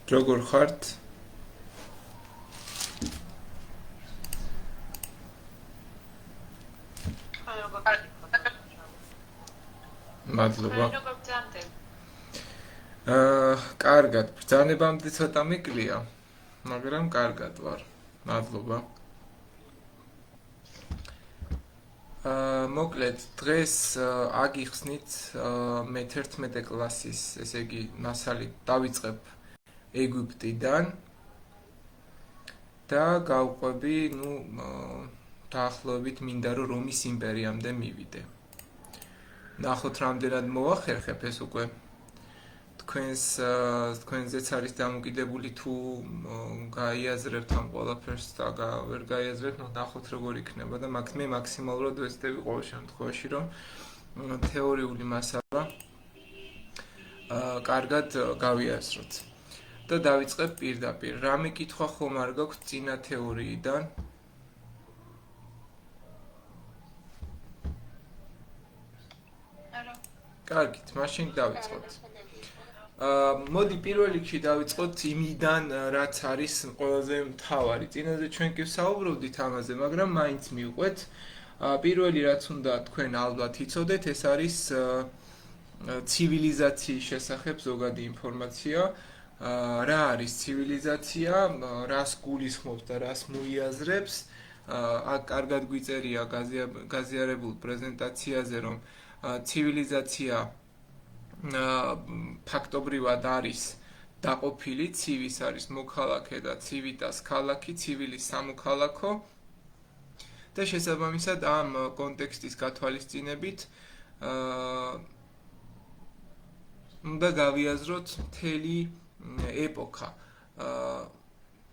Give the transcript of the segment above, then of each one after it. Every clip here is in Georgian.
როგორ ხართ? მადლობა. კარგად, ბრძანებამდე ცოტა მიკლია, მაგრამ კარგად ვარ. მადლობა. მოკლედ, დღეს აგიხსნით მე-11 კლასის, ესე იგი, მასალი დავიწყებ ეგვიპტიდან და გავყვები, დაახლოებით მინდა რომ რომის იმპერიამდე მივიდე. ნახოთ რამდენად მოახერხებ ეს უკვე თქვენზეც არის დამოკიდებული თუ გაიაზრებთ ამ ყველაფერს და ვერ გაიაზრებთ, ნახოთ როგორ იქნება და მე მაქსიმალურად ვეცდები ყოველ შემთხვევაში რომ თეორიული მასალა კარგად გავიაზროთ. და დავიწყებ პირდაპირ. რამე კითხვა ხომ არ გაქვთ წინა თეორიიდან? კარგით, მაშინ დავიწყოთ. მოდი პირველ რიგში დავიწყოთ იმიდან, რაც არის ყველაზე მთავარი. წინაზე ჩვენ კი ვსაუბრობდით ამაზე, მაგრამ მაინც მივყვეთ. პირველი რაც უნდა თქვენ ალბათ იცოდეთ, ეს არის ცივილიზაციის შესახებ ზოგადი ინფორმაცია. რა არის ცივილიზაცია, რას გულისხმობს და რას მოიაზრებს. აქ კარგად გვიწერია გაზიარებულ პრეზენტაციაზე, რომ ცივილიზაცია ფაქტობრივად არის დაყოფილი, ცივის არის მოქალაქე და ცივიტას ქალაქი, ცივილის სამოქალაქო და შესაბამისად ამ კონტექსტის გათვალისწინებით უნდა გავიაზროთ მთელი ეპოქა.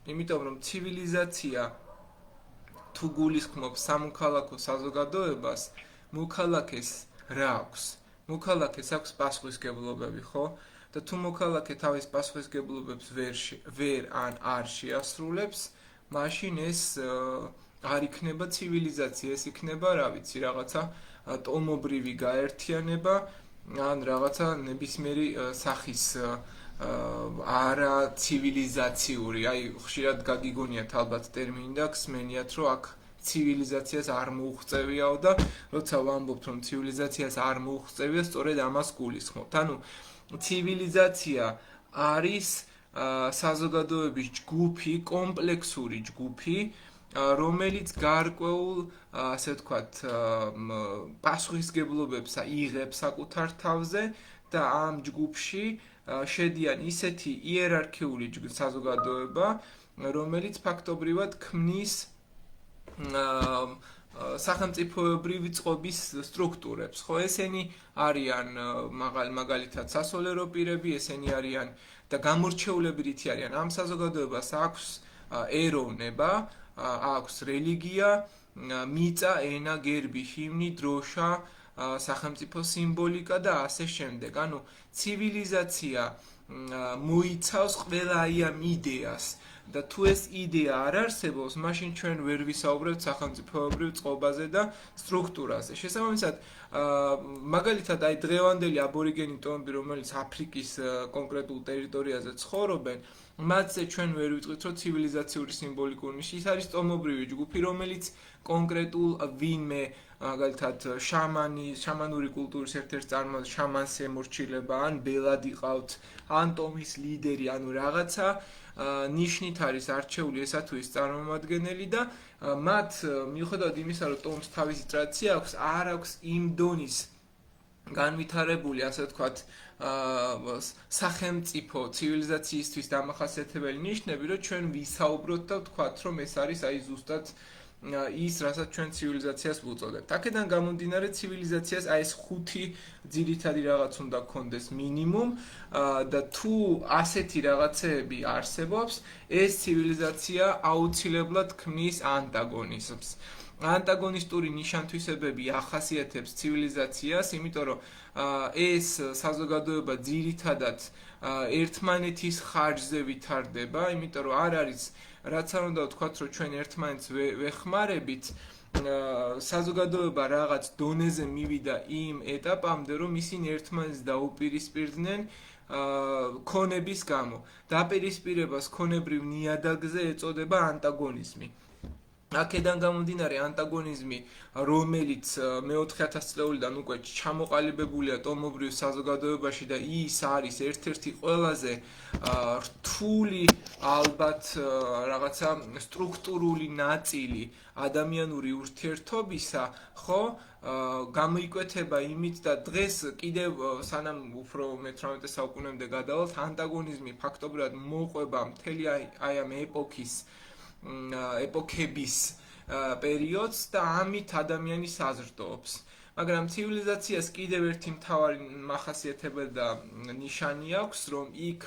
იმიტომ რომ ცივილიზაცია თუ გულისხმობს სამოქალაქო საზოგადოებას, მოქალაქეს რა აქვს? მოქალაქეს აქვს პასუხისმგებლობები, ხო? და თუ მოქალაქე თავის პასუხისმგებლობებს ვერ არ შეასრულებს, მაშინ ეს არ იქნება ცივილიზაცია, ეს იქნება, რა ვიცი, რაღაცა ტომობრივი გაერთიანება, ან რაღაცა ნებისმიერი სახის არა ცივილიზაციური, აი ხშირად გაგიგონიათ ალბათ ტერმინი და გსმენიათ, რომ აქ ცივილიზაციას არ მოუღწევიაო და როცა ვამბობთ რომ ცივილიზაციას არ მოუღწევია, სწორედ ამას გულისხმობთ. ანუ ცივილიზაცია არის საზოგადოების ჯგუფი, კომპლექსური ჯგუფი, რომელიც გარკვეულ, ასე ვთქვათ, პასუხისმგებლობებს იღებს საკუთარ თავზე და ამ ჯგუფში შედიან ისეთი იერარქიული საზოგადოება, რომელიც ფაქტობრივად ქმნის სახელმწიფოებრივი წყობის სტრუქტურებს, ხო, ესენი არიან მაგალითად სასულიერო პირები, ესენი არიან და გამორჩეულები რითი არიან? ამ საზოგადოებას აქვს ეროვნება, აქვს რელიგია, მიწა, ენა, გერბი, ჰიმნი, დროშა, სახელმწიფო სიმბოლიკა და ასე შემდეგ. ანუ ცივილიზაცია მოიცავს ყველა ამ იდეას. და თუ ეს იდეა არ არსებობს, მაშინ ჩვენ ვერ ვისაუბრებთ სახელმწიფოებრივ წყობაზე და სტრუქტურაზე. შესაბამისად, მაგალითად, აი დღევანდელი აბორიგენი ტომები, რომელიც აფრიკის კონკრეტულ ტერიტორიაზე ცხოვრობენ, მათზე ჩვენ ვერ ვიტყვით, რომ ცივილიზაციური სიმბოლიკური ნიში, ის არის ტომობრივი ჯგუფი, რომელიც კონკრეტულ ვინმე, მაგალითად, შამანური კულტურის ერთ-ერთი წარმოადგენს შამანს ემორჩილება, ან ბელად იყავთ, ან ტომის ლიდერი, ანუ რაღაცა ნიშნით არის არჩეული ესა თუ ის წარმომადგენელი და მათ მიუხედავად იმისა, რომ ტომს თავისი ტრადიცია აქვს, არ აქვს იმ დონის განვითარებული, ასე ვთქვათ, სახელმწიფო ცივილიზაციისთვის დამახასიათებელი ნიშნები, რომ ჩვენ ვისაუბროთ და ვთქვათ, რომ ეს არის აი ზუსტად ის, რასაც ჩვენ ცივილიზაციას ვუწოდებთ. აქედან გამომდინარე, ცივილიზაციას აი ეს 5 ძირითადი რაღაც უნდა გქონდეს მინიმუმ და თუ ასეთი რაღაცეები არსებობს, ეს ცივილიზაცია აუცილებლად ქმნის ანტაგონიზმს. ანტაგონისტური ნიშან-თვისებები ახასიათებს ცივილიზაციას, იმიტომ რომ ეს საზოგადოება ძირითადად ერთმანეთის ხარჯზე ვითარდება, იმიტომ რომ არ არის რაც არ უნდა ვთქვათ, რომ ჩვენ ერთმანეთს ვეხმარებით, საზოგადოება რაღაც დონეზე მივიდა იმ ეტაპამდე, რომ ისინი ერთმანეთს დაუპირისპირდნენ ქონების გამო. დაპირისპირებას ქონებრივ ნიადაგზე ეწოდება ანტაგონიზმი. აქედან გამომდინარე ანტაგონიზმი, რომელიც მე-4000 წლეულიდან უკვე ჩამოყალიბებულია ტომობრივ საზოგადოებაში და ის არის ერთ-ერთი ყველაზე რთული ალბათ რაღაცა სტრუქტურული ნაწილი ადამიანური ურთიერთობისა, ხო? გამოიკვეთება იმით და დღეს კიდევ სანამ უფრო მე-18 საუკუნემდე გადავალთ, ანტაგონიზმი ფაქტობრივად მოყვება მთელი აი ამ ეპოქების პერიოდს და ამით ადამიანი საზრდოობს. მაგრამ ცივილიზაციას კიდევ ერთი მთავარი მახასიათებელი და ნიშანი აქვს, რომ იქ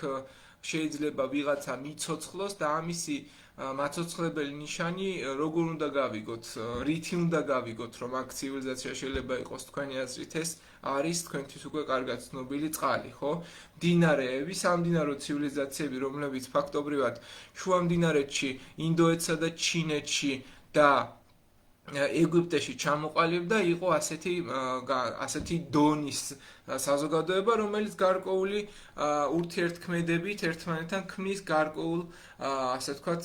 შეიძლება ვიღაცა მიცოცხლოს და ამისი მაცოცხლებელი ნიშანი როგორ უნდა გავიგოთ, რითი უნდა გავიგოთ, რომ აქ ცივილიზაცია შეიძლება იყოს თქვენი აზრით ეს არის თქვენთვის უკვე კარგად ცნობილი წყალი, ხო? მდინარეები, სამდინარო ცივილიზაციები, რომლებიც ფაქტობრივად შუამდინარეთში, ინდოეთსა და ჩინეთში და ეგვიპტეში ჩამოყალიბდა, იყო ასეთი დონის საზოგადოება, რომელიც გარკვეული ურთიერთქმედებით ერთმანეთთან ქმნის ასე ვთქვათ,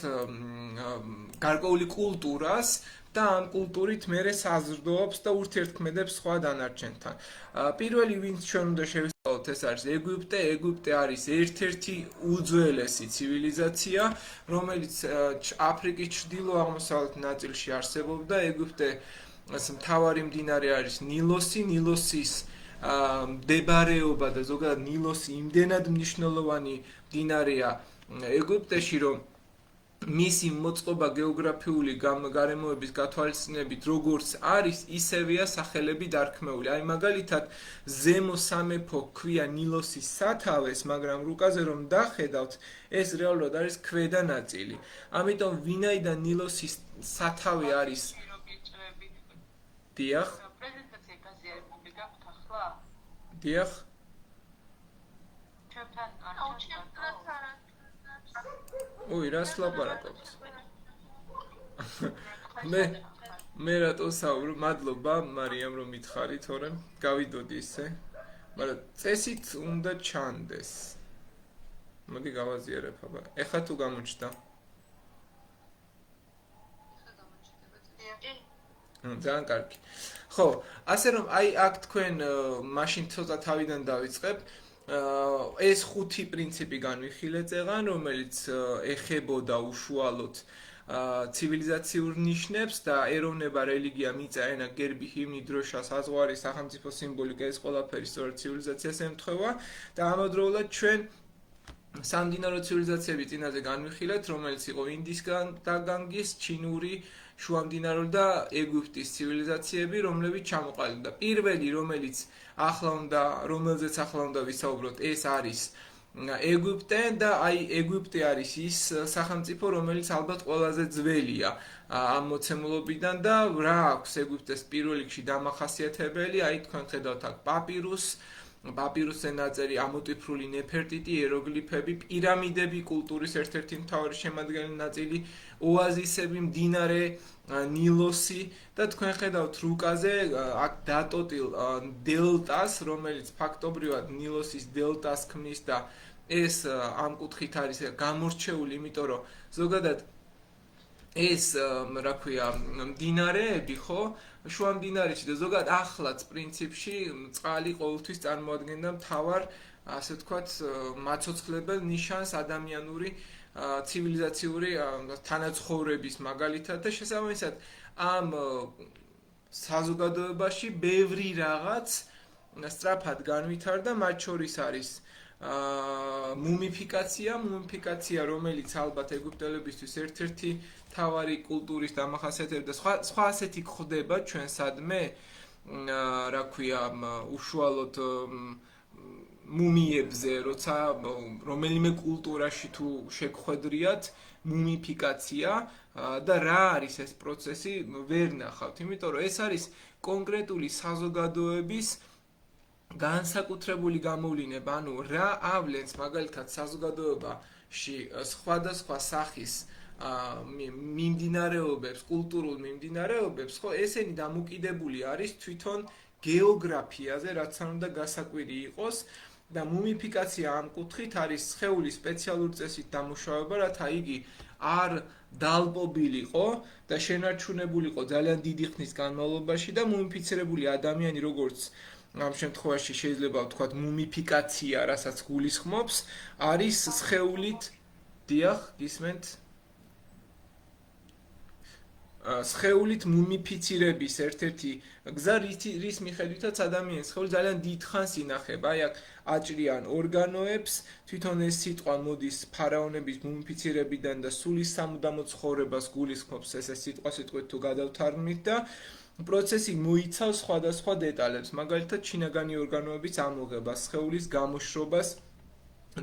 გარკვეული კულტურას და ამ კულტურით მერე საზრდოობს და ურთიერთქმედებს სხვა დანარჩენთან. პირველი, ვინც ჩვენ უნდა შევისწავლოთ, ეს არის ეგვიპტე. ეგვიპტე არის ერთ-ერთი უძველესი ცივილიზაცია, რომელიც აფრიკის ჩრდილო-აღმოსავლეთ ნაწილში არსებობდა. ეგვიპტეს მთავარი მდინარე არის ნილოსი. ნილოსის მდებარეობა და ზოგადად ნილოსი იმდენად მნიშვნელოვანი მდინარეა ეგვიპტეში, რომ მისი მოწყობა გეოგრაფიული გარემოების გათვალისწინებით როგორც არის, ისევეა სახელები დარქმეული. აი მაგალითად, ზემო სამეფო ქვია ნილოსის სათავეს, მაგრამ რუკაზე რომ დახედავთ, ეს რეალურად არის ქვედა ნაწილი. ამიტომ ვინაიდან ნილოსის სათავე არის დიახ. დიახ. ой, რას ლაპარაკობთ? მე რატო საუბრობ? მადლობა, მარიამ, რომ მითხარი, თორემ გავიდოდი ისე. მაგრამ წესით უნდა ჩანდეს. მოდი გავაზიარებ, აბა. ეხლა თუ გამოჩნდა? ძალიან კარგი. ხო, ასე რომ აი აქ თქვენ მაშინ ცოტა თავიდან დავიწყებ. ეს ხუთი პრინციპი განვიხილეთ წეღან, რომელიც ეხებოდა უშუალოდ ცივილიზაციურ ნიშნებს და ეროვნება, რელიგია, მიწა, ენა, გერბი, ჰიმნი, დროშა, საზღვარი, სახელმწიფო სიმბოლიკა, ეს ყველაფერი სწორედ ცივილიზაციას ემთხვევა და ამავდროულად ჩვენ სამდინარო ცივილიზაციები წინაზე განვიხილეთ, რომელიც იყო ინდისგან და განგის, ჩინური, შუამდინარო და ეგვიპტის ცივილიზაციები, რომლებიც ჩამოყალიბდა. პირველი, რომელზეც ახლა უნდა ვისაუბროთ, ეს არის ეგვიპტე და აი ეგვიპტე არის ის სახელმწიფო, რომელიც ალბათ ყველაზე ძველია ამ მოცემულობიდან და რა აქვს ეგვიპტეს პირველ რიგში დამახასიათებელი, აი თქვენ ხედავთ აქ პაპირუსზე ნაწერი, ამოტვიფრული ნეფერტიტი, იეროგლიფები, პირამიდები, კულტურის ერთ-ერთი მთავარი შემადგენელი ნაწილი, ოაზისები, მდინარე ნილოსი და თქვენ ხედავთ რუკაზე აქ დატოტილ დელტას, რომელიც ფაქტობრივად ნილოსის დელტას ქმნის და ეს ამ კუთხით არის გამორჩეული, იმიტომ რომ ზოგადად ეს რა ქვია მდინარეები, ხო, შუამდინარეთში და ზოგადად ახლაც პრინციპში წყალი ყოველთვის წარმოადგენდა მთავარ, ასე ვთქვათ, მაცოცხლებელ ნიშანს ადამიანური ცივილიზაციური თანაცხოვრების მაგალითად და შესაბამისად ამ საზოგადოებაში ბევრი რაღაც სწრაფად განვითარდა, მათ შორის არის მუმიფიკაცია, რომელიც ალბათ ეგვიპტელებისთვის ერთ-ერთი მთავარი კულტურის დამახასიათებელი და სხვა ასეთი ხდება ჩვენსადმე, რა ქვია, უშუალოდ მუმიებზე, როცა რომელიმე კულტურაში თუ შეგხვედრიათ მუმიფიკაცია და რა არის ეს პროცესი, ვერ ნახავთ, იმიტომ რომ ეს არის კონკრეტული საზოგადოების განსაკუთრებული გამოვლინება, ანუ რა ავლენს მაგალითად საზოგადოებაში სხვადასხვა სახის მიმდინარეობებს, კულტურულ მიმდინარეობებს, ხო, ესენი დამოკიდებული არის თვითონ გეოგრაფიაზე, რაც არ უნდა გასაკვირი იყოს და მუმიფიკაცია ამ კუთხით არის სხეულის სპეციალური წესით დამუშავება, რათა იგი არ დალპობილიყო და შენარჩუნებულიყო ძალიან დიდი ხნის განმავლობაში და მუმიფიცირებული ადამიანი როგორც ამ შემთხვევაში შეიძლება ვთქვათ მუმიფიკაცია, რასაც გულისხმობს, არის სხეულით დიახ, გისმენთ? სხეულით მუმიფიცირების ერთ-ერთი გზა რის მიხედვითაც ადამიანის სხეული ძალიან დიდ ხანს ინახება. აი აქ აჭრიან ორგანოებს, თვითონ ეს სიტყვა მოდის ფარაონების მუმიფიცირებიდან და სულის სამუდამო ცხოვრებას გულისხმობს ესე სიტყვით თუ გადავთარგმნით და პროცესი მოიცავს სხვადასხვა დეტალებს, მაგალითად შინაგანი ორგანოების ამოღებას, სხეულის გამოშრობას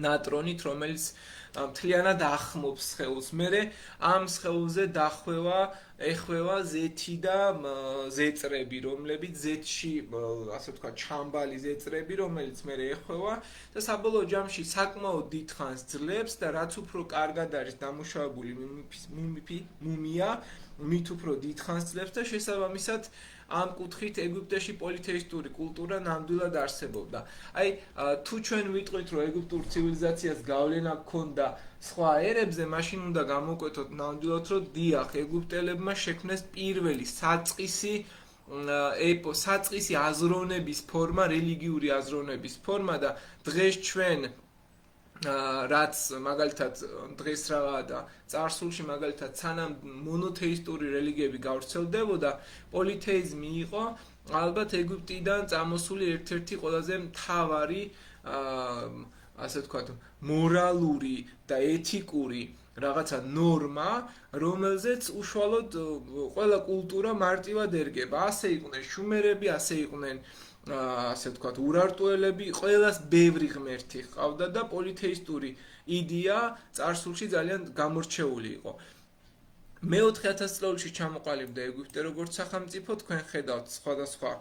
ნატრონით, რომელიც მთლიანად ახმობს სხეულს. მერე ამ სხეულზე ეხვევა ზეთი და ზეწრები, რომლებიც ზეთში, ასე ვთქვათ, ჩამბალი ზეწრები, რომელიც მერე ეხვევა და საბოლოო ჯამში საკმაოდ დიდ ხანს ძლებს და რაც უფრო კარგად არის დამუშავებული მუმია, მით უფრო დიდ ხანს ძლებს და შესაბამისად ამ კუთხით ეგვიპტეში პოლითეისტური კულტურა ნამდვილად არსებობდა. აი, თუ ჩვენ ვიტყვით, რომ ეგვიპტურ ცივილიზაციას გავლენა ჰქონდა სხვა ერებზე, მაშინ უნდა გამოვკვეთოთ ნამდვილად, რომ დიახ, ეგვიპტელებმა შექმნეს პირველი საწყისი აზროვნების ფორმა, რელიგიური აზროვნების ფორმა და დღეს ჩვენ რაც მაგალითად დღეს რაღაცა და წარსულში მაგალითად სანამ მონოთეისტური რელიგიები გავრცელდებოდა, პოლითეიზმი იყო ალბათ ეგვიპტიდან წამოსული ერთ-ერთი ყველაზე მთავარი ასე ვთქვათ მორალური და ეთიკური რაღაცა ნორმა, რომელზეც უშუალოდ ყველა კულტურა მარტივად ერგება. ასე იყვნენ შუმერები, ასე იყვნენ ასე ვთქვათ, ურარტუელები, ყველას ბევრი ღმერთი ჰყავდა და პოლითეისტური იდეა წარსულში ძალიან გამორჩეული იყო. მე-4,000 წლებში ჩამოყალიბდა ეგვიპტე როგორც სახელმწიფო, თქვენ ხედავთ სხვადასხვა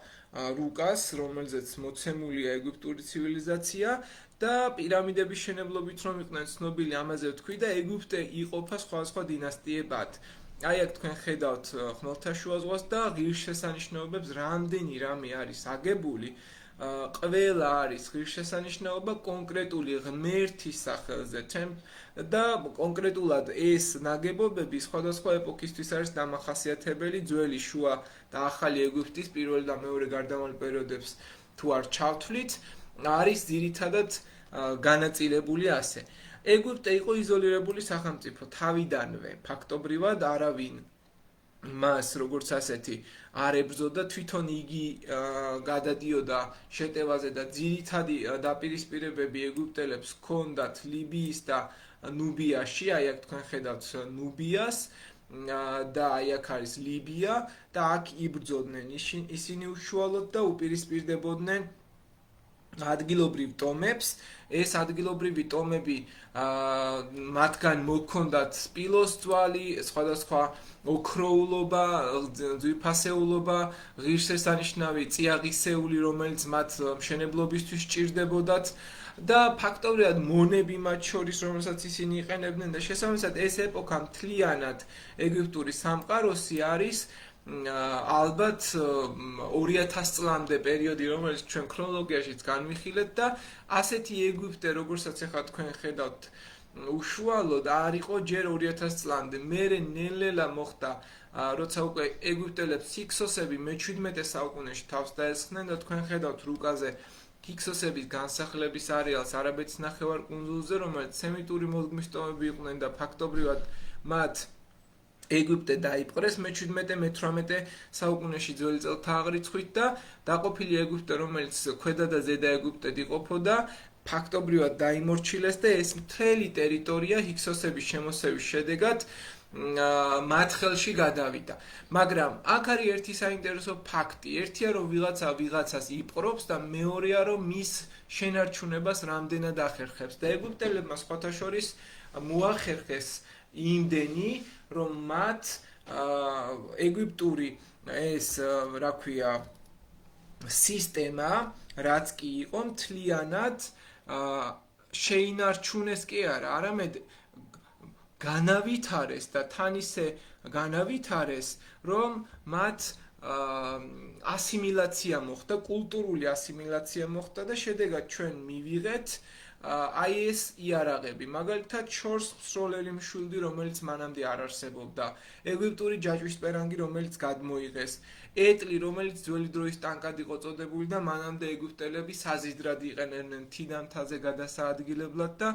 რუკას, რომელზეც მოცემულია ეგვიპტური ცივილიზაცია და პირამიდების შენებლობით რომ იყვნენ ცნობილი, ამაზე ვთქვი და ეგვიპტე იყოფა სხვადასხვა დინასტიებად. აი აქ თქვენ ხედავთ ხმელთაშუა ზღვას და ღირსშესანიშნაობებს რამდენი რამე არის აგებული, ყველა არის ღირსშესანიშნაობა კონკრეტული ღმერთის სახელზე და კონკრეტულად ეს ნაგებობები სხვადასხვა ეპოქისთვის არის დამახასიათებელი, ძველი, შუა და ახალი ეგვიპტის პირველ და მეორე გარდამავალ პერიოდებს თუ არ ჩავთვლით, არის ძირითადად განაწილებული ასე. ეგვიპტე იყო იზოლირებული სახელმწიფო თავიდანვე, ფაქტობრივად არავინ მას როგორც ასეთი არ ებრძოდა, თვითონ იგი გადადიოდა შეტევაზე და ძირითადი დაპირისპირებები ეგვიპტელებს ჰქონდათ ლიბიის და ნუბიაში, აი აქ თქვენ ხედავთ ნუბიას და აი აქ არის ლიბია და აქ იბრძოდნენ ისინი უშუალოდ და უპირისპირდებოდნენ ადგილობრივ ტომებს. ეს ადგილობრივი ტომები მათგან მოჰქონდათ სპილოს ძვალი, სხვადასხვა ოქროულობა, ძვირფასეულობა, ღირსშესანიშნავი წიაღისეული, რომელიც მათ მშენებლობისთვის სჭირდებოდათ და ფაქტობრივად მონები მათ შორის, რომელსაც ისინი იყენებდნენ და შესაბამისად ეს ეპოქა მთლიანად ეგვიპტური სამყაროსი არის ალბათ 2000 წლამდე პერიოდი, რომელიც ჩვენ ქრონოლოგიაშიც განვიხილეთ და ასეთი ეგვიპტე, როგორცაც ახლა თქვენ ხედავთ, უშუალოდ არ იყო ჯერ 2000 წლამდე. მერე ნელ-ნელა მოხდა, როცა უკვე ეგვიპტელებს ჰიქსოსები მე-17 საუკუნეში თავს დაესხნენ და თქვენ ხედავთ რუკაზე ჰიქსოსების განსახლების არეალს არაბეთის ნახევარკუნძულზე, რომელიც სემიტური მოდგმის ტომები იყვნენ და ფაქტობრივად მათ ეგვიპტე დაიპყრეს მე-17-მე-18 საუკუნეში ძველი წელთა აღრიცხვით და დაყოფილი ეგვიპტე, რომელიც ქვედა და ზედა ეგვიპტედ იყოფოდა, ფაქტობრივად დაიმორჩილეს და ეს მთელი ტერიტორია ჰიქსოსების შემოსევის შედეგად მათ ხელში გადავიდა. მაგრამ აქ არის ერთი საინტერესო ფაქტი. ერთია რომ ვიღაცა ვიღაცას იპყრობს და მეორეა რომ მის შენარჩუნებას რამდენად ახერხებს და ეგვიპტელებმა სხვათა შორის მოახერხეს იმდენი, რომ მათ ეგვიპტური ეს რა ქვია სისტემა, რაც კი იყო მთლიანად შეინარჩუნეს კი არა, არამედ განავითარეს და თან ისე განავითარეს, რომ მათ ასიმილაცია მოხდა, კულტურული ასიმილაცია მოხდა და შედეგად ჩვენ მივიღეთ აი ეს იარაღები, მაგალითად შორს სროლელი მშვილდი, რომელიც მანამდე არ არსებობდა, ეგვიპტური ჯაჭვისპერანგი, რომელიც გადმოიღეს, ეტლი, რომელიც ძველი დროის ტანკად იყო წოდებული და მანამდე ეგვიპტელები საზიდრად იყენებდნენ თიდამთაზე გადასაადგილებლად და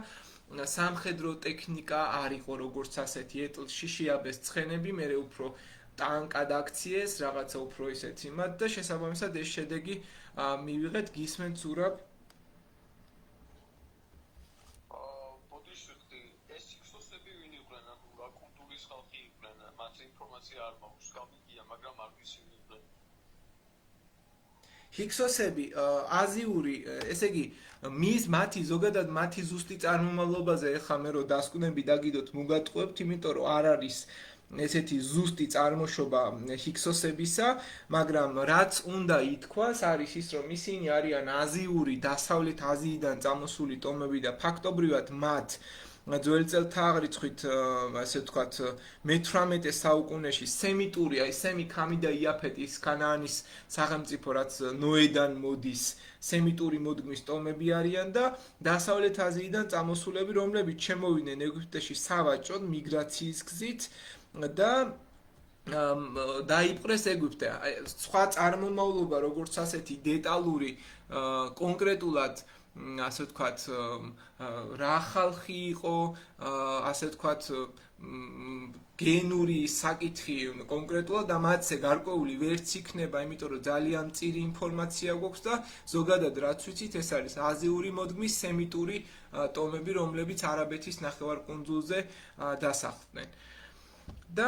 სამხედრო ტექნიკა არ იყო როგორც ასეთი ეტლში შეაბეს ცხენები, მერე უფრო ტანკად აქციეს, რაღაცა უფრო ისეთ იმად და შესაბამისად ეს შედეგი მივიღეთ, გისმენთ ზურაბ? ჰიქსოსები აზიური, ესე იგი, მათი ზოგადად მათი ზუსტი წარმომავლობაზე ეხლა მე რო დასკვნები დაგიდოთ მოგატყუებთ, იმიტომ რომ არ არის ესეთი ზუსტი წარმოშობა ჰიქსოსებისა, მაგრამ რაც უნდა ითქვას, არის ის, რომ ისინი არიან აზიური, დასავლეთ აზიიდან წამოსული ტომები და ფაქტობრივად მათ ძველი წელთა აღრიცხვით, ასე ვთქვათ, მე-18 საუკუნეში სემიტური, აი სემი, ქამი და იაფეტის ქანაანის სახელმწიფო, რაც ნოედან მოდის, სემიტური მოდგმის ტომები არიან და დასავლეთ აზიიდან წამოსულები, რომლებიც შემოვიდნენ ეგვიპტეში სავაჭროდ მიგრაციის გზით და დაიპყრეს ეგვიპტე. სხვა წარმომავლობა, როგორც ასეთი დეტალური, კონკრეტულად ასე ვთქვათ, რა ხალხი იყო, ასე ვთქვათ, გენური საკითხი კონკრეტულად და მათზე გარკვეული ვერც იქნება, იმიტომ რომ ძალიან მწირი ინფორმაცია გვაქვს და ზოგადად რაც ვიცით, ეს არის აზიური მოდგმის სემიტური ტომები, რომლებიც არაბეთის ნახევარკუნძულზე დასახლდნენ. და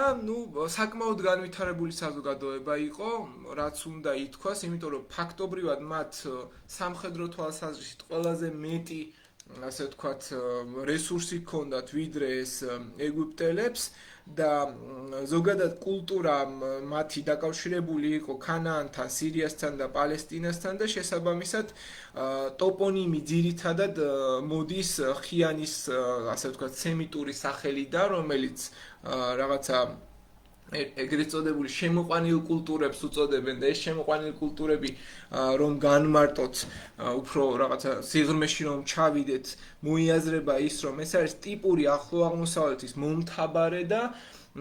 საკმაოდ განვითარებული საზოგადოება იყო, რაც უნდა ითქვას, იმიტომ რომ ფაქტობრივად მათ სამხედრო თვალსაზრისით ყველაზე მეტი, ასე ვთქვათ, რესურსი ჰქონდათ ვიდრე ეს ეგვიპტელებს და ზოგადად კულტურა მათი დაკავშირებული იყო ქანაანთან, სირიასთან და პალესტინასთან და შესაბამისად ტოპონიმი ძირითადად მოდის ხიანის, ასე ვთქვათ, სემიტური სახელიდან, რომელიც რაღაცა ეგრეთ წოდებული შემოყვანილ კულტურებს უწოდებენ და ეს შემოყვანილი კულტურები რომ განმარტოთ, უფრო რაღაცა სიღრმეში რომ ჩავიდეთ, მოიაზრება ის, რომ ეს არის ტიპური ახლო აღმოსავლეთის მომთაბარე და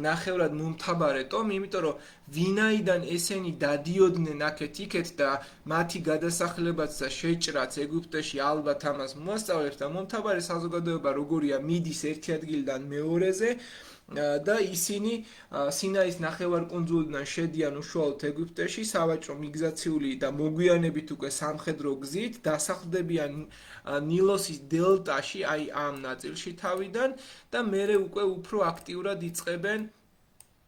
ნახევრად მომთაბარე ტომი, იმიტომ რომ ვინაიდან ესენი დადიოდნენ აქეთ-იქეთ და მათი გადასახლებაც და შეჭრაც ეგვიპტეში ალბათ ამას მოასწავლებს და მომთაბარე საზოგადოება როგორია მიდის ერთი ადგილიდან მეორეზე და ისინი სინაის ნახევარკუნძულიდან შედიან უშუალოდ ეგვიპტეში სავაჭრო მიგრაციული და მოგვიანებით უკვე სამხედრო გზით დასახლდებიან ნილოსის დელტაში, აი ამ ნაწილში თავიდან და მერე უკვე უფრო აქტიურად იწყებენ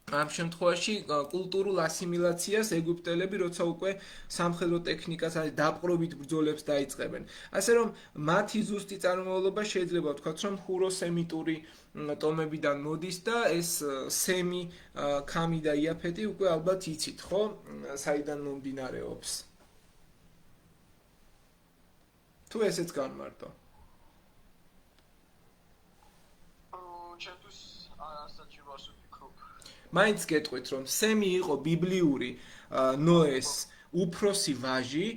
ამ შემთხვევაში კულტურულ ასიმილაციას ეგვიპტელები, როცა უკვე სამხედრო ტექნიკას არის დაპყრობით ბრძოლებს დაიწყებენ. ასე რომ მათი ზუსტი წარმომავლობა შეიძლება ვთქვათ, რომ ჰუროსემიტური ტომებიდან მოდის და ეს სემი, ქამი და იაფეტი უკვე ალბათ იცით, ხო? საიდან მომდინარეობს. თუ ესეც განმარტო. მაინც გეტყვით, რომ სემი იყო ბიბლიური ნოეს უფროსი ვაჟი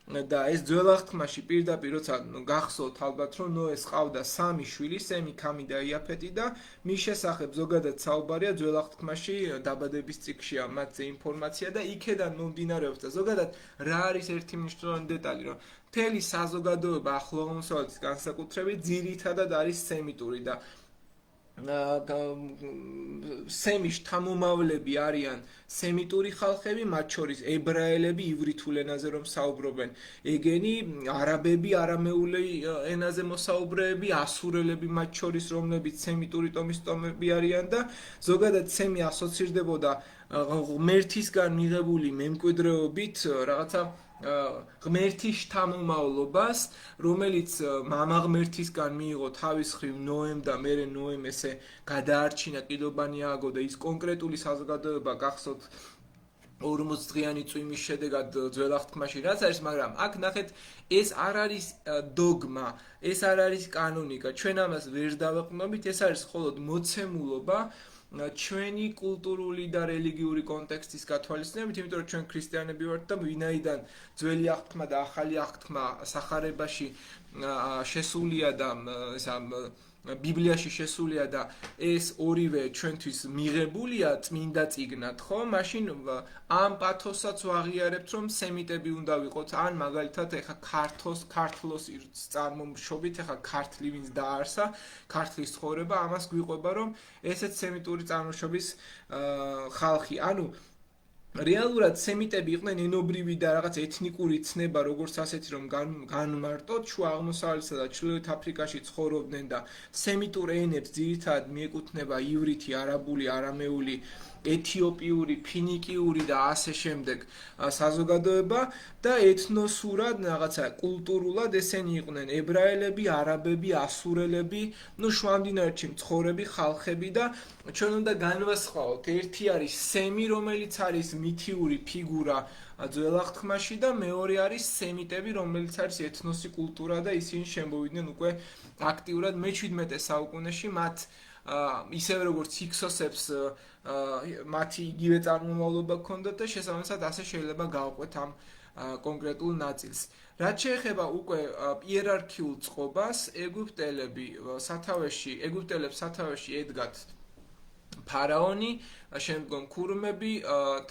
და ეს ძველ აღთქმაში პირდაპირ როცა გახსოვთ ალბათ, რომ ნოეს ყავდა 3 შვილი, სემი, ქამი და იაფეტი და მის შესახებ ზოგადად საუბარია ძველ აღთქმაში დაბადების წიგნშია მათზე ინფორმაცია და იქედან მომდინარეობს და ზოგადად რა არის ერთი მნიშვნელოვანი დეტალი, რომ მთელი საზოგადოება ახლო აღმოსავლეთის განსაკუთრებით ძირითადად არის სემიტური და სემის შთამომავლები არიან სემიტური ხალხები, მათ შორის ებრაელები ივრითულ ენაზე რომ საუბრობენ, ეგენი არაბები არამეული ენაზე მოსაუბრეები, ასურელები მათ შორის, რომლებიც სემიტური ტომის ტომები არიან და ზოგადად სემი ასოცირდებოდა ღმერთისგან მიღებული მემკვიდრეობით რაღაცა ღმერთის შთამომავლობას, რომელიც მამა ღმერთისგან მიიღო თავის მხრივ ნოემ და მერე ნოემ ესე გადაარჩინა კიდობანი ააგო და ის კონკრეტული საზოგადოება გახსოვთ 40 დღიანი წვიმის შედეგად ძველ აღთქმაში რაც არის, მაგრამ აქ ნახეთ, ეს არ არის დოგმა, ეს არ არის კანონიკა, ჩვენ ამას ვერ დავაყრდნობით, ეს არის მხოლოდ მოცემულობა ჩვენი კულტურული და რელიგიური კონტექსტის გათვალისწინებით, იმიტომ რომ ჩვენ ქრისტიანები ვართ და ვინაიდან ძველი აღთქმა და ახალი აღთქმა სახარებაში შესულია და ესა ბიბლიაში შესულია და ეს ორივე ჩვენთვის მიღებულია წმინდა წიგნად, ხო? მაშინ ამ პათოსაც ვაღიარებთ, რომ სემიტები უნდა ვიყოთ, ან მაგალითად ეხა ქართლოს წარმომშობით, ეხა ქართლი ვინც დაარსა, ქართლის ცხოვრება, ამას გვიყვება, რომ ესეც სემიტური წარმოშობის ხალხი. ანუ რეალურად სემიტები იყვნენ ენობრივი და რაღაც ეთნიკური ცნება, როგორც ასეთი, რომ განმარტოთ შუა აღმოსავლეთსა და ჩრდილოეთ აფრიკაში ცხოვრობდნენ და სემიტურ ენებს ძირითადად მიეკუთვნება ივრითი, არაბული, არამეული, ეთიოპიური, ფინიკიური და ასე შემდეგ საზოგადოება და ეთნოსურად, რაღაცა კულტურულად ესენი იყვნენ ებრაელები, არაბები, ასურელები, ну შუამდინარეთში მცხოვრები ხალხები და ჩვენ უნდა განვასხვაოთ, ერთი არის სემი, რომელიც არის მითიური ფიგურა ძველ აღთქმაში და მეორე არის სემიტები, რომელიც არის ეთნოსი კულტურა და ისინი შემოვიდნენ უკვე აქტიურად მე-17 საუკუნეში მათ ისევე როგორც ჰიქსოსებს მათი იგივე წარმომავლობა ჰქონდათ და შესაბამისად ასე შეიძლება გავყვეთ ამ კონკრეტულ ნაწილს. რაც შეეხება უკვე იერარქიულ წყობას, ეგვიპტელებს სათავეში ედგათ ფარაონი, შემდგომ ქურუმები,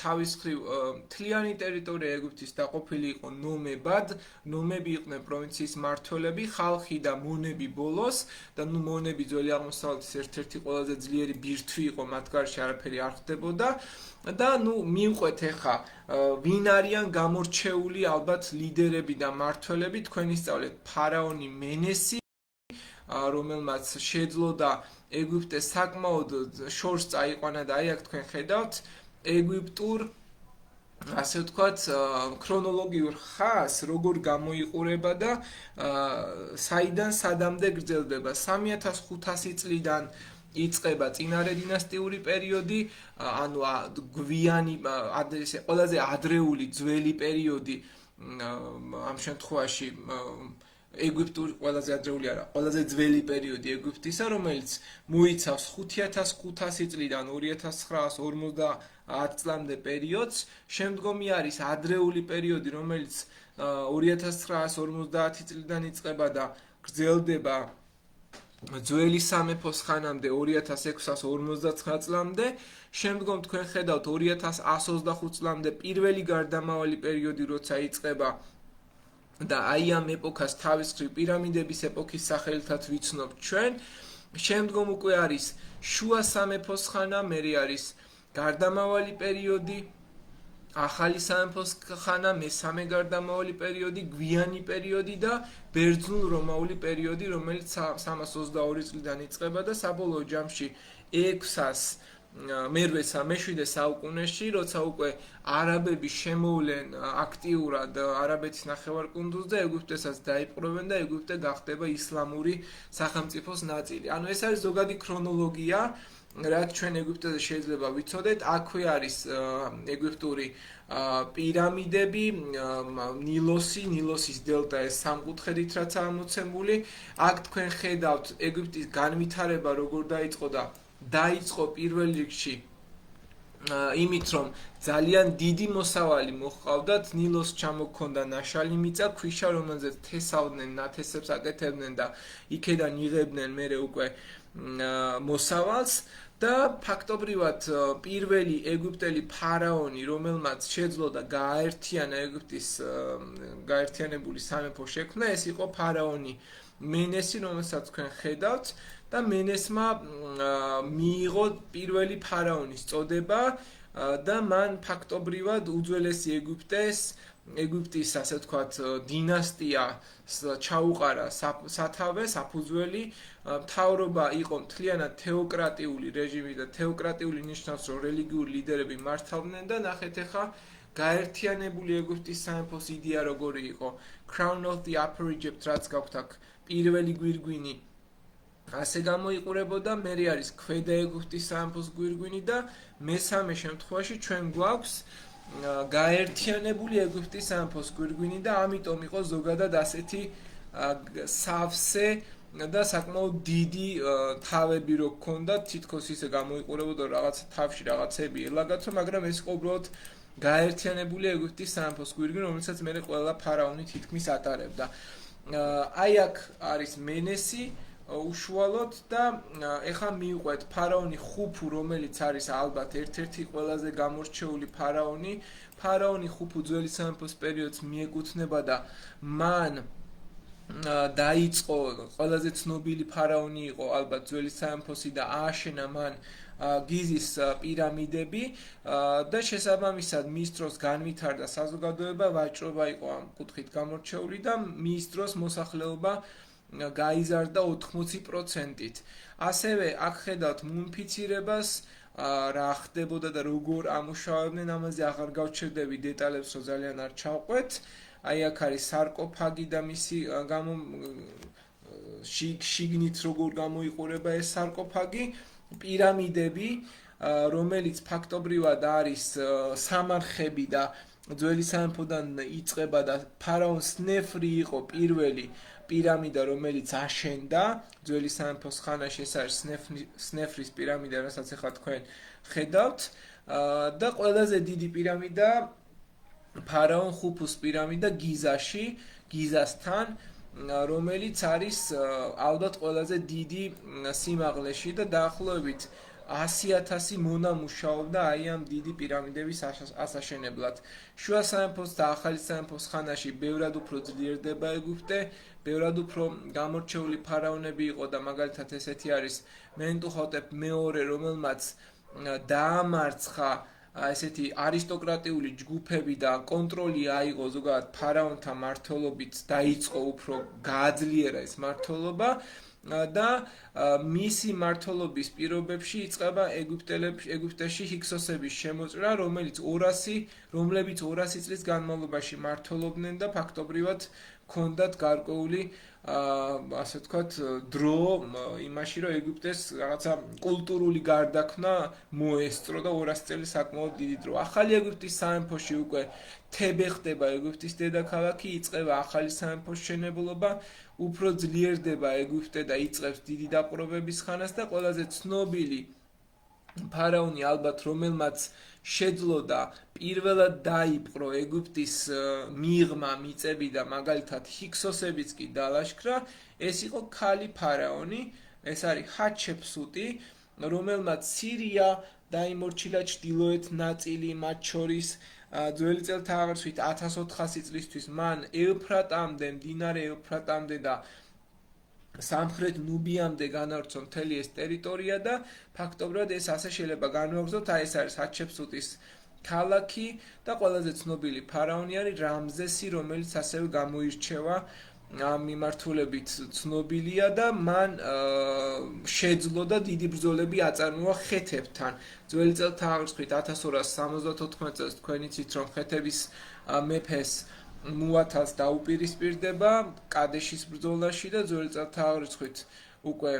თავის მხრივ მთლიანი ტერიტორია ეგვიპტის დაყოფილი იყო ნომებად, ნომები იყვნენ პროვინციის მმართველები, ხალხი და მონები ბოლოს და მონები ძველი აღმოსავლეთის ერთ-ერთი ყველაზე ძლიერი ბირთვი იყო, მათ გარშე არაფერი არ ხდებოდა და მივყვეთ ეხა ვინ არიან გამორჩეული ალბათ ლიდერები და მმართველები, თქვენ ისწავლეთ ფარაონი მენესი, რომელმაც შეძლო და ეგვიპტეს საკმაოდ შორს წაიყვანა და აი აქ თქვენ ხედავთ ეგვიპტურ ასე ვთქვათ ქრონოლოგიურ ხაზს როგორ გამოიყურება და საიდან სადამდე გრძელდება 3500 წლიდან იწყება წინარე დინასტიური პერიოდი, ანუ გვიანი ყველაზე ადრეული ძველი პერიოდი ამ შემთხვევაში ეგვიპტური ყველაზე ადრეული არა, ყველაზე ძველი პერიოდი ეგვიპტისა, რომელიც მოიცავს 5500 წლიდან 2950 წლამდე პერიოდს, შემდგომი არის ადრეული პერიოდი, რომელიც 2950 წლიდან იწყება და გრძელდება ძველი სამეფოს ხანამდე 2659 წლამდე, შემდგომ თქვენ ხედავთ 2125 წლამდე პირველი გარდამავალი პერიოდი, როცა იწყება და აი ამ ეპოქას თავის მხრივ პირამიდების ეპოქის სახელითაც ვიცნობთ ჩვენ. შემდგომ უკვე არის შუა სამეფოს ხანა, მერე არის გარდამავალი პერიოდი, ახალი სამეფოს ხანა, მესამე გარდამავალი პერიოდი, გვიანი პერიოდი და ბერძნულ-რომაული პერიოდი, რომელიც 322 წლიდან იწყება და საბოლოო ჯამში 607 საუკუნეში, როცა უკვე არაბები შემოვლენ აქტიურად არაბეთის ნახევარკუნძულს და ეგვიპტესაც დაიპყრობენ და ეგვიპტე გახდება ისლამური სახელმწიფოს ნაწილი. ანუ ეს არის ზოგადი ქრონოლოგია, რაც ჩვენ ეგვიპტეზე შეიძლება ვიცოდეთ. აქვე არის ეგვიპტური პირამიდები, ნილოსის დელტა ეს სამკუთხედით რაც ამოცემული. აქ თქვენ ხედავთ ეგვიპტის განვითარება როგორ დაიწყო და დაიწყო პირველ რიგში იმით, რომ ძალიან დიდი მოსავალი მოჰყავდათ, ნილოს ჩამოქონდა ნაშალი მიწა, ქვიშა, რომელზეც თესავდნენ, ნათესებს აკეთებდნენ და იქედან იღებდნენ მერე უკვე მოსავალს და ფაქტობრივად პირველი ეგვიპტელი ფარაონი, რომელმაც შეძლო და გააერთიანა ეგვიპტის გაერთიანებული სამეფო შექმნა, ეს იყო ფარაონი მენესი, რომელსაც თქვენ ხედავთ და მენესმა მიიღო პირველი ფარაონის წოდება და მან ფაქტობრივად უძველესი ეგვიპტის ასე ვთქვათ დინასტია ჩაუყარა სათავეს, საფუძველი, მთავრობა იყო მთლიანად თეოკრატიული რეჟიმი და თეოკრატიული ნიშნავს, რომ რელიგიური ლიდერები მართავდნენ და ნახეთ ახლა გაერთიანებული ეგვიპტის სამეფოს იდეა როგორი იყო, Crown of the Upper Egypt, რაც გაქვთ აქ პირველი გვირგვინი ასე გამოიყურებოდა, მერე არის ქვედა ეგვიპტის სამეფოს გვირგვინი და მესამე შემთხვევაში ჩვენ გვაქვს გაერთიანებული ეგვიპტის სამეფოს გვირგვინი და ამიტომ იყო ზოგადად ასეთი სავსე და საკმაოდ დიდი თავები რო გქონდა, თითქოს ისე გამოიყურებოდა რაღაცა თავში რაღაცები ელაგათო, მაგრამ ეს იყო უბრალოდ გაერთიანებული ეგვიპტის სამეფოს გვირგვინი, რომელსაც მე ყველა ფარაონი თითქმის ატარებდა. აი აქ არის მენესი უშუალოდ და ეხლა მივყვეთ ფარაონი ხუფუ, რომელიც არის ალბათ ერთ-ერთი ყველაზე გამორჩეული ფარაონი. ფარაონი ხუფუ ძველი სამეფოს პერიოდს მიეკუთვნება და მან დაიწყო ყველაზე ცნობილი ფარაონი იყო ალბათ ძველი სამეფოსი და ააშენა მან გიზის პირამიდები და შესაბამისად მის დროს განვითარდა საზოგადოება, ვაჭრობა იყო ამ კუთხით გამორჩეული და მის დროს მოსახლეობა გაიზარდა 80%-ით. ასევე აქ ხედავთ მუმიფიცირებას, რა ხდებოდა და როგორ ამუშავებდნენ, ამაზე აღარ გავჩერდები დეტალებს, რომ ძალიან არ ჩავყვეთ. აი აქ არის სარკოფაგი და მისი შიგნით როგორ გამოიყურება ეს სარკოფაგი, პირამიდები, რომელიც ფაქტობრივად არის სამარხები და ძველი სამეფოდან იწყება და ფარაონ სნეფრი იყო პირველი პირამიდა, რომელიც აშენდა ძველი სამეფოს ხანაში, ეს არის სნეფრის პირამიდა, რასაც ახლა თქვენ ხედავთ და ყველაზე დიდი პირამიდა ფარაონ ხუფუს პირამიდა გიზაში, გიზასთან, რომელიც არის ალბათ ყველაზე დიდი სიმაღლეში და დაახლოებით 100,000 მონა მუშაობდა აი ამ დიდი პირამიდების ასაშენებლად. შუა სამეფოს და ახალი სამეფოს ხანაში ბევრად უფრო ძლიერდება ეგვიპტე, ბევრად უფრო გამორჩეული ფარაონები იყო და მაგალითად ესეთი არის მენტუჰოტეპ მეორე, რომელმაც დაამარცხა ესეთი არისტოკრატიული ჯგუფები და კონტროლი აიღო ზოგადად ფარაონთა მმართველობით, დაიწყო უფრო გააძლიერა ეს მმართველობა და მისი მმართველობის პირობებში იწყება ეგვიპტეში ჰიქსოსების შემოჭრა, რომლებიც 200 წლის განმავლობაში მმართველობდნენ და ფაქტობრივად ჰქონდათ გარკვეული ასე ვთქვათ დრო იმაში, რომ ეგვიპტეს რაღაცა კულტურული გარდაქმნა მოესწრო და 200 წელი საკმაოდ დიდი დრო. ახალი ეგვიპტის სამეფოში უკვე თებე ხდება ეგვიპტის დედაქალაქი, იწყება ახალი სამეფოს შენებლობა, უფრო ძლიერდება ეგვიპტე და იწყებს დიდი დაპყრობების ხანას და ყველაზე ცნობილი ფარაონი ალბათ რომელმაც შეძლო და პირველად დაიპყრო ეგვიპტის მიღმა მიწები და მაგალითად ჰიქსოსებიც კი დალაშქრა, ეს იყო ქალი ფარაონი, ეს არის ჰაჩეპსუტი, რომელმაც სირია დაიმორჩილა ჩრდილოეთ ნაწილი, მათ შორის ძველი წელთაღრიცხვით 1400 წლისთვის მან ევფრატამდე, მდინარე ევფრატამდე და სამხრეთ ნუბიამდე განავრცო მთელი ეს ტერიტორია და ფაქტობრივად ეს ასე შეიძლება განვაგრძოთ, აი ეს არის ჰაჩეპსუტის ქალაქი და ყველაზე ცნობილი ფარაონი არის რამზესი, რომელიც ასევე გამოირჩევა ამ მიმართულებით ცნობილია და მან შეძლო და დიდი ბრძოლები აწარმოა ხეთებთან. ძველი წელთაღრიცხვით 1274 წელს თქვენ იცით, რომ ხეთების მეფეს მუათას დაუპირისპირდება კადეშის ბრძოლაში და ძველი წელთაღრიცხვით უკვე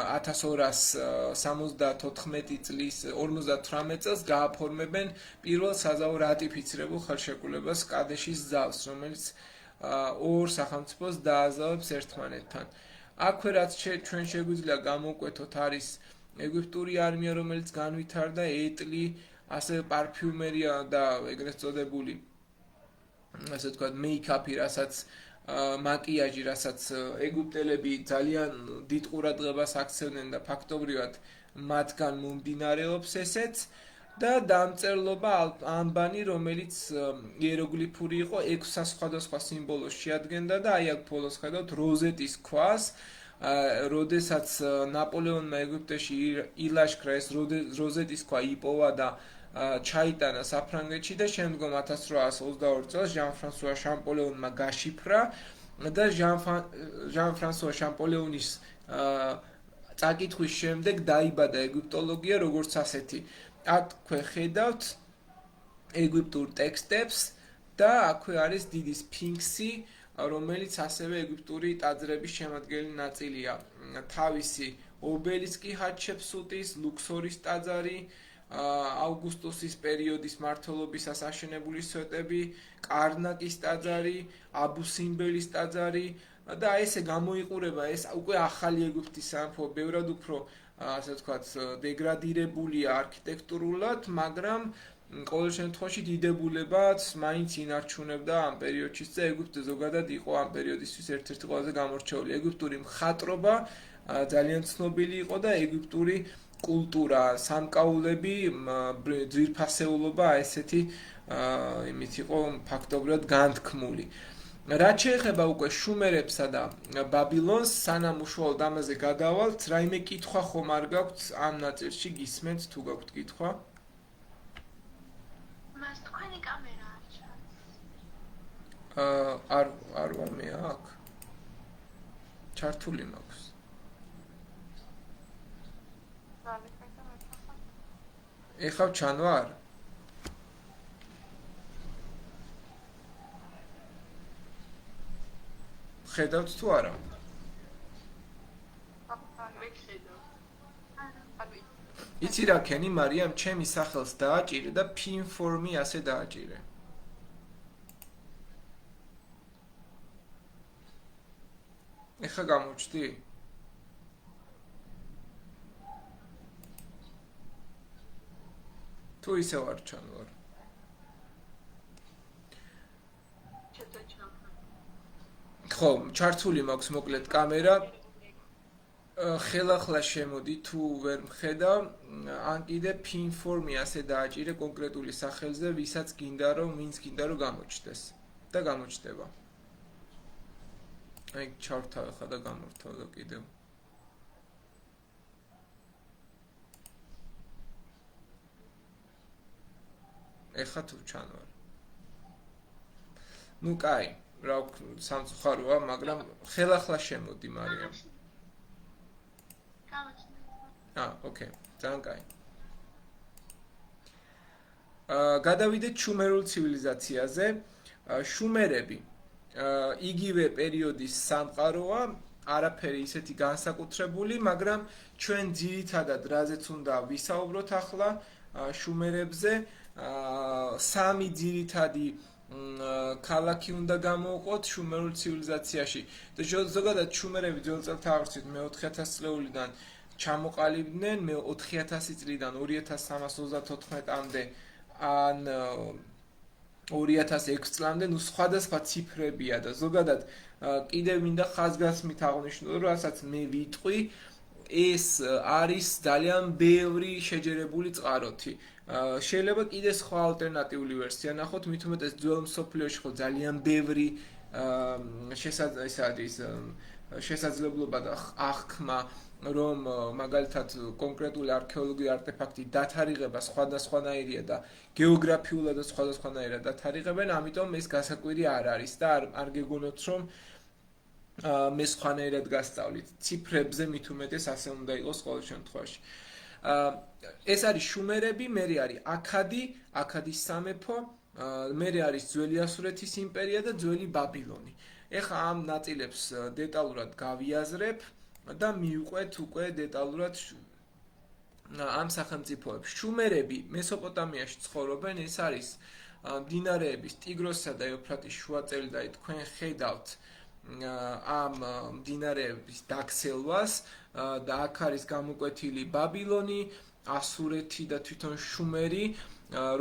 1274 წლის 58 წელს გააფორმებენ პირველ საზავო რატიფიცირებულ ხელშეკრულებას კადეშის ძალს, რომელიც ორ სახელმწიფოს დააზავებს ერთმანეთთან. აქვე რაც ჩვენ შეგვიძლია გამოვკვეთოთ არის ეგვიპტური არმია, რომელიც განვითარდა, ეტლი, ასევე პარფიუმერია და ეგრეთ წოდებული ასე ვთქვათ მეიქაპი, რასაც მაკიაჟი, რასაც ეგვიპტელები ძალიან დიდ ყურადღებას აქცევდნენ და ფაქტობრივად მათგან მომდინარეობს ესეც და დამწერლობა ამბანი, რომელიც იეროგლიფური იყო, 6 სხვადასხვა სიმბოლოს შეადგენდა და აი აქ ბოლოს ხედავთ როზეტის ქვას, როდესაც ნაპოლეონმა ეგვიპტეში ილაშქრა ეს როზეტის ქვა იპოვა და ჩაიტანა საფრანგეთში და შემდგომ 1822 წელს ჟან-ფრანსუა შამპოლეონმა გაშიფრა და ჟან-ფრანსუა შამპოლეონის წაკითხვის შემდეგ დაიბადა ეგვიპტოლოგია როგორც ასეთი. აქვე ხედავთ ეგვიპტურ ტექსტებს და აქვე არის დიდი სფინქსი, რომელიც ასევე ეგვიპტური ტაძრების შემადგენელი ნაწილია. თავისი ობელისკი ჰაჩეპსუტის, ლუქსორის ტაძარი, ავგუსტუსის პერიოდის მმართველობისას აშენებული სვეტები, კარნაკის ტაძარი, აბუ სიმბელის ტაძარი და აი ესე გამოიყურება ეს უკვე ახალი ეგვიპტის სამეფო ბევრად უფრო ასე ვთქვათ დეგრადირებულია არქიტექტურულად, მაგრამ ყოველ შემთხვევაში დიდებულებაც მაინც ინარჩუნებდა ამ პერიოდშიც და ეგვიპტე ზოგადად იყო ამ პერიოდისთვის ერთ-ერთი ყველაზე გამორჩეული. ეგვიპტური მხატვრობა ძალიან ცნობილი იყო და ეგვიპტური კულტურა, სამკაულები, ძვირფასეულობა ესეთი იმით იყო ფაქტობრივად განთქმული. რაც შეეხება უკვე შუმერებსა და ბაბილონს, სანამ უშუალოდ ამაზე გადავალთ, რაიმე კითხვა ხომ არ გაქვთ ამ ნაწილში, გისმენთ თუ გაქვთ კითხვა? მას თქვენი კამერა არ ჩანს. არ ვარ მე აქ. ჩართული მაქვს. ეხავ ჩანვარ? ხედავთ თუ არა? იცი რა ქენი მარიამ, ჩემი სახელს დააჭირე და pin for me ასე დააჭირე. ეხა გამოჩდი? თუ ისევ არ ჩანვარ. ხო, ჩართული მაქვს მოკლედ კამერა. ხელახლა შემოდი თუ ვერ მხედავ, ან კიდე pin for me ასე დააჭირე კონკრეტული სახელზე, ვინც გინდა რომ გამოჩნდეს და გამოჩნდება. აი ჩავთავ ხა და გამორთავ კიდევ. ეხა თუ ჩანვარ. ნუ კაი, რა სამწუხაროა, მაგრამ ხელახლა შემოდი მარიამ. ოკეი, ძალიან კაი. გადავიდეთ შუმერულ ცივილიზაციაზე. შუმერები იგივე პერიოდის სამყაროა, არაფერი ისეთი განსაკუთრებული, მაგრამ ჩვენ ძირითადად რაზეც უნდა ვისაუბროთ ახლა შუმერებზე, სამი ძირითადი ქალაქი უნდა გამოვყოთ შუმერულ ცივილიზაციაში. და ზოგადად შუმერები ძველ წელთაღრიცხვით მე-4000 წლეულიდან ჩამოყალიბდნენ, მე-4000 წლიდან 2334-მდე ან 2006 წლამდე, ნუ სხვადასხვა ციფრებია და ზოგადად კიდევ მინდა ხაზგასმით აღვნიშნო, რომ რასაც მე ვიტყვი, ეს არის ძალიან ბევრი შეჯერებული წყაროთი. შეიძლება კიდე სხვა ალტერნატიული ვერსია ნახოთ, მით უმეტეს ძველ მსოფლიოში ხო ძალიან ბევრი შესაძლებლობა და აღქმა, რომ მაგალითად კონკრეტული არქეოლოგიური არტეფაქტი დათარიღება სხვადასხვანაირია და გეოგრაფიულადაც სხვადასხვანაირად დათარიღებენ, ამიტომ ეს გასაკვირი არ არის და არ გეგონოთ რომ მე სხვანაირად გასწავლით. ციფრებზე მით უმეტეს ასე უნდა იყოს ყოველ შემთხვევაში. ეს არის შუმერები, მერე არის აქადის სამეფო, მერე არის ძველი ასურეთის იმპერია და ძველი ბაბილონი. ეხლა ამ ნაწილებს დეტალურად გავიაზრებ და მივყვეთ უკვე დეტალურად ამ სახელმწიფოებს. შუმერები მესოპოტამიაში ცხოვრობენ, ეს არის მდინარეების ტიგროსსა და ეუფრატის შუაწელი და თქვენ ხედავთ ამ მდინარეების დაქცევას და აქ არის გამოკვეთილი ბაბილონი, ასურეთი და თვითონ შუმერი,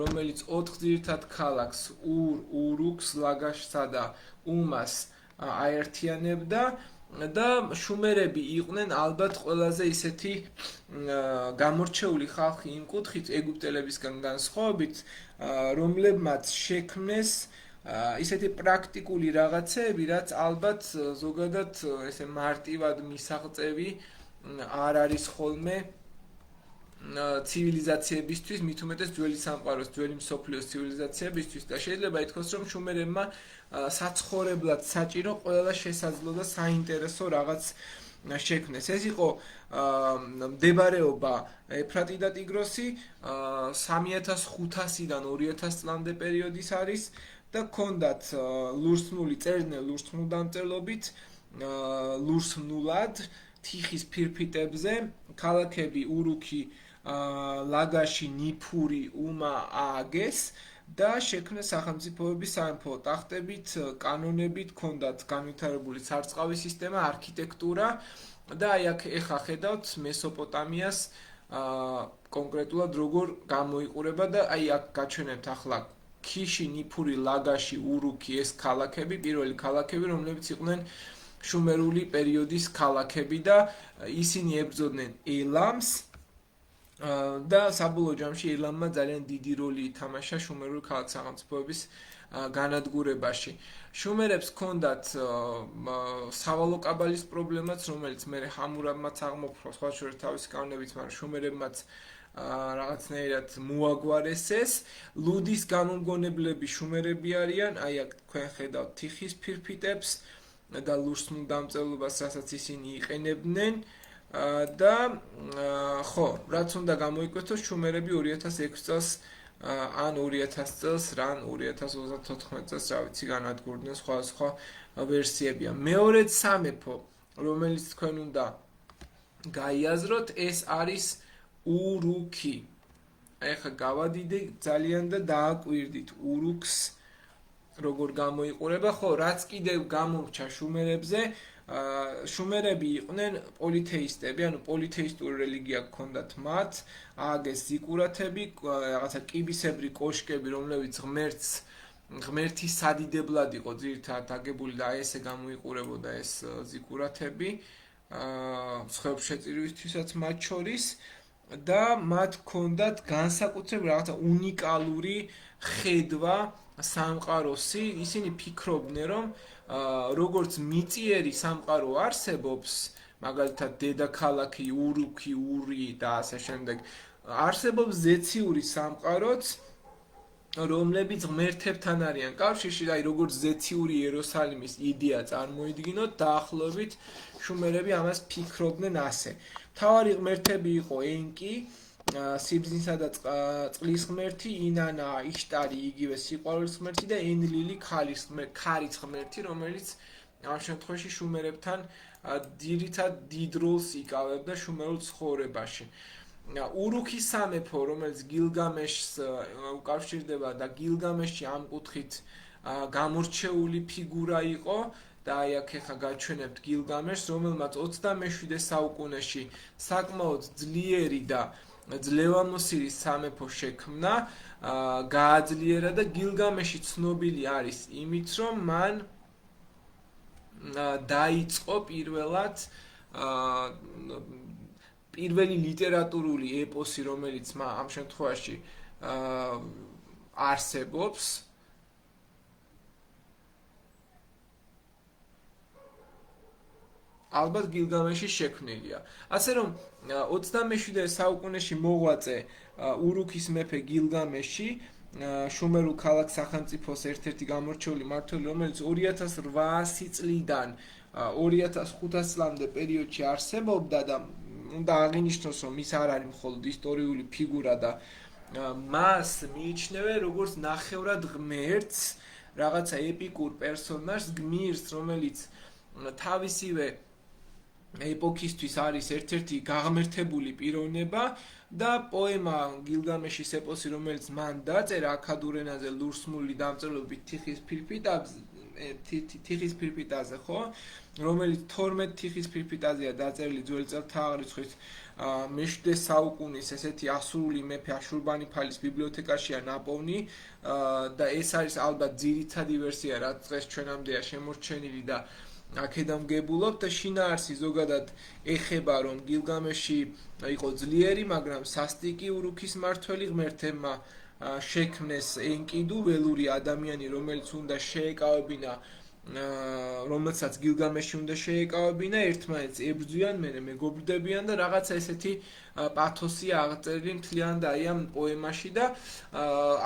რომელიც 4 ძირითად ქალაქს ურუქს, ლაგაშსა და უმას აერთიანებდა და შუმერები იყვნენ ალბათ ყველაზე ისეთი გამორჩეული ხალხი იმ კუთხით ეგვიპტელებისგან განსხვავებით, რომლებმაც შექმნეს ისეთი პრაქტიკული რაღაცეები, რაც ალბათ ზოგადად ესე მარტივად მისაღწევი არ არის ხოლმე ცივილიზაციებისთვის, მით უმეტეს ძველი სამყაროს, ძველი მსოფლიოს ცივილიზაციებისთვის და შეიძლება ითქვას, რომ შუმერებმა საცხოვრებლად საჭირო ყველა შესაძლო და საინტერესო რაღაც შექმნეს. ეს იყო მდებარეობა ეფრატი და ტიგროსი 3500-დან 2000 წლამდე პერიოდის არის და ჰქონდათ ლურსმნული წერდნენ ლურსმნუდამწერლობით, ლურსმნულად თიხის ფირფიტებზე ქალაქები ურუქი, ლაგაში, ნიფური, უმა ააგეს და შექმნა სახელმწიფოების სამეფო ტახტებით, კანონებით, ჰქონდათ განვითარებული სარწყავი სისტემა, არქიტექტურა და აი აქ ეხა ხედავთ მესოპოტამიას კონკრეტულად როგორ გამოიყურება და აი აქ გაჩვენებთ ახლა ქიში, ნიფური, ლაგაში, ურუქი ეს ქალაქები, პირველი ქალაქები, რომლებიც იყვნენ შუმერული პერიოდის ქალაქები და ისინი ებრძოდნენ ელამს და საბოლოო ჯამში ელამმა ძალიან დიდი როლი ითამაშა შუმერული ქალაქ-სახელმწიფოების განადგურებაში. შუმერებს ჰქონდათ სავალო კაბალის პრობლემაც, რომელიც მე ჰამურაბმაც აღმოფხვრა სხვა შორის თავისი კანონებით, მაგრამ შუმერებმაც რაღაცნაირად მოაგვარესეს. ლუდის გამომგონებლები შუმერები არიან, აი აქ თქვენ ხედავთ თიხის ფირფიტებს და ლურსმულ დამწერლობას, რასაც ისინი იყენებდნენ და ხო, რაც უნდა გამოიკვეთოს, შუმერები 2006 წელს ან 2000 წელს, რან 2034 წელს, რა ვიცი, განადგურდნენ, სხვა ვერსიებია. მეორედ სამეფო, რომელიც თქვენ უნდა გაიაზროთ, ეს არის ურუქი. ეხლა გავადიდე ძალიან და დააკვირდით ურუქს როგორ გამოიყურება, ხო, რაც კიდევ გამორჩა შუმერებზე, შუმერები იყვნენ პოლითეისტები, ანუ პოლითეისტური რელიგია ჰქონდათ მათ, ააგეს ზიკურათები, რაღაცა კიბისებრი კოშკები, რომლებიც ღმერთის სადიდებლად იყო ძირითადად აგებული და ესე გამოიყურებოდა ეს ზიკურათები, მსხვერპლ შეწირვისთვისაც მათ შორის და მათ ჰქონდათ განსაკუთრებული რაღაცა უნიკალური ხედვა სამყაროსი, ისინი ფიქრობდნენ, რომ როგორც მიწიერი სამყარო არსებობს, მაგალითად დედაქალაქი, ურუქი, ური და ასე შემდეგ, არსებობს ზეციური სამყაროც, რომლებიც ღმერთებთან არიან კავშირში, აი როგორც ზეციური იერუსალიმის იდეა წარმოიდგინოთ, დაახლოებით შუმერები ამას ფიქრობდნენ ასე. მთავარი ღმერთები იყო ენკი, სიბზნისა და წყლის ღმერთი, ინანა, იშტარი, იგივე სიყვარულის ღმერთი და ენლილი, ქარის ღმერთი, რომელიც ამ შემთხვევაში შუმერებთან ძირითად დიდ როლს იკავებდა შუმერულ ცხოვრებაში. ურუქის სამეფო, რომელიც გილგამეშს უკავშირდება და გილგამეში ამ კუთხით გამორჩეული ფიგურა იყო და აი აქ ახლა გაჩვენებთ გილგამეშს, რომელმაც 27 საუკუნეში საკმაოდ ძლიერი და ძლევამოსილი სამეფო შექმნა, გააძლიერა და გილგამეში ცნობილი არის იმით, რომ მან დაიწყო პირველი ლიტერატურული ეპოსი, რომელიც ამ შემთხვევაში არსებობს. ალბათ გილგამეში შექმნილია. ასე რომ 27 საუკუნეში მოღვაწე ურუქის მეფე გილგამეში შუმერულ ქალაქ-სახელმწიფოს ერთ-ერთი გამორჩეული მმართველი, რომელიც 2800 წლიდან 2500 წლამდე პერიოდში არსებობდა და უნდა აღინიშნოს, რომ ის არ არის მხოლოდ ისტორიული ფიგურა და მას მიიჩნევენ როგორც ნახევრად ღმერთს, რაღაცა ეპიკურ პერსონაჟს, გმირს, რომელიც თავისივე ეპოქისთვის არის ერთ-ერთი გაღმერთებული პიროვნება და პოემა გილგამეშის ეპოსი, რომელიც მან დაწერა აქადურ ენაზე ლურსმული დამწერლობით თიხის ფირფიტაზე, ხო? რომელიც 12 თიხის ფირფიტაზეა დაწერილი ძველი წელთაღრიცხვით მე-7 საუკუნის ესეთი ასურული მეფე აშურბანიფალის ბიბლიოთეკაშია ნაპოვნი და ეს არის ალბათ ძირითადი ვერსია, რაც დღეს ჩვენამდეა შემორჩენილი და აქედან გებულობ და შინაარსი ზოგადად ეხება, რომ გილგამეში იყო ძლიერი, მაგრამ სასტიკი ურუქის მმართველი, ღმერთებმა შექმნეს ენკიდუ, ველური ადამიანი, რომელიც უნდა შეეკავებინა, რომელსაც გილგამეში უნდა შეეკავებინა, ერთმანეთს ებრძვიან, მეგობრდებიან და რაღაცა ესეთი პათოსია აღწერილი მთლიანად აი ამ პოემაში და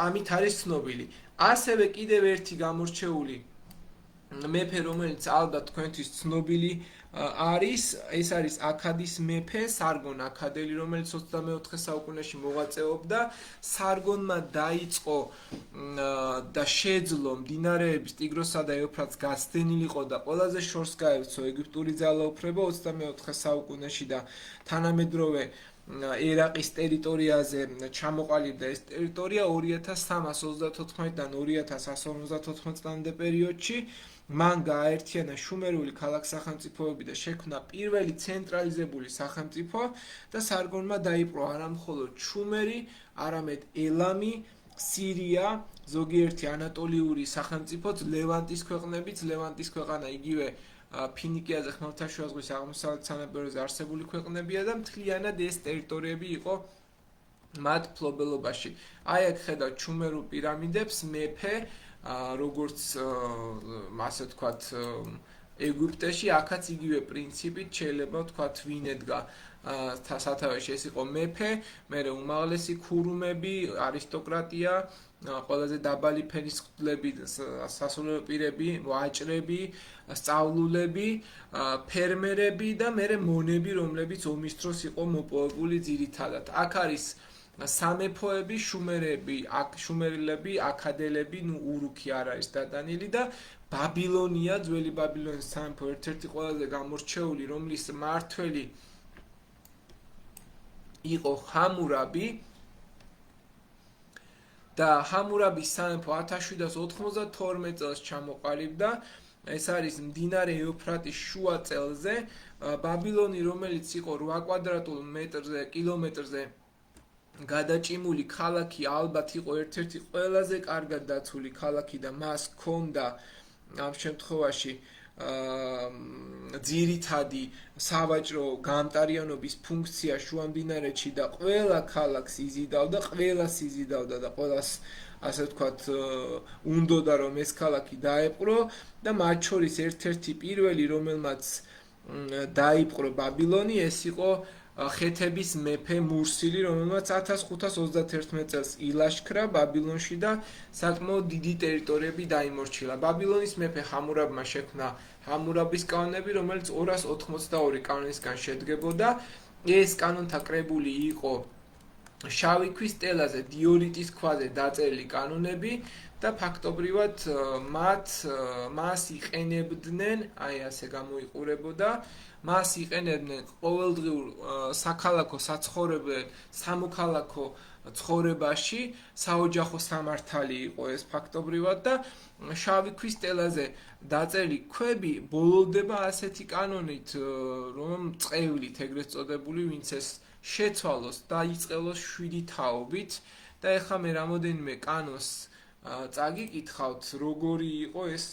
ამით არის ცნობილი. ასევე კიდევ ერთი გამორჩეული მეფე, რომელიც ალბათ თქვენთვის ცნობილი ეს არის აქადის მეფე სარგონ აქადელი, რომელიც 24 საუკუნეში მოღვაწეობდა. სარგონმა დაიწყო და შეძლო მდინარეების ტიგროსა და ეუფრატს გაცდენილიყო და ყველაზე შორს გაეცო ეგვიპტური ძალაუფლება 24 საუკუნეში და თანამედროვე ერაყის ტერიტორიაზე ჩამოყალიბდა ეს ტერიტორია 2334-დან 2154 წლამდე პერიოდში. მან გააერთიანა შუმერული ქალაქ-სახელმწიფოები და შექმნა პირველი ცენტრალიზებული სახელმწიფო და სარგონმა დაიპყრო არა მხოლოდ შუმერი, არამედ ელამი, სირია, ზოგიერთი ანატოლიური სახელმწიფოც, ლევანტის ქვეყნებიც, ლევანტის ქვეყანა იგივე ფინიკიაზე ხმელთაშუა ზღვის აღმოსავლეთ სანაპიროზე არსებული ქვეყნებია და მთლიანად ეს ტერიტორიები იყო მათ ფლობელობაში. აი აქ ხედავთ შუმერულ პირამიდებს, მეფე როგორც ასე ვთქვათ ეგვიპტეში, აქაც იგივე პრინციპით შეიძლება ვთქვათ ვინ ედგა სათავეში, ეს იყო მეფე, მერე უმაღლესი ქურუმები, არისტოკრატია, ყველაზე დაბალი ფენის მღვდლები, სასულიერო პირები, ვაჭრები, სწავლულები, ფერმერები და მერე მონები, რომლებიც ომის დროს იყო მოპოვებული ძირითადად. აქ არის სამეფოები, შუმერელები, აქადელები, ურუქი არ არის დატანილი და ბაბილონია, ძველი ბაბილონის სამეფო ერთ-ერთი ყველაზე გამორჩეული, რომლის მმართველი იყო ჰამურაბი და ჰამურაბის სამეფო 1792 წელს ჩამოყალიბდა. ეს არის მდინარე ეუფრატის შუა წელზე. ბაბილონი, რომელიც იყო 8 კვადრატულ კილომეტრზე გადაჭიმული ქალაქი, ალბათ იყო ერთ-ერთი ყველაზე კარგად დაცული ქალაქი და მას ჰქონდა ამ შემთხვევაში ძირითადი სავაჭრო გამტარიანობის ფუნქცია შუამდინარეთში და ყველა ქალაქს იზიდავდა, ყველას იზიდავდა და ყველას ასე ვთქვათ უნდოდა რომ ეს ქალაქი დაეპყრო და მათ შორის ერთ-ერთი პირველი რომელმაც დაიპყრო ბაბილონი, ეს იყო ხეთების მეფე მურსილი, რომელმაც 1531 წელს ილაშქრა ბაბილონში და საკმაოდ დიდი ტერიტორიები დაიმორჩილა. ბაბილონის მეფე ჰამურაბმა შექმნა ჰამურაბის კანონები, რომელიც 282 კანონისგან შედგებოდა. ეს კანონთა კრებული იყო შავი ქვის სტელაზე, დიორიტის ქვაზე დაწერილი კანონები და ფაქტობრივად მას იყენებდნენ, აი ასე გამოიყურებოდა. მას იყენებდნენ ყოველდღიურ საქალაქო საცხოვრებელ სამოქალაქო ცხოვრებაში, საოჯახო სამართალი იყო ეს ფაქტობრივად და შავი ქვის სტელაზე დაწერილი ქვები ბოლოვდება ასეთი კანონით, რომ წევლით ეგრეთ წოდებული, ვინც ეს შეცვალოს და იწყელოს 7 თაობით და ეხლა მე რამოდენიმე კანონს წაგიკითხავთ, როგორი იყო ეს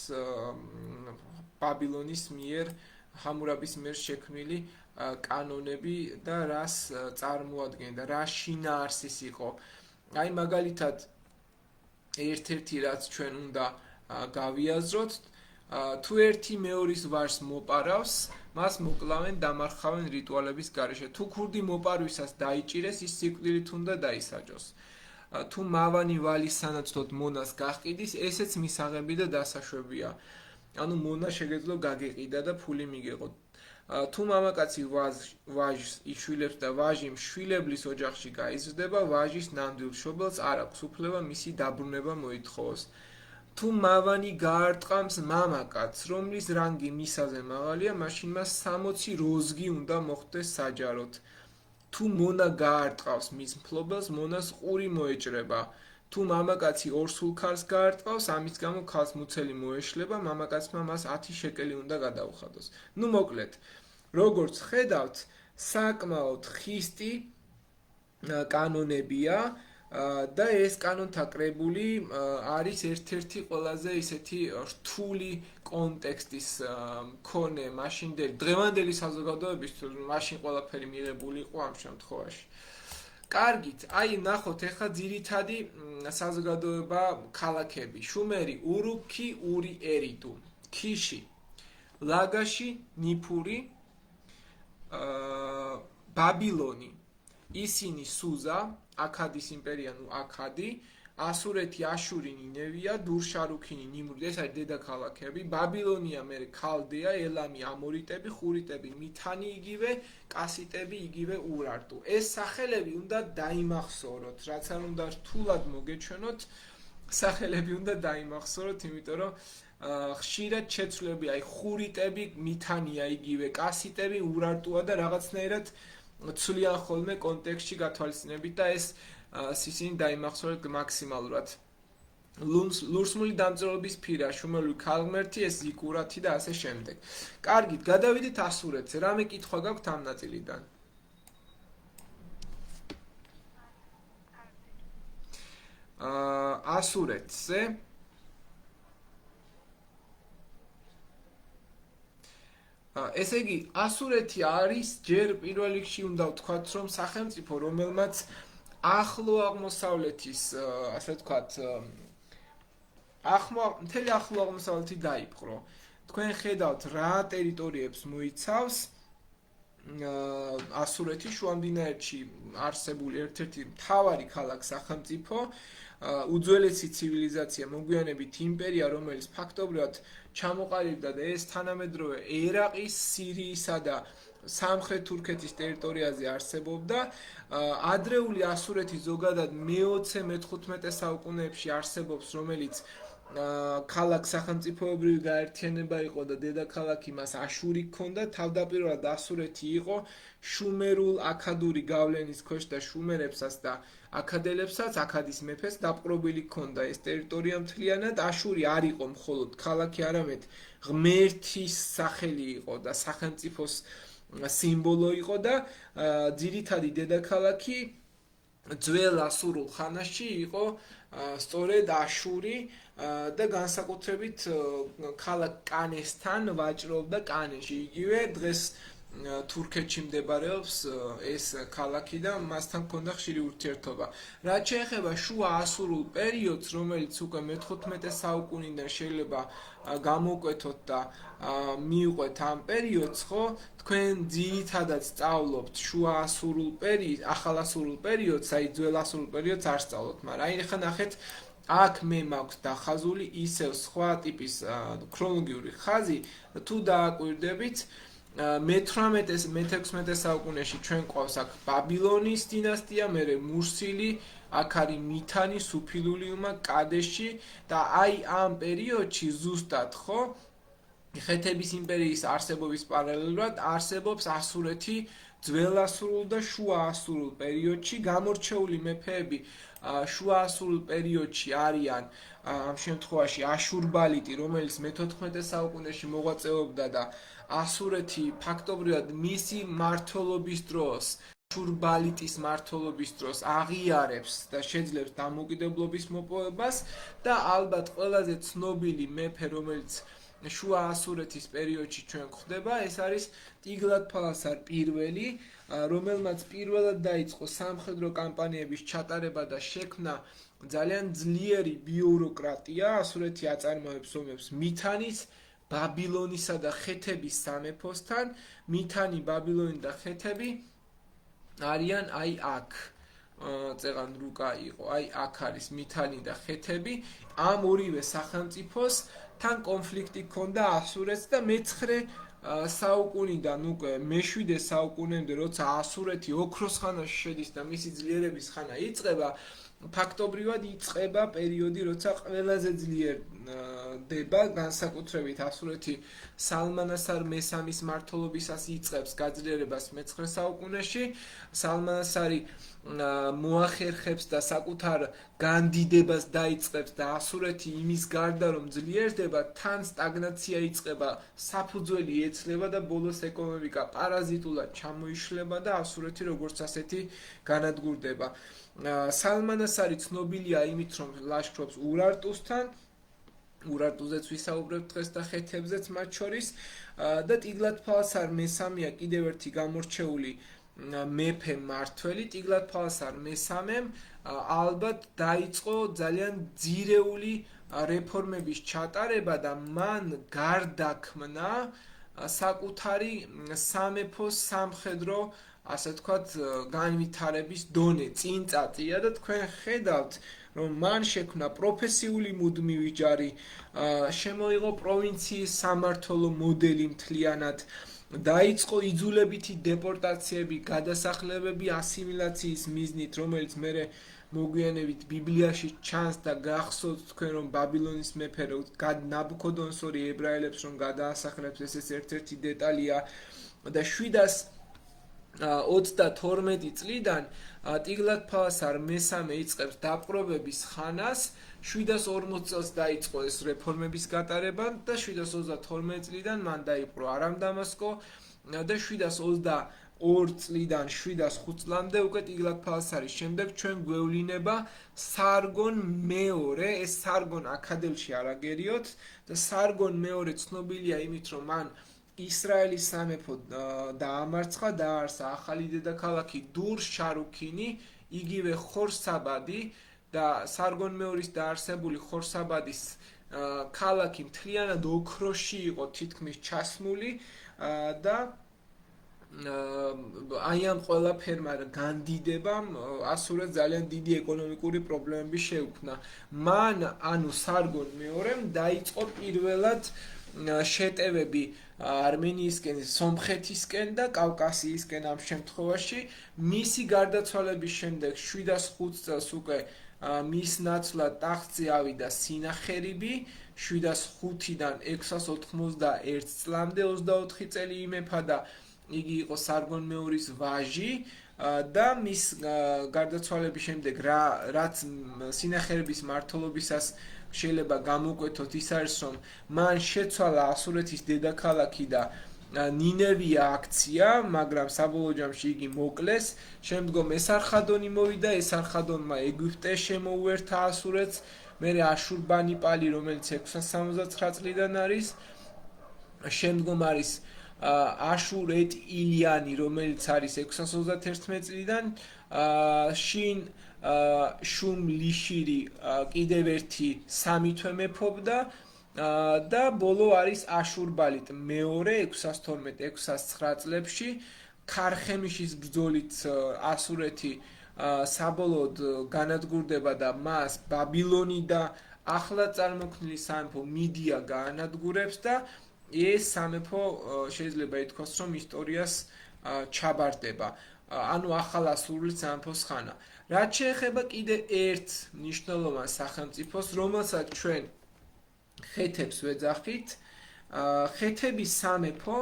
ბაბილონის მიერ ჰამურაბის მიერ შექმნილი კანონები და რას წარმოადგენდა, რა შინაარსის იყო. აი მაგალითად ერთ-ერთი რაც ჩვენ უნდა გავიაზროთ, თუ ერთი მეორის ვარს მოპარავს, მას მოკლავენ, დამარხავენ რიტუალების გარეშე. თუ ქურდი მოპარვისას დაიჭირეს, ის სიკვდილით უნდა დაისაჯოს. თუ მავანი ვალის სანაცვლოდ მონას გაჰყიდის, ესეც მისაღები და დასაშვებია. ანუ მონა შეგეძლო გაგეყიდა და ფული მიგეყოთ. თუ მამაკაცი ვაჟს იშვილებს და ვაჟი მშვილებლის ოჯახში გაიზრდება, ვაჟის ნამდვილ მშობელს არ აქვს უფლება მისი დაბრუნება მოითხოვოს. თუ მავანი გაარტყამს მამაკაცს, რომლის რანგი მისაზე მაღალია, მაშინ მას 60 როზგი უნდა მოხდეს საჯაროდ. თუ მონა გაარტყავს მის მფლობელს, მონას ყური მოეჭრება. თუ მამაკაცი ორ სულქარს გაარტყავს, ამის გამო ქალს მუცელი მოეშლება, მამაკაცმა მას 10 შეკელი უნდა გადაუხადოს. ნუ მოკლედ, როგორც ხედავთ, საკმაოდ ხისტი კანონებია და ეს კანონთა კრებული არის ერთ-ერთი ყველაზე ისეთი რთული კონტექსტის მქონე მაშინდელი დღევანდელი საზოგადოებისთვის, მაშინ ყველაფერი მიღებული იყო ამ შემთხვევაში. კარგით, აი ნახოთ ეხლა ძირითადი საზოგადოება ქალაქები. შუმერი, ურუქი, ური, ერიდუ, ქიში, ლაგაში, ნიფური, ბაბილონი, ისინი, სუზა, აქადის იმპერია, ნუ აქადი, ასურეთი, აშური, ნინევია, დურშარუქინი, ნიმრუდი, ეს არის დედაქალაქები. ბაბილონია, მერე ქალდეა, ელამი, ამორიტები, ხურიტები, მითანი იგივე, კასიტები იგივე, ურარტუ. ეს სახელები უნდა დაიმახსოვროთ, რაც არ უნდა რთულად მოგეჩვენოთ, სახელები უნდა დაიმახსოვროთ, იმიტომ რომ ხშირად შეცვლები, აი ხურიტები, მითანია იგივე, კასიტები, ურარტუა და რაღაცნაირად ცვლიან ხოლმე კონტექსტში გათვალისწინებით და ეს ისინი დაიმახსოვრეთ მაქსიმალურად. ლურსმული დამწერლობის ფირა, შუმერული ქალღმერთი, ეს ზიკურათი და ასე შემდეგ. კარგით, გადავიდეთ ასურეთზე. რამე კითხვა გაქვთ ამ ნაწილიდან? ასურეთზე ესე იგი, ასურეთი არის ჯერ პირველ რიგში უნდა ვთქვათ, რომ სახელმწიფო, რომელმაც ახლო აღმოსავლეთის, ასე ვთქვათ, მთელი ახლო აღმოსავლეთი დაიპყრო. თქვენ ხედავთ, რა ტერიტორიებს მოიცავს ასურეთი შუამდინარეთში არსებული ერთ-ერთი მთავარი ქალაქ-სახელმწიფო, უძველესი ცივილიზაცია, მოგვიანებით იმპერია, რომელიც ფაქტობრივად ჩამოყალიბდა და ეს თანამედროვე ერაყის, სირიისა და სამხრეთ თურქეთის ტერიტორიაზე არსებობდა. ადრეული ასურეთი ზოგადად მე-20-მე-15 საუკუნეებში არსებობს, რომელიც ქალაქ-სახელმწიფოებრივი გაერთიანება იყო და დედაქალაქი მას აშური ჰქონდა. თავდაპირველად ასურეთი იყო შუმერულ-აქადური გავლენის ქვეშ და შუმერებსაც და აქადელებსაც, აქადის მეფეს დაპყრობილი ჰქონდა ეს ტერიტორია მთლიანად. აშური არ იყო მხოლოდ ქალაქი, არამედ ღმერთის სახელი იყო და სახელმწიფოს სიმბოლო იყო და ძირითადი დედაქალაქი ძველ ასურულ ხანაში იყო სწორედ აშური და განსაკუთრებით ქალაქ კანესთან ვაჭრობდა კანეში. იგივე დღეს თურქეთში მდებარეობს ეს ქალაქი და მასთან ჰქონდა ხშირი ურთიერთობა. რაც შეეხება შუა ასურულ პერიოდს, რომელიც უკვე მე-15 საუკუნიდან შეიძლება გამოვკვეთოთ და მივყვეთ ამ პერიოდს, ხო? თქვენ ძირითადად სწავლობთ შუა ასურულ პერიოდს, ახალ ასურულ პერიოდს, აი ძველ ასურულ პერიოდს არ სწავლობთ, მაგრამ აი ხა ნახეთ, აქ მე მაქვს დახაზული ისევ სხვა ტიპის ქრონოლოგიური ხაზი, თუ დააკვირდებით მე-18-მე-16 საუკუნეში ჩვენ ყავს აქ ბაბილონის დინასტია, მერე მურსილი, აქ არის მითანი, სუფილულიუმა, კადეში და აი ამ პერიოდში ზუსტად ხო ხეთების იმპერიის არსებობის პარალელურად არსებობს ასურეთი ძველ ასურულ და შუა ასურულ პერიოდში. გამორჩეული მეფეები შუა ასურულ პერიოდში არიან ამ შემთხვევაში აშურბალიტი, რომელიც მე-14 საუკუნეში მოღვაწეობდა და ასურეთი ფაქტობრივად მისი მმართველობის დროს, აშურბალიტის მმართველობის დროს აღიარებს და შეძლებს დამოუკიდებლობის მოპოვებას და ალბათ ყველაზე ცნობილი მეფე, რომელიც შუა ასურეთის პერიოდში ჩვენ გვხვდება, ეს არის ტიგლათ-ფალასარ პირველი, რომელმაც პირველად დაიწყო სამხედრო კამპანიების ჩატარება და შექმნა ძალიან ძლიერი ბიუროკრატია. ასურეთი აწარმოებს ომებს მითანის, ბაბილონისა და ხეთების სამეფოსთან. მითანი, ბაბილონი და ხეთები არიან აი აქ. წეღან რუკა იყო, აი აქ არის მითანი და ხეთები. ამ ორივე სახელმწიფოს თან კონფლიქტი ჰქონდა ასურეთს და მე-9 საუკუნიდან უკვე მე-7 საუკუნემდე, როცა ასურეთი ოქროს ხანაში შედის და მისი ძლიერების ხანა იწყება, ფაქტობრივად იწყება პერიოდი, როცა ყველაზე ძლიერდება, განსაკუთრებით ასურეთი სალმანასარ მესამის მმართველობისას იწყებს გაძლიერებას მე-9 საუკუნეში. სალმანასარი მოახერხებს და საკუთარ განდიდებას დაიწყებს და ასურეთი იმის გარდა რომ ძლიერდება, თან სტაგნაცია იწყება, საფუძველი ეცლება და ბოლოს ეკონომიკა პარაზიტულად ჩამოიშლება და ასურეთი როგორც ასეთი განადგურდება. სალმანასარი ცნობილია იმით, რომ ლაშქრობს ურარტუსთან, ურარტუზეც ვისაუბრებთ დღეს და ხეთებზეც მათ შორის და ტიგლათ-ფალასარ მესამეა კიდევ ერთი გამორჩეული მეფე მმართველი. ტიგლათ-ფალასარ მესამემ ალბათ დაიწყო ძალიან ძირეული რეფორმების ჩატარება და მან გარდაქმნა საკუთარი სამეფოს სამხედრო, ასე ვთქვათ, განვითარების დონე, წინწატია და თქვენ ხედავთ, რომ მან შექმნა პროფესიული მუდმივი ჯარი, შემოიღო პროვინციის სამმართველო მოდელი მთლიანად, დაიწყო იძულებითი დეპორტაციები, გადასახლებები ასიმილაციის მიზნით, რომელიც მერე მოგვიანებით ბიბლიაში ჩანს და გახსოვთ თქვენ რომ ბაბილონის მეფე ნაბუქოდონოსორი ებრაელებს რომ გადაასახლებს, ეს ერთ-ერთი დეტალია და 722 წლიდან ტიგლათ-ფალასარ მესამე იწყებს დაპყრობების ხანას, 740 წელს დაიწყო ეს რეფორმების გატარება და 732 წლიდან მან დაიპყრო არამ-დამასკო და 722 წლიდან 705 წლამდე უკვე ტიგლათ-ფალასარის შემდეგ ჩვენ გვევლინება სარგონ მეორე, ეს სარგონ აქადელში არ აგერიოთ და სარგონ მეორე ცნობილია იმით, რომ მან ისრაელის სამეფო დაამარცხა, დააარსა ახალი დედაქალაქი დურ-შარუქინი, იგივე ხორსაბადი და სარგონ მეორის დაარსებული ხორსაბადის ქალაქი მთლიანად ოქროში იყო თითქმის ჩასმული და აი ამ ყველაფერმა განდიდებამ ასურეთს ძალიან დიდი ეკონომიკური პრობლემები შეუქმნა. მან, ანუ სარგონ მეორემ დაიწყო პირველად შეტევები არმენიისკენ, სომხეთისკენ და კავკასიისკენ ამ შემთხვევაში. მისი გარდაცვალების შემდეგ 705 წელს უკვე მის ნაცვლად ტახტზე ავიდა სინახერიბი, 705-დან 691 წლამდე 24 წელი იმეფა და იგი იყო სარგონ მეორის ვაჟი და მის გარდაცვალების შემდეგ რაც სინახერების მმართველობისას შეიძლება გამოკვეთოთ ის არის რომ მან შეცვალა ასურეთის დედაქალაქი და ნინევია აქცია, მაგრამ საბოლოო ჯამში იგი მოკლეს. შემდგომ ესარხადონი მოვიდა, ესარხადონმა ეგვიპტე შემოუერთა ასურეთს, მერე აშურბანიპალი, რომელიც 669 წლიდან არის, შემდგომ არის აშურეტ-ილიანი, რომელიც არის 631 წლიდან, შინ შუმ-ლიშირი კიდევ ერთი სამი თვე მეფობდა და ბოლო არის აშურბალიტ მეორე 612-609 წლებში. ქარხემიშის ბრძოლით ასურეთი საბოლოოდ განადგურდება და მას ბაბილონი და ახლა წარმოქმნილი სამეფო მიდია გაანადგურებს და ეს სამეფო შეიძლება ითქვას რომ ისტორიას ჩაბარდება. ანუ ახალ ასურული სამეფოს ხანა. რაც შეეხება კიდე ერთ მნიშვნელოვან სახელმწიფოს, რომელსაც ჩვენ ხეთებს ვეძახით, ხეთების სამეფო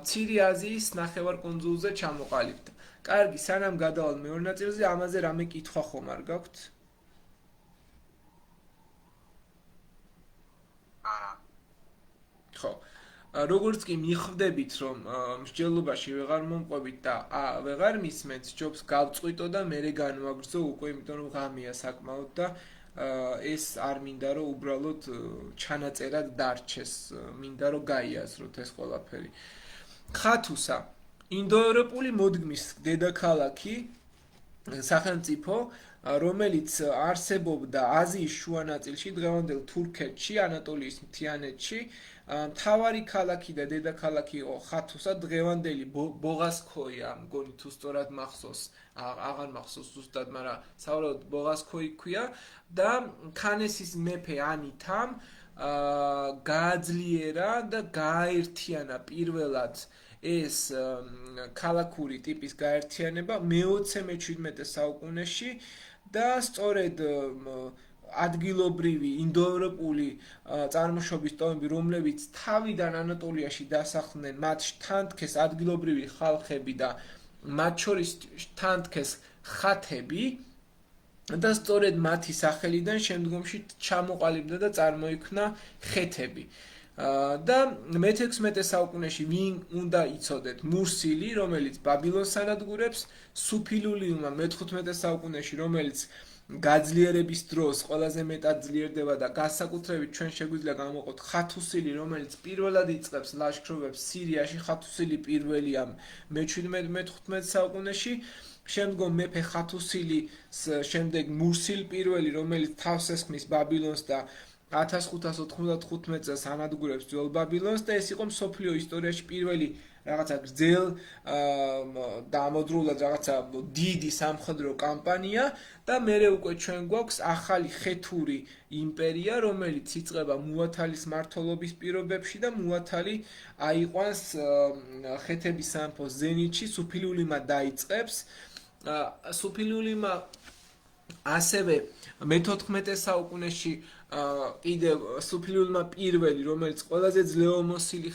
მცირე აზიის ნახევარკუნძულზე ჩამოყალიბდა. კარგი, სანამ გადავალ მეორე ნაწილზე, ამაზე რამე კითხვა ხომ არ გაქვთ? არა. ხო. როგორც კი მიხვდებით, რომ მსჯელობაში ვეღარ მომყვებით და ვეღარ მისმენთ, ჯობს გავწყვიტო და მერე განვაგრძო უკვე, იმიტომ რომ ღამეა საკმაოდ და ეს არ მინდა რომ უბრალოდ ჩანაწერად დარჩეს, მინდა რომ გაიაზროთ ეს ყველაფერი. ხათუსა, ინდოევროპული მოდგმის დედაქალაქი, სახელმწიფო, რომელიც არსებობდა აზიის შუა ნაწილში, დღევანდელ თურქეთში, ანატოლიის მთიანეთში, მთავარი ქალაქი და დედაქალაქი იყო ხათუსა, დღევანდელი ბოღაზქოია, მგონი თუ სწორად მახსოვს, აღარ მახსოვს ზუსტად, მაგრამ სავარაუდოდ ბოღაზქოი ქვია და ქანესის მეფე ანითამ გააძლიერა და გააერთიანა პირველად ეს ქალაქური ტიპის გაერთიანება მე-20-მე-17 საუკუნეში და სწორედ ადგილობრივი ინდოევროპული წარმოშობის ტომები, რომლებიც თავიდან ანატოლიაში დასახლდნენ, მათ შთანთქეს ადგილობრივი ხალხები და მათ შორის შთანთქეს ხათები და სწორედ მათი სახელიდან შემდგომში ჩამოყალიბდა და წარმოიქმნა ხეთები. და მე-16 საუკუნეში ვინ უნდა იცოდეთ? მურსილი, რომელიც ბაბილონს ანადგურებს, სუფილულიუმა მე-15 საუკუნეში, რომელიც გაძლიერების დროს ყველაზე მეტად ძლიერდება და განსაკუთრებით ჩვენ შეგვიძლია გავმოყოთ ხათუსილი, რომელიც პირველად იწყებს ლაშქრობებს სირიაში, ხათუსილი პირველია მე-17-მე-15 საუკუნეში, შემდგომ მეფე ხათუსილის შემდეგ მურსილი პირველი, რომელიც თავს ესხმის ბაბილონს და 1595 წელს ანადგურებს ძველ ბაბილონს და ეს იყო მსოფლიო ისტორიაში პირველი რაღაცა გრძელ და ამოდროულად რაღაცა დიდი სამხედრო კამპანია და მერე უკვე ჩვენ გვაქვს ახალი ხეთური იმპერია, რომელიც იწყება მუათალის მმართველობის პირობებში და მუათალი აიყვანს ხეთების სამეფოს ზენიტში, სუფილიულიმა დაიწყებს. სუფილიულიმა ასევე მე-14 საუკუნეში კიდევ სუფილიულმა პირველი, რომელიც ყველაზე ძლევამოსილი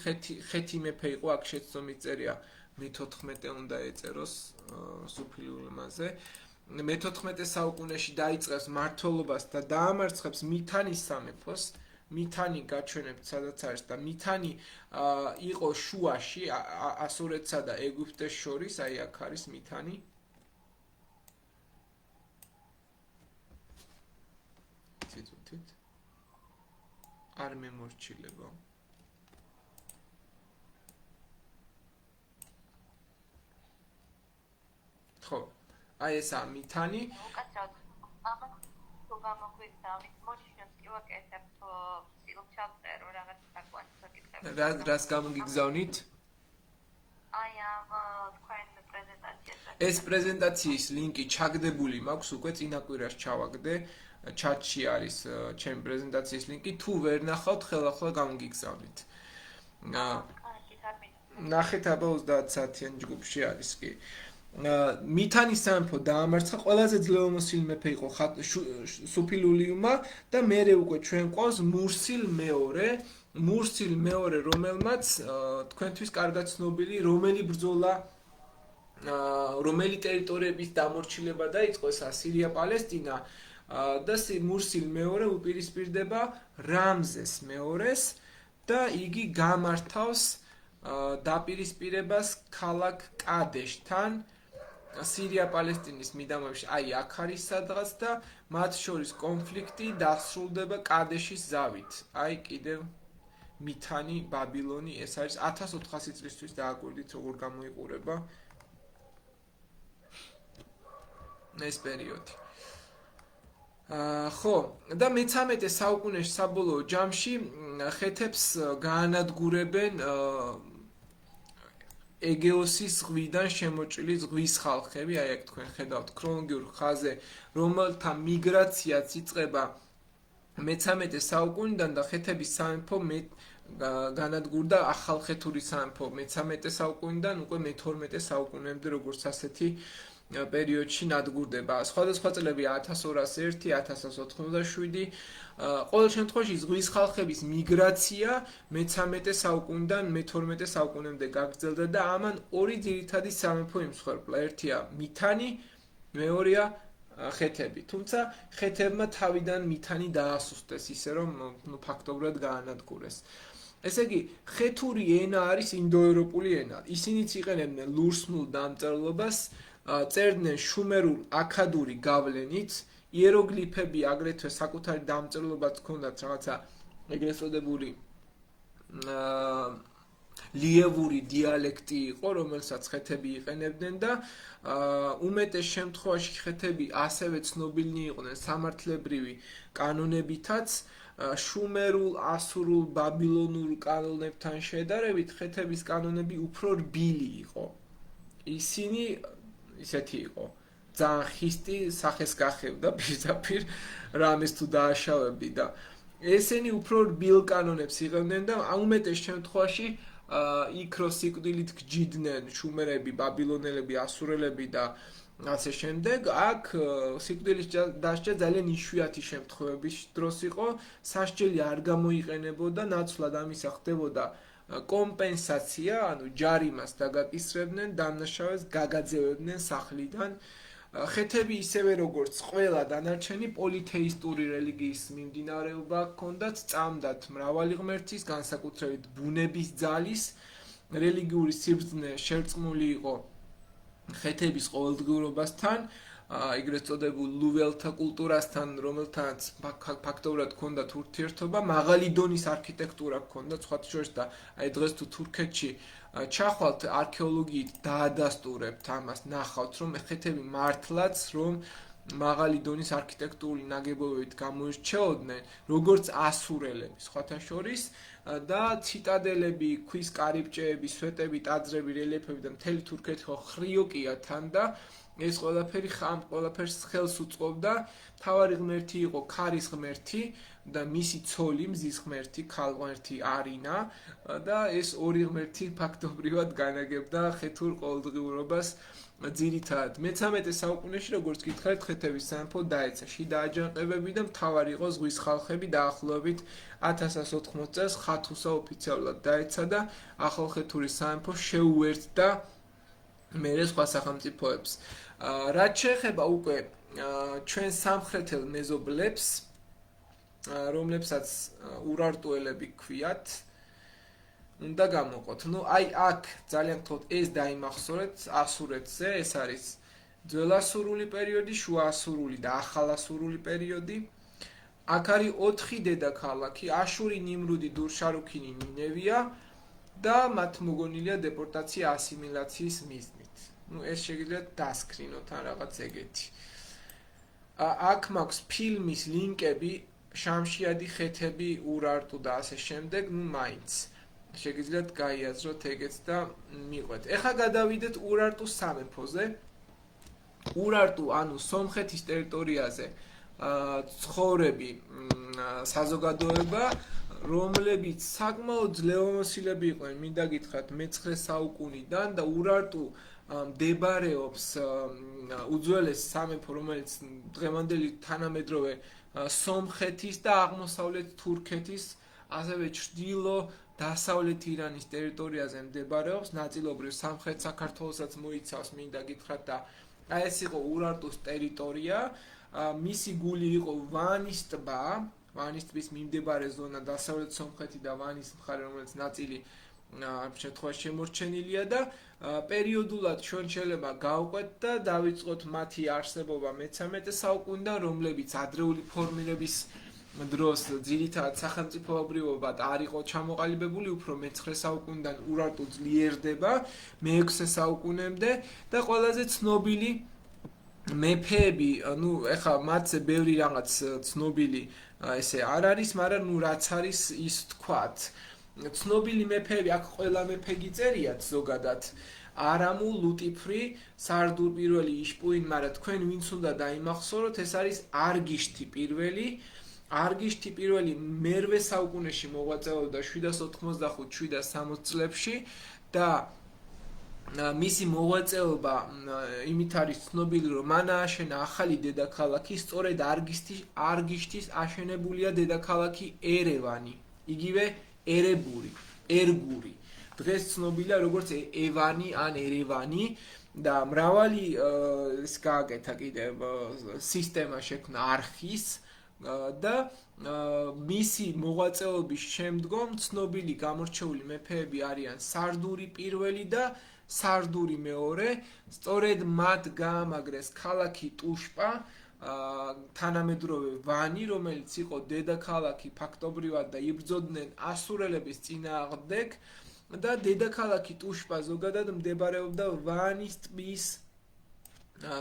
ხეთი მეფე იყო, აქ შეცდომით წერია მე-14 უნდა ეწეროს სუფილიულიმაზე. მე-14 საუკუნეში დაიწყებს მმართველობას და დაამარცხებს მითანის სამეფოს. მითანი გაჩვენებთ სადაც არის და მითანი იყო შუაში ასურეთსა და ეგვიპტეს შორის, აი აქ არის მითანი. ციტუით არ მემორჩილება. ხო, აი ესა მითანი. უკაცრავად ამას თუ გამოგვიქცა ამის მოშინებს კი ვაკეთებ სილუქ ჩავწერო რაღაც საკვანს საკითხები. რას გამოგიგზავნით? აი ამ თქვენ პრეზენტაციაზე. ეს პრეზენტაციის ლინკი ჩაგდებული მაქვს უკვე წინა კვირას ჩავაგდე. ჩატში არის ჩემი პრეზენტაციის ლინკი, თუ ვერ ნახავთ, ხელახლა გამოგიგზავნით. ნახეთ აბა 30 საათიან ჯგუფში არის კი. მითანის სამეფო დაამარცხა, ყველაზე ძლევამოსილი მეფე იყო სუფილიულიმა და მერე უკვე ჩვენ ყავს მურსილ მეორე, რომელმაც თქვენთვის კარგად ცნობილი რომელი ბრძოლა რომელი ტერიტორიების დამორჩილება დაიწყო, ეს სირია-პალესტინა და მურსილ მეორე უპირისპირდება რამზეს მეორეს და იგი გამართავს დაპირისპირებას ქალაქ კადეშთან სირია-პალესტინის მიდამოებში. აი აქ არის სადღაც და მათ შორის კონფლიქტი დასრულდება კადეშის ზავით. აი კიდევ მითანი, ბაბილონი, ეს არის 1400 წლისთვის დააკვირდით როგორ გამოიყურება ეს პერიოდი. ხო, და მე-13 საუკუნეში საბოლოო ჯამში ხეთებს გაანადგურებენ ეგეოსის ზღვიდან შემოჭრილი ზღვის ხალხები, აი აქ თქვენ ხედავთ ქრონოლოგიურ ხაზზე, რომელთა მიგრაციაც იწყება მე-13 საუკუნიდან და ხეთების სამეფო განადგურდა ახალხეთური სამეფო მე-13 საუკუნიდან უკვე მე-12 საუკუნემდე როგორც ასეთი პერიოდში ნადგურდება. სხვადასხვა წლები 1201, 1287. ყოველ შემთხვევაში ზღვის ხალხების მიგრაცია მე-13 საუკუნიდან მე-12 საუკუნემდე გაგრძელდა და ამან ორი ძირითადი სამეფო იმსხვერპლა. ერთია მითანი, მეორეა ხეთები. თუმცა ხეთებმა თავიდან მითანი დაასუსტეს, ისე რომ ფაქტობრივად გაანადგურეს. ესე იგი, ხეთური ენა არის ინდოევროპული ენა. ისინიც იყენებდნენ ლურსმნულ დამწერლობას, წერდნენ შუმერულ აქადური გავლენით, იეროგლიფები აგრეთვე საკუთარი დამწერლობაც ჰქონდათ რაღაცა ეგრეთ წოდებული ლიევური დიალექტი იყო, რომელსაც ხეთები იყენებდნენ და უმეტეს შემთხვევაში ხეთები ასევე ცნობილნი იყვნენ სამართლებრივი კანონებითაც, შუმერულ, ასურულ, ბაბილონურ კანონებთან შედარებით ხეთების კანონები უფრო რბილი იყო. ისინი ისეთი იყო, ძალიან ხისტი სახეს გახევდა პირდაპირ რამეს თუ დააშავებდი და ესენი უფრო რბილ კანონებს იღებდნენ და უმეტეს შემთხვევაში იქ რო სიკვდილით გჯიდნენ შუმერები, ბაბილონელები, ასურელები და ასე შემდეგ, აქ სიკვდილის დასჯა ძალიან იშვიათი შემთხვევების დროს იყო, სასჯელი არ გამოიყენებოდა, ნაცვლად ამისა ხდებოდა კომპენსაცია, ანუ ჯარიმას დაგაკისრებდნენ, დამნაშავეს გაგაძევებდნენ სახლიდან. ხეთები ისევე როგორც ყველა დანარჩენი პოლითეისტური რელიგიის მიმდინარეობა ჰქონდათ, სწამდათ მრავალი ღმერთის, განსაკუთრებით ბუნების ძალის, რელიგიური სიბრძნე შერწყმული იყო ხეთების ყოველდღიურობასთან, ეგრეთ წოდებულ ლუველთა კულტურასთან, რომელთანაც ფაქტობრივად ჰქონდათ ურთიერთობა, მაღალი დონის არქიტექტურა ჰქონდათ, სხვათა შორის და აი დღეს თუ თურქეთში ჩახვალთ არქეოლოგიით დაადასტურებთ ამას, ნახავთ რომ ხეთები მართლაც რომ მაღალი დონის არქიტექტურული ნაგებობებით გამოირჩეოდნენ, როგორც ასურელები, სხვათა შორის და ციტადელები, ქვის კარიბჭეები, სვეტები, ტაძრები, რელიეფები და მთელი თურქეთი ხო ხრიოკია თან და ეს ყველაფერი ყველაფერს ხელს უწყობდა. მთავარი ღმერთი იყო ქარის ღმერთი და მისი ცოლი, მზის ღმერთი, ქალღმერთი არინა და ეს ორი ღმერთი ფაქტობრივად განაგებდა ხეთურ ყოველდღიურობას. ძირითადად მე-13 საუკუნეში, როგორც გითხარით, ხეთების სამეფო დაეცა შიდა აჯანყებები და მთავარი იყო ზღვის ხალხები დაახლოებით 1180 წელს ხათუსა ოფიციალურად დაეცა და ახალხეთური სამეფო შეუერთდა მერე სხვა სახელმწიფოებს. რაც შეეხება უკვე ჩვენ სამხრეთელ მეზობლებს, რომლებსაც ურარტუელები ქვიათ, უნდა გამოყოთ. აი აქ ძალიან გთხოვთ ეს დაიმახსოვრეთ ასურეთზე, ეს არის ძველასურული პერიოდი, შუაასურული და ახალასურული პერიოდი. აქ არის 4 დედაქალაქი: აშური, ნიმრუდი, დურშარუქინი, ნინევია და მათ მოგონილია დეპორტაცია ასიმილაციის მიზნით. ეს შეგიძლიათ დასკრინოთ ან რაღაც ეგეთი. აქ მაქვს ფილმის ლინკები, შამშიადი, ხეთები, ურარტუ და ასე შემდეგ, მაინც შეგიძლიათ გაიაზროთ ეგეც და მიყვეთ. ეხლა გადავიდეთ ურარტუს სამეფოზე. ურარტუ, ანუ სომხეთის ტერიტორიაზე ცხოვრები საზოგადოება, რომლებიც საკმაოდ ძლევამოსილები იყვნენ, მინდა გითხრათ, მე-9 საუკუნიდან და ურარტუ მდებარეობს უძველეს სამეფო, რომელიც დღევანდელი თანამედროვე სომხეთის და აღმოსავლეთ თურქეთის, ასევე ჩრდილო დასავლეთ ირანის ტერიტორიაზე მდებარეობს, ნაწილობრივ სამხრეთ საქართველოსაც მოიცავს, მინდა გითხრათ და ეს იყო ურარტუს ტერიტორია. მისი გული იყო ვანის ტბა, ვანის ტბის მიმდებარე ზონა, დასავლეთ სომხეთი და ვანის მხარე, რომელიც ნაწილი შემთხვევაში შემორჩენილია და პერიოდულად ჩვენ შეიძლება გავყვეთ და დავიწყოთ მათი არსებობა მე-13 საუკუნიდან, რომლებიც ადრეული ფორმირების დროს ძირითადად სახელმწიფოებრიობად არ იყო ჩამოყალიბებული, უფრო მე-9 საუკუნიდან ურარტუ ძლიერდება მე-6 საუკუნემდე და ყველაზე ცნობილი მეფეები, ეხლა მათზე ბევრი რაღაც ცნობილი ესე არ არის, მაგრამ რაც არის ის თქვათ. ცნობილი მეფეები, აქ ყველა მეფე გიწერიათ ზოგადად. არამუ, ლუტიფრი, სარდურ პირველი, იშპუინ, მაგრამ თქვენ ვინც უნდა დაიმახსოვროთ, ეს არის არგიშთი პირველი. არგიშთი პირველი მე-8 საუკუნეში მოღვაწეობდა 785-760 წლებში და მისი მოღვაწეობა იმით არის ცნობილი, რომ მან ააშენა ახალი დედაქალაქი, სწორედ არგიშთის აშენებულია დედაქალაქი ერევანი, იგივე ერგური. დღეს ცნობილია როგორც ევანი ან ერევანი და მრავალი ის გააკეთა კიდევ სისტემა შექმნა არხის და მისი მოღვაწეობის შემდგომ ცნობილი გამორჩეული მეფეები არიან სარდური პირველი და სარდური მეორე. სწორედ მათ გაამაგრეს ქალაქი ტუშპა, თანამედროვე ვანი, რომელიც იყო დედაქალაქი ფაქტობრივად და იბრძოდნენ ასურელების წინააღმდეგ და დედაქალაქი ტუშპა ზოგადად მდებარეობდა ვანის ტბის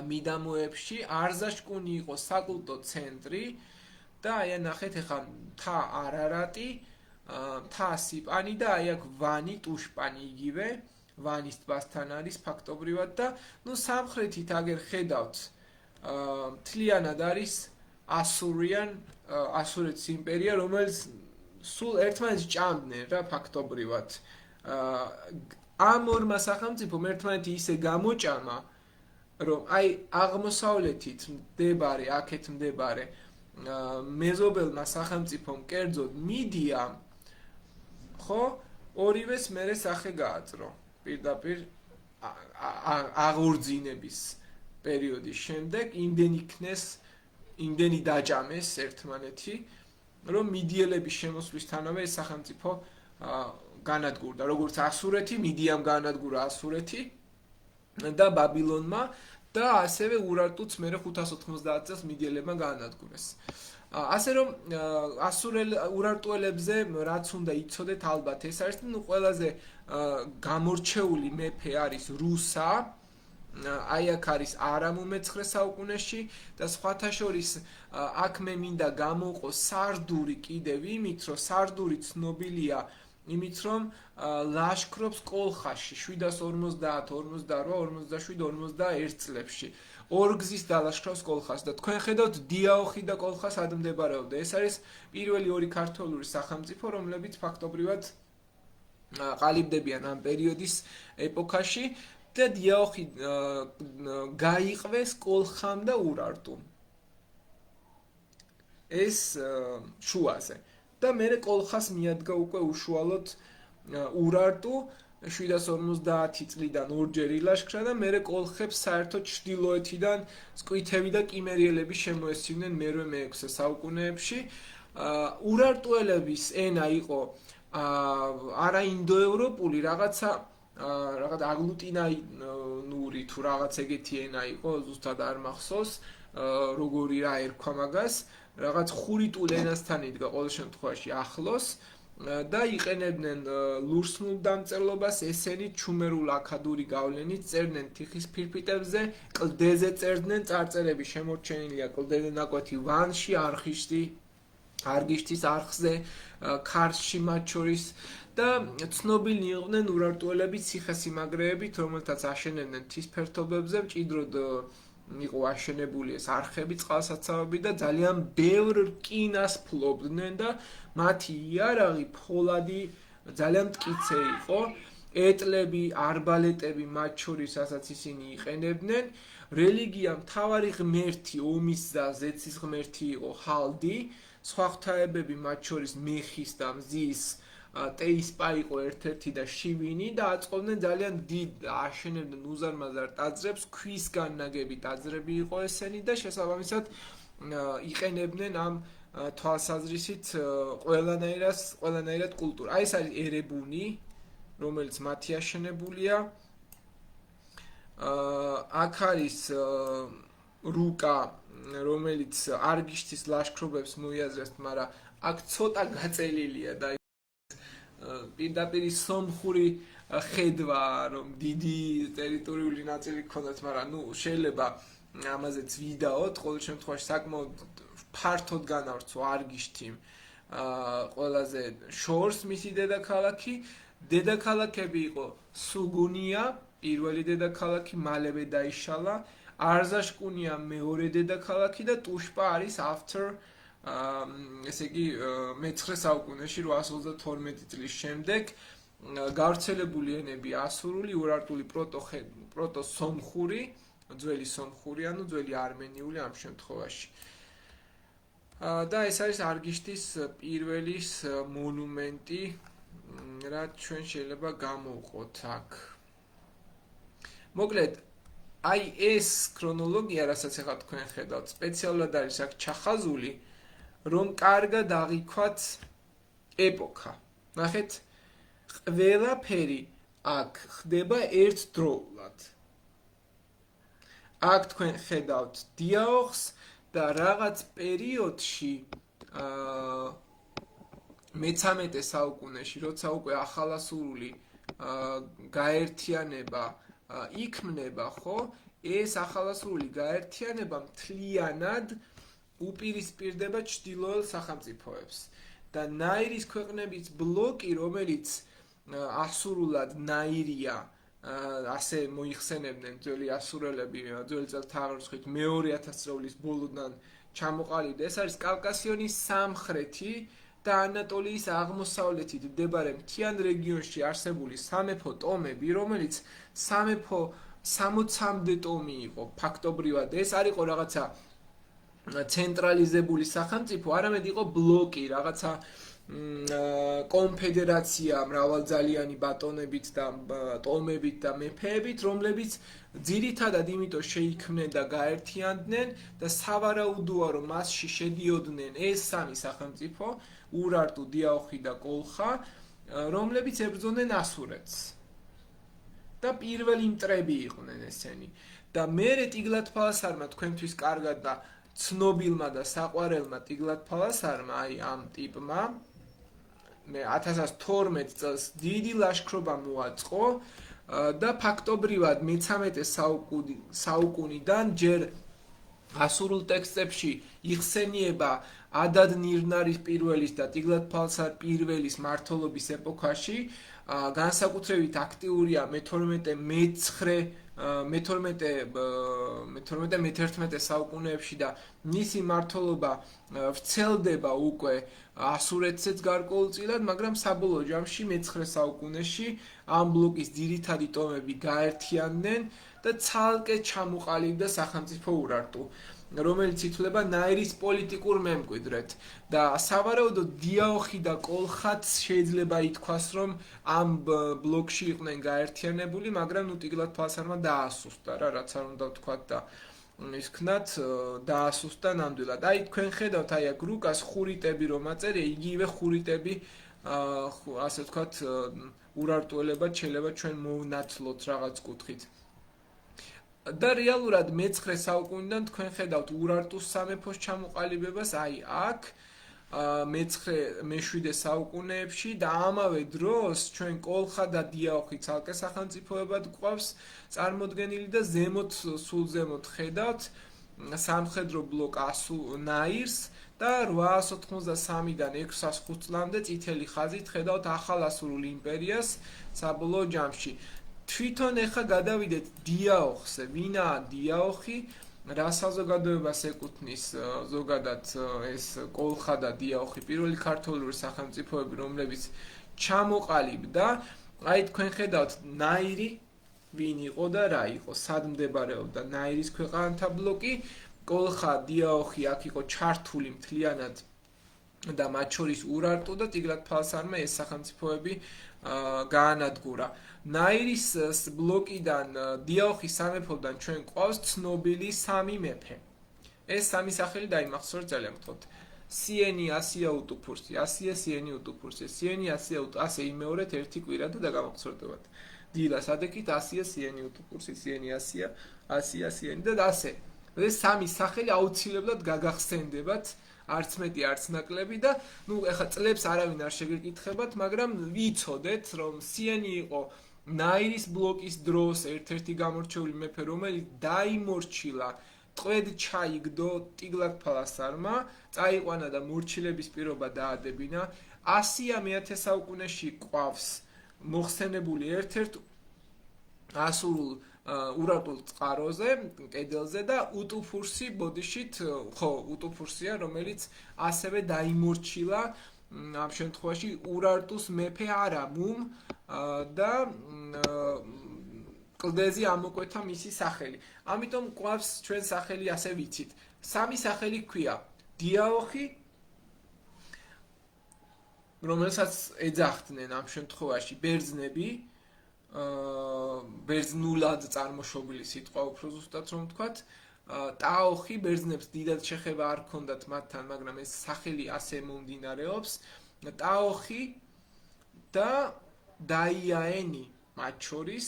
მიდამოებში. არზაშკუნი იყო საკულტო ცენტრი და აი ნახეთ ახლა მთა არარატი, მთა სიპანი და აი აქ ვანი ტუშპანი იგივე ვანის ტბასთან არის ფაქტობრივად და სამხრეთით აგერ ხედავთ მთლიანად არის ასურეთის იმპერია, რომელიც სულ ერთმანეთს ჭამდნენ რა ფაქტობრივად. ამ ორმა სახელმწიფომ ერთმანეთი ისე გამოჭამა, რომ აი აღმოსავლეთით მდებარე, აქეთ მდებარე მეზობელმა სახელმწიფომ, კერძოდ მიდიამ, ხო, ორივეს მერე სახე გააძრო პირდაპირ აღორძინების პერიოდის შემდეგ, იმდენი დაჭამეს ერთმანეთი, რომ მიდიელების შემოსვლისთანავე ეს სახელმწიფო განადგურდა, როგორც ასურეთი, მიდიამ განადგურა ასურეთი და ბაბილონმა და ასევე ურარტუც მერე 590 წელს მიდიელებმა გაანადგურეს. ასე რომ ურარტუელებზე რაც უნდა იცოდეთ, ალბათ ეს არის, ყველაზე გამორჩეული მეფე არის რუსა, აი აქ არის არამუ მე-9 საუკუნეში და სხვათა შორის აქ მე მინდა გამოვყო სარდური კიდევ იმით, რომ სარდური ცნობილია იმით, რომ ლაშქრობს კოლხაში 750, 48, 47, 51 წლებში. ორგზის დალაშქრავს კოლხას და თქვენ ხედავთ დიაოხი და კოლხა სად მდებარეობდა. ეს არის პირველი ორი ქართველური სახელმწიფო, რომლებიც ფაქტობრივად ყალიბდებიან ამ პერიოდის ეპოქაში და დიაოხი გაიყვეს კოლხამ და ურარტუმ. ეს შუაზე. და მე კოლხას მიადგა უკვე უშუალოდ ურარტუ 750 წლიდან ორჯერ ილაშქრა და მე კოლხებს საერთოდ ჩრდილოეთიდან სკვითები და კიმერიელები შემოესწრნენ მე-6 საუკუნეებში. ურარტუელების ენა იყო არა ინდოევროპული, რაღაცა აგლუტინაინური თუ რაღაც ეგეთი ენა იყო, ზუსტად არ მახსოვს, როგორი რა ერქვა მაგას, რაღაც ხურიტულ ენასთან იდგა ყოველ შემთხვევაში ახლოს და იყენებდნენ ლურსმულ დამწერლობას, ესენი ჩუმერულ აქადური გავლენით წერდნენ თიხის ფირფიტებზე, კლდეზე წერდნენ, წარწერები შემორჩენილია კლდეზე ნაკვეთი ვანში, არგიშთის არხზე, ქარში მათ შორის და ცნობილი იყვნენ ურარტუელები ციხესიმაგრეებით, რომელთაც აშენებდნენ მთის ფერდობებზე, მჭიდროდ იყო აშენებული ეს არხები, წყალსაცავები და ძალიან ბევრ რკინას ფლობდნენ და მათი იარაღი ფოლადი ძალიან მტკიცე იყო, ეტლები, არბალეტები მათ შორის, რასაც ისინი იყენებდნენ. რელიგია მთავარი ღმერთი, ომის და ზეცის ღმერთი იყო ჰალდი, სხვა ღვთაებები მათ შორის მეხის და მზის ტეისპა იყო ერთ-ერთი და შივინი და აწყობდნენ ძალიან დიდ აშენებდნენ უზარმაზარ ტაძრებს, ქვისგან ნაგები ტაძრები იყო ესენი და შესაბამისად იყენებდნენ ამ თვალსაზრისით ყველანაირად კულტურა. აი ეს არის ერებუნი, რომელიც მათი აშენებულია. აქ არის რუკა, რომელიც არგიშთის ლაშქრობებს მოიაზრებს, მაგრამ აქ ცოტა გაწელილია და პირდაპირ სომხური ხედვა, რომ დიდი ტერიტორიული ნაწილი გქონდათ, მაგრამ შეიძლება ამაზეც ვიდაოთ, ყოველ შემთხვევაში საკმაოდ ფართოდ განავრცო არგიშთი ყველაზე შორს მისი დედაქალაქი. დედაქალაქები იყო სუგუნია, პირველი დედაქალაქი, მალევე დაიშალა, არზაშკუნია მეორე დედაქალაქი და ტუშპა არის after ესე იგი მე-9 საუკუნეში 832 წლის შემდეგ გავრცელებული ენები ასურული, ურარტული, პროტო-სომხური, ძველი სომხური, ანუ ძველი არმენიული ამ შემთხვევაში. და ეს არის არგიშთის პირველი მონუმენტი, რაც ჩვენ შეიძლება გამოვყოთ აქ. მოკლედ, აი ეს ქრონოლოგია, რასაც ახლა თქვენ ხედავთ, სპეციალურად არის აქ ჩახაზული, რომ კარგად აღიქვათ ეპოქა. ნახეთ, ყველაფერი აქ ხდება ერთდროულად. აქ თქვენ ხედავთ დიაოხს და რაღაც პერიოდში მე-13 საუკუნეში, როცა უკვე ახალასურული გაერთიანება იქმნება, ხო? ეს ახალასურული გაერთიანება მთლიანად უპირისპირდება ჩრდილოელ სახელმწიფოებს და ნაირის ქვეყნების ბლოკი, რომელიც ასურულად ნაირია, ასე მოიხსენებდნენ ძველი ასურელები, ძველი წელთაღრიცხვით მე-2000 წლის ბოლოდან ჩამოყალიბდა. ეს არის კავკასიონის სამხრეთი და ანატოლიის აღმოსავლეთით მდებარე მთიან რეგიონში არსებული სამეფო ტომები, რომელიც სამეფო 60-მდე ტომი იყო ფაქტობრივად. ეს არ იყო რაღაცა ცენტრალიზებული სახელმწიფო, არამედ იყო ბლოკი, რაღაცა კონფედერაცია მრავალძალიანი ბატონებით და ტომებით და მეფეებით, რომლებიც ძირითადად იმიტომ შეიქმნენ და გაერთიანდნენ და სავარაუდოა, რომ მასში შედიოდნენ ეს სამი სახელმწიფო, ურარტუ, დიაოხი და კოლხა, რომლებიც ებრძოდნენ ასურეთს. და პირველი მტრები იყვნენ ესენი. და მერე ტიგლათ-ფალასარმა თქვენთვის კარგად და ცნობილმა და საყვარელმა ტიგლათ-ფალასარმა, აი ამ ტიპმა, მე 1012 წელს დიდი ლაშქრობა მოაწყო და ფაქტობრივად მე-13 საუკუნიდან ჯერ ასურულ ტექსტებში იხსენიება ადად ნირნარის პირველის და ტიგლათ-ფალსარ პირველის მმართველობის ეპოქაში, განსაკუთრებით აქტიურია მე-11 საუკუნეებში და მისი მმართველობა ვრცელდება უკვე ასურეთზეც გარკვეულწილად, მაგრამ საბოლოო ჯამში მე-9 საუკუნეში ამ ბლოკის ძირითადი ტომები გაერთიანდნენ და ცალკე ჩამოყალიბდა სახელმწიფო ურარტუ, რომელიც ითვლება ნაირის პოლიტიკურ მემკვიდრედ და სავარაუდოდ დიაოხი და კოლხაც შეიძლება ითქვას, რომ ამ ბლოკში იყვნენ გაერთიანებული, მაგრამ ტიგლათ-ფალსარმა დაასუსტა რა, რაც არ უნდა ვთქვათ და ისქნათ დაასუსტა ნამდვილად. აი თქვენ ხედავთ, აი აქ რუკას ხურიტები რომ აწერია, იგივე ხურიტები ასე ვთქვათ ურარტუელებად შეიძლება ჩვენ მოვნათლოთ რაღაც კუთხით. და რეალურად მე-9 საუკუნიდან თქვენ ხედავთ ურარტუს სამეფოს ჩამოყალიბებას, აი აქ მე-7 საუკუნეებში და ამავე დროს ჩვენ კოლხა და დიაოხი ცალკე სახელმწიფოებად გვყავს წარმოდგენილი და სულ ზემოთ ხედავთ სამხედრო ბლოკ ნაირს და 893-დან 605 წლამდე წითელი ხაზით ხედავთ ახალ ასურულ იმპერიას საბოლოო ჯამში. თვითონ ეხა გადავიდეთ დიაოხზე, ვინაა დიაოხი, რა საზოგადოებას ეკუთვნის ზოგადად ეს კოლხა და დიაოხი, პირველი ქართული სახელმწიფოები, რომლებიც ჩამოყალიბდა. აი თქვენ ხედავთ ნაირი ვინ იყო და რა იყო, სად მდებარეობდა ნაირის ქვეყანთა ბლოკი, კოლხა, დიაოხი აქ იყო ჩართული მთლიანად და მათ შორის ურარტუ და ტიგლათ-ფალსარმა ეს სახელმწიფოები გაანადგურა. ნაირის ბლოკიდან დიაოხის სამეფოდან ჩვენ გვყავს ცნობილი სამი მეფე. ეს სამი სახელი დაიმახსოვრეთ ძალიან გთხოვთ. სიენი, ასია, უტუფურსი, ასია, სიენი, უტუფურსი, სიენი, ასია, ასე იმეორეთ ერთი კვირა და გამახსოვრდებათ. დილას ადექით ასია, სიენი, უტუფურსი, სიენი, ასია, ასია, სიენი და ასე. ეს სამი სახელი აუცილებლად გაგახსენდებათ, არც მეტი, არც ნაკლები და ეხა წლებს არავინ არ შეგეკითხებათ, მაგრამ ვიცოდეთ, რომ სიენი იყო ნაირის ბლოკის დროს ერთ-ერთი გამორჩეული მეფე, რომელიც დაიმორჩილა, ტყვედ ჩაიგდო ტიგლათ-ფალასარმა, წაიყვანა და მორჩილების პირობა დაადებინა. ასია მე-10 საუკუნეში გვყავს მოხსენებული ერთ-ერთ ასურულ ურარტულ წყაროზე, კედელზე და უტუფურსი ბოდიშით, ხო, უტუფურსია, რომელიც ასევე დაიმორჩილა ამ შემთხვევაში ურარტუს მეფე არამუმ და კლდეზე ამოკვეთა მისი სახელი. ამიტომ გვყავს ჩვენ სახელი ასე ვიცით. სამი სახელი ქვია დიაოხი, რომელსაც ეძახდნენ ამ შემთხვევაში ბერძნები, ბერძნულად წარმოშობილი სიტყვა უფრო ზუსტად რომ ვთქვათ, ტაოხი, ბერძნებს დიდად შეხება არ ჰქონდათ მათთან, მაგრამ ეს სახელი ასე მომდინარეობს. ტაოხი და დაიაენი მათ შორის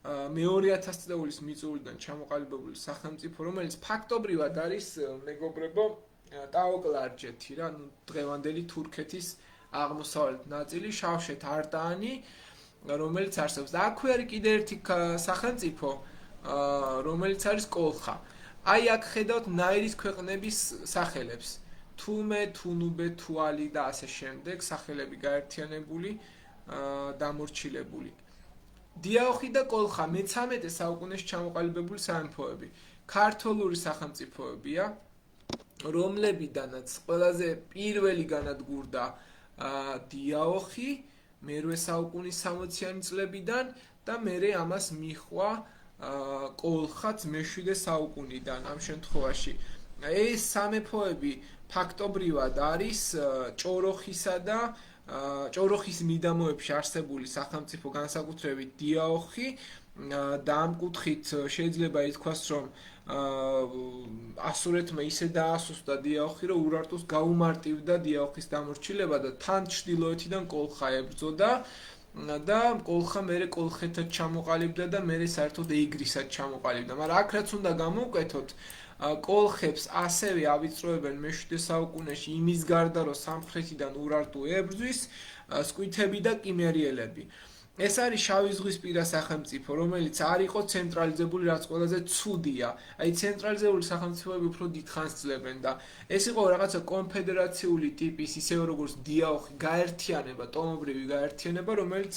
მე-2000 წლების მიწურულიდან ჩამოყალიბებული სახელმწიფო, რომელიც ფაქტობრივად არის მეგობრებო ტაოკლარჯეთი რა, დღევანდელი თურქეთის აღმოსავლეთ ნაწილი, შავშეთ არტაანი, რომელიც არსებობს. და აქვე არის კიდე ერთი სახელმწიფო, რომელიც არის კოლხა. აი აქ ხედავთ ნაირის ქვეყნების სახელებს. თუმე, თუნუბე, თუალი და ასე შემდეგ სახელები გაერთიანებული, დამორჩილებული. დიაოხი და კოლხა მე-13 საუკუნეში ჩამოყალიბებული სამეფოები. ქართლური სახელმწიფოებია, რომლებიდანაც ყველაზე პირველი განადგურდა დიაოხი მე-8 საუკუნის 60-იანი წლებიდან და მერე ამას მიჰყვა კოლხაც მე-7 საუკუნიდან. ამ შემთხვევაში ეს სამეფოები ფაქტობრივად არის ჭოროხისა და ჭოროხის მიდამოებში არსებული სახელმწიფო, განსაკუთრებით დიაოხი და ამ კუთხით შეიძლება ითქვას, რომ ასურეთმა ისე დაასუსტა დიაოხი, რომ ურარტუს გაუმარტივდა დიაოხის დამორჩილება და თან ჩრდილოეთიდან კოლხა ებრძოდა და კოლხა მერე კოლხეთად ჩამოყალიბდა და მერე საერთოდ ეგრისად ჩამოყალიბდა. მაგრამ აქ რაც უნდა გამოვკვეთოთ, კოლხებს ასევე ავიწროებენ მე-7 საუკუნეში იმის გარდა, რომ სამხრეთიდან ურარტუ ებრძვის, სკვითები და კიმერიელები. ეს არის შავი ზღვისპირა სახელმწიფო, რომელიც არ იყო ცენტრალიზებული, რაც ყველაზე ცუდია. აი ცენტრალიზებული სახელმწიფოები უფრო დიდხანს ძლებენ და ეს იყო რაღაცა კონფედერაციული ტიპის, ისევე როგორც დიაოხი, გაერთიანება, ტომობრივი გაერთიანება, რომელიც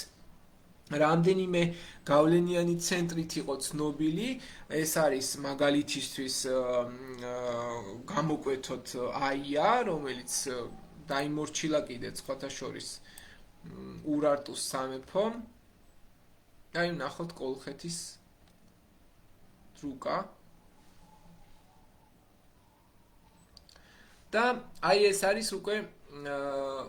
რამდენიმე გავლენიანი ცენტრით იყო ცნობილი. ეს არის მაგალითისთვის გამოკვეთოთ აია, რომელიც დაიმორჩილა კიდეც სხვათა შორის ურარტუს სამეფომ. აი ნახოთ კოლხეთის დრუკა. და აი ეს არის უკვე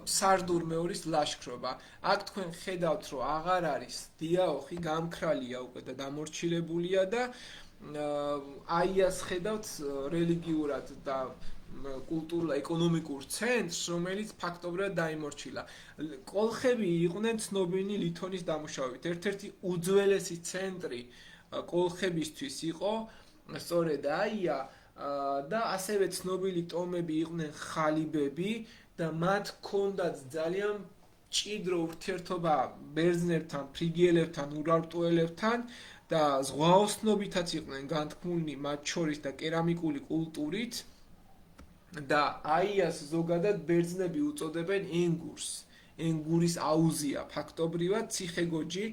სარდურ მეორის ლაშქრობა. აქ თქვენ ხედავთ, რომ აღარ არის დიაოხი, გამქრალია უკვე და დამორჩილებულია და აიას ხედავთ რელიგიურად და კულტურულ-ეკონომიკურ ცენტრს, რომელიც ფაქტობრივად დაიმორჩილა. კოლხები იყვნენ ცნობილი ლითონის დამუშავებით. ერთ-ერთი უძველესი ცენტრი კოლხებისთვის იყო სწორედ აია და ასევე ცნობილი ტომები იყვნენ ხალიბები და მათ ჰქონდათ ძალიან მჭიდრო ურთიერთობა ბერძნებთან, ფრიგიელებთან, ურარტუელებთან და ზღვაოსნობითაც იყვნენ განთქმულნი მათ შორის და კერამიკული კულტურით. და აიას ზოგადად ბერძნები უწოდებენ ენგურს. ენგურის აუზია ფაქტობრივად ციხეგოჯი,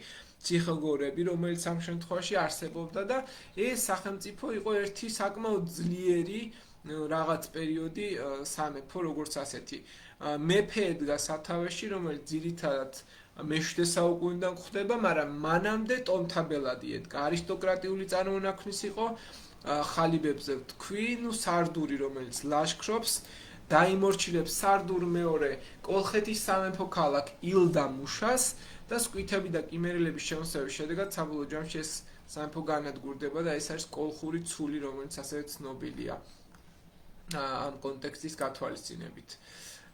ციხეგორები, რომელიც ამ შემთხვევაში არსებობდა და ეს სახელმწიფო იყო ერთი საკმაოდ ძლიერი რაღაც პერიოდი სამეფო, როგორც ასეთი. მეფე ედგა სათავეში, რომელიც ძირითადად მე-7 საუკუნიდან გვხვდება, მაგრამ მანამდე ტომთაბელადი ედგა. არისტოკრატიული წარმონაქმნის იყო, ხალიბებზე ვთქვი, სარდური, რომელიც ლაშქრობს, დაიმორჩილებს სარდურ მეორე კოლხეთის სამეფო ქალაქ ილდამუშას და სკვითები და კიმერელების შემოსევების შედეგად საბოლოო ჯამში ეს სამეფო განადგურდება და ეს არის კოლხური ცული, რომელიც ასევე ცნობილია ამ კონტექსტის გათვალისწინებით.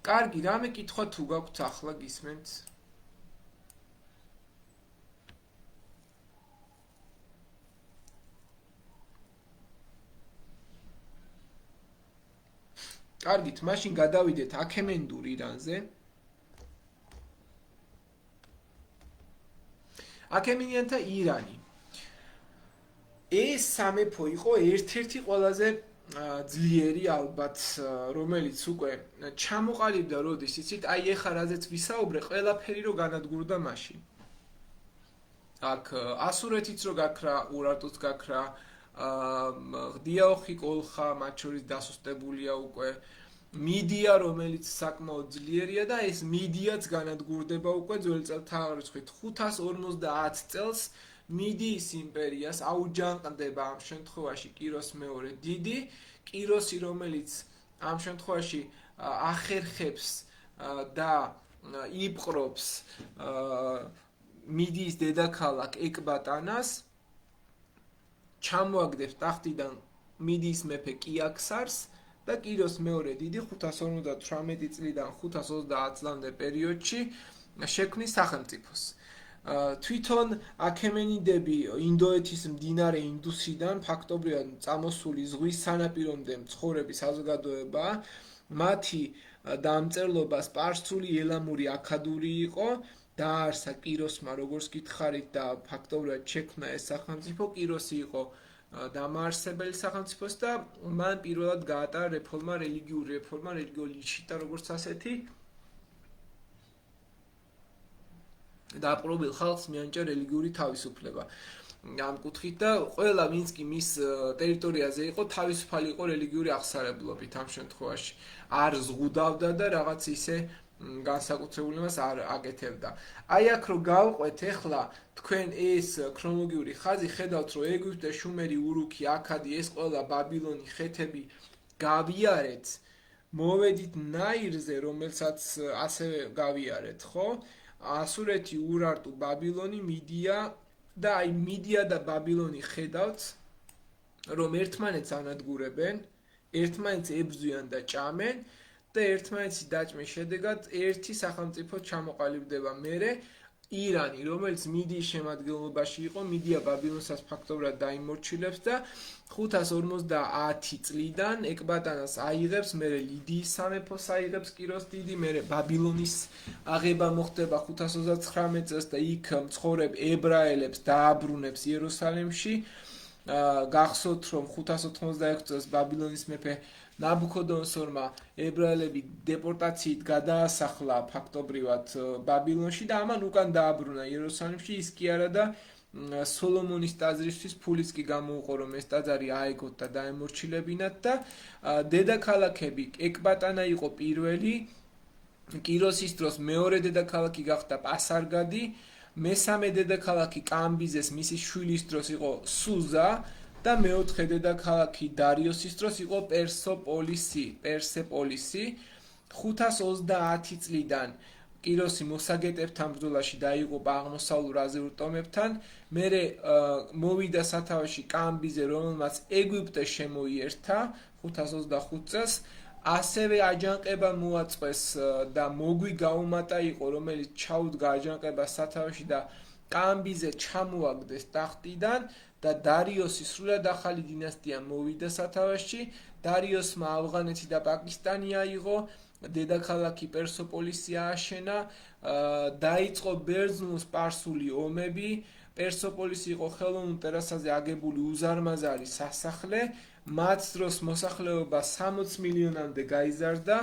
კარგი, რამე კითხვა თუ გაქვთ ახლა გისმენთ? კარგით, მაშინ გადავიდეთ აქემენდურ ირანზე. აქემენიანთა ირანი. ეს სამეფო იყო ერთ-ერთი ყველაზე ძლიერი ალბათ, რომელიც უკვე ჩამოყალიბდა როდის, იცით, აი ეხლა რაზეც ვისაუბრე, ყველაფერი რო განადგურდა მაშინ. აქ ასურეთიც რო გაქრა, ურარტუც გაქრა, დიაოხი კოლხა, მათ შორის დასუსტებულია უკვე, მიდია, რომელიც საკმაოდ ძლიერია და ეს მიდიაც განადგურდება უკვე ძველი წელთაღრიცხვით 550 წელს მიდიის იმპერიას აუჯანყდება ამ შემთხვევაში კიროს მეორე დიდი, კიროსი, რომელიც ამ შემთხვევაში ახერხებს და იპყრობს მიდიის დედაქალაქ ეკბატანას, ჩამოაგდებს ტახტიდან მიდიის მეფე კიაქსარს და კიროს მეორე დიდი 558 წლიდან 530 წლამდე პერიოდში შექმნის სახელმწიფოს. თვითონ აქემენიდები ინდოეთის მდინარე ინდუსიდან ფაქტობრივად წამოსული ზღვის სანაპირომდე მცხოვრები საზოგადოებაა. მათი დამწერლობა სპარსული, ელამური, აქადური იყო. დაარსა კიროსმა, როგორც გითხარით, და ფაქტობრივად შექმნა ეს სახელმწიფო. კიროსი იყო დამაარსებელი სახელმწიფოს და მან პირველად გაატარა რეფორმა, რელიგიური რეფორმა, რელიგიური ლიჩიტა, როგორც ასეთი. დაპყრობილ ხალხს მიანჭა რელიგიური თავისუფლება. ამ კუთხით და ყველა ვინც კი მის ტერიტორიაზე იყო, თავისუფალი იყო რელიგიური აღსარებლობით ამ შემთხვევაში. არ ზღუდავდა და რაღაც ისე განსაკუთრებულებას არ აკეთებდა. აი აქ რო გავყვეთ ახლა თქვენ ეს ქრონოლოგიური ხაზი, ხედავთ რომ ეგვიპტე, შუმერი, ურუქი, აქადი, ეს ყველა ბაბილონი, ხეთები გავიარეთ, მოვედით ნაირზე, რომელსაც ასევე გავიარეთ, ხო? ასურეთი, ურარტუ, ბაბილონი, მიდია და აი მიდია და ბაბილონი ხედავთ რომ ერთმანეთს ანადგურებენ, ერთმანეთს ებრძვიან და ჭამენ და ერთმანეთის დაჭმის შედეგად ერთი სახელმწიფო ჩამოყალიბდება მერე ირანი, რომელიც მიდიის შემადგენლობაში იყო, მიდია ბაბილონსაც ფაქტობრივად დაიმორჩილებს და 550 წლიდან ეკბატანას აიღებს, მერე ლიდიის სამეფოს აიღებს კიროს დიდი, მერე ბაბილონის აღება მოხდება 539 წელს და იქ მცხოვრებ ებრაელებს დააბრუნებს იერუსალიმში. გახსოვთ, რომ 586 წელს ბაბილონის მეფე ნაბუქოდონოსორმა ებრაელები დეპორტაციით გადაასახლა ფაქტობრივად ბაბილონში და ამან უკან დააბრუნა იერუსალიმში. ის კი არა და სოლომონის ტაძრისთვის ფულიც კი გამოუყო, რომ ეს ტაძარი აეგოთ და დაემორჩილებინათ და დედაქალაქები ეკბატანა იყო პირველი, კიროსის დროს მეორე დედაქალაქი გახდა პასარგადი, მესამე დედაქალაქი კამბიზეს მისი შვილის დროს იყო სუზა და მეოთხე დედაქალაქი დარიოსის დროს იყო პერსეპოლისი. 530 წლიდან კიროსი მოსაგეტებთან ბრძოლაში დაიღუპა აღმოსავლურ აზიურ ტომებთან, მერე მოვიდა სათავეში კამბიზე, რომელმაც ეგვიპტე შემოიერთა 525 წელს, ასევე აჯანყება მოაწყვეს და მოგვი გაუმატა იყო, რომელიც ჩაუდგა აჯანყებას სათავეში და კამბიზე ჩამოაგდეს ტახტიდან და დარიოსი სრულად ახალი დინასტია მოვიდა სათავეში. დარიოსმა ავღანეთი და პაკისტანი აიღო, დედაქალაქი პერსოპოლისი ააშენა, დაიწყო ბერძნულ-სპარსული ომები. პერსოპოლისი იყო ხელოვნურ ტერასაზე აგებული უზარმაზარი სასახლე, მათ დროს მოსახლეობა 60 მილიონამდე გაიზარდა